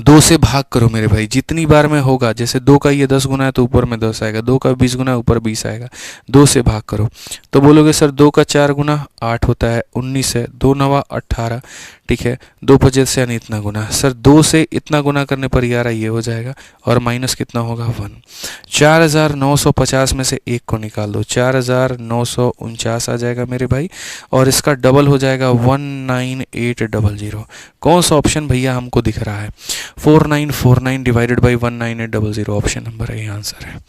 2 से भाग करो मेरे भाई, जितनी बार में होगा, जैसे 2 का ये 10 गुना है तो ऊपर में 10 आएगा, 2 का 20 गुना है ऊपर 20 आएगा, 2 से भाग करो तो बोलोगे सर 2 का 4 गुना 8 होता है, 19 है, 2 9 18, ठीक है, 2 5 से यानी इतना गुना, सर 2 से इतना गुना करने पर 11 ये हो जाएगा, और माइनस कितना होगा 1। 4950 में से 1 को निकाल दो, 4949 आ जाएगा मेरे भाई, और इसका डबल हो जाएगा 19800। कौन सा ऑप्शन भैया हमको दिख रहा है, 4949 डिवाइडेड बाई 19800, ऑप्शन नंबर है, ये आंसर है।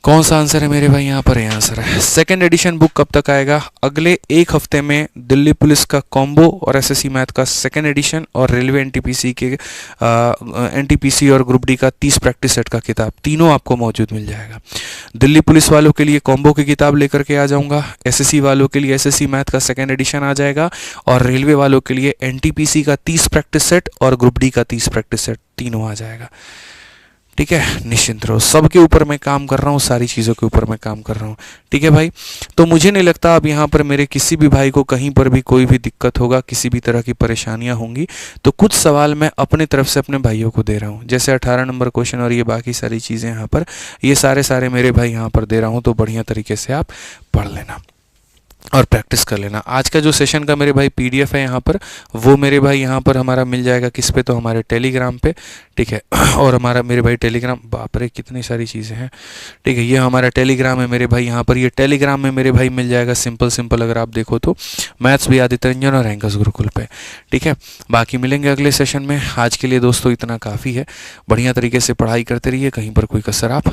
कौन सा आंसर है मेरे भाई, यहाँ पर ये आंसर है। सेकंड एडिशन बुक कब तक आएगा, अगले 1 हफ्ते में दिल्ली पुलिस का कॉम्बो और एसएससी मैथ का सेकंड एडिशन और रेलवे एनटीपीसी के एनटीपीसी और ग्रुप डी का 30 प्रैक्टिस सेट का किताब, तीनों आपको मौजूद मिल जाएगा। दिल्ली पुलिस वालों के लिए कॉम्बो की किताब लेकर के आ जाऊँगा, एसएससी वालों के लिए एसएससी मैथ का सेकेंड एडिशन आ जाएगा, और रेलवे वालों के लिए एनटीपीसी का 30 प्रैक्टिस सेट और ग्रुप डी का 30 प्रैक्टिस सेट, तीनों आ जाएगा। ठीक है, निश्चिंत रहो, सबके ऊपर मैं काम कर रहा हूँ, सारी चीज़ों के ऊपर मैं काम कर रहा हूँ। ठीक है भाई, तो मुझे नहीं लगता अब यहाँ पर मेरे किसी भी भाई को कहीं पर भी कोई भी दिक्कत होगा, किसी भी तरह की परेशानियाँ होंगी। तो कुछ सवाल मैं अपने तरफ से अपने भाइयों को दे रहा हूँ, जैसे 18 नंबर क्वेश्चन और ये बाकी सारी चीज़ें यहाँ पर, ये सारे मेरे भाई यहाँ पर दे रहा हूँ, तो बढ़िया तरीके से आप पढ़ लेना और प्रैक्टिस कर लेना। आज का जो सेशन का मेरे भाई पीडीएफ है यहाँ पर, वो मेरे भाई यहाँ पर हमारा मिल जाएगा किस पे, तो हमारे टेलीग्राम पे। ठीक है, और हमारा मेरे भाई टेलीग्राम, बाप रे कितनी सारी चीज़ें हैं। ठीक है, ये हमारा टेलीग्राम है मेरे भाई यहाँ पर, ये टेलीग्राम में मेरे भाई मिल जाएगा सिंपल अगर आप देखो तो, मैथ्स भी आदित्य रंजन और रैंकर्स गुरुकुल पे। ठीक है, बाकी मिलेंगे अगले सेशन में। आज के लिए दोस्तों इतना काफ़ी है, बढ़िया तरीके से पढ़ाई करते रहिए, कहीं पर कोई कसर आप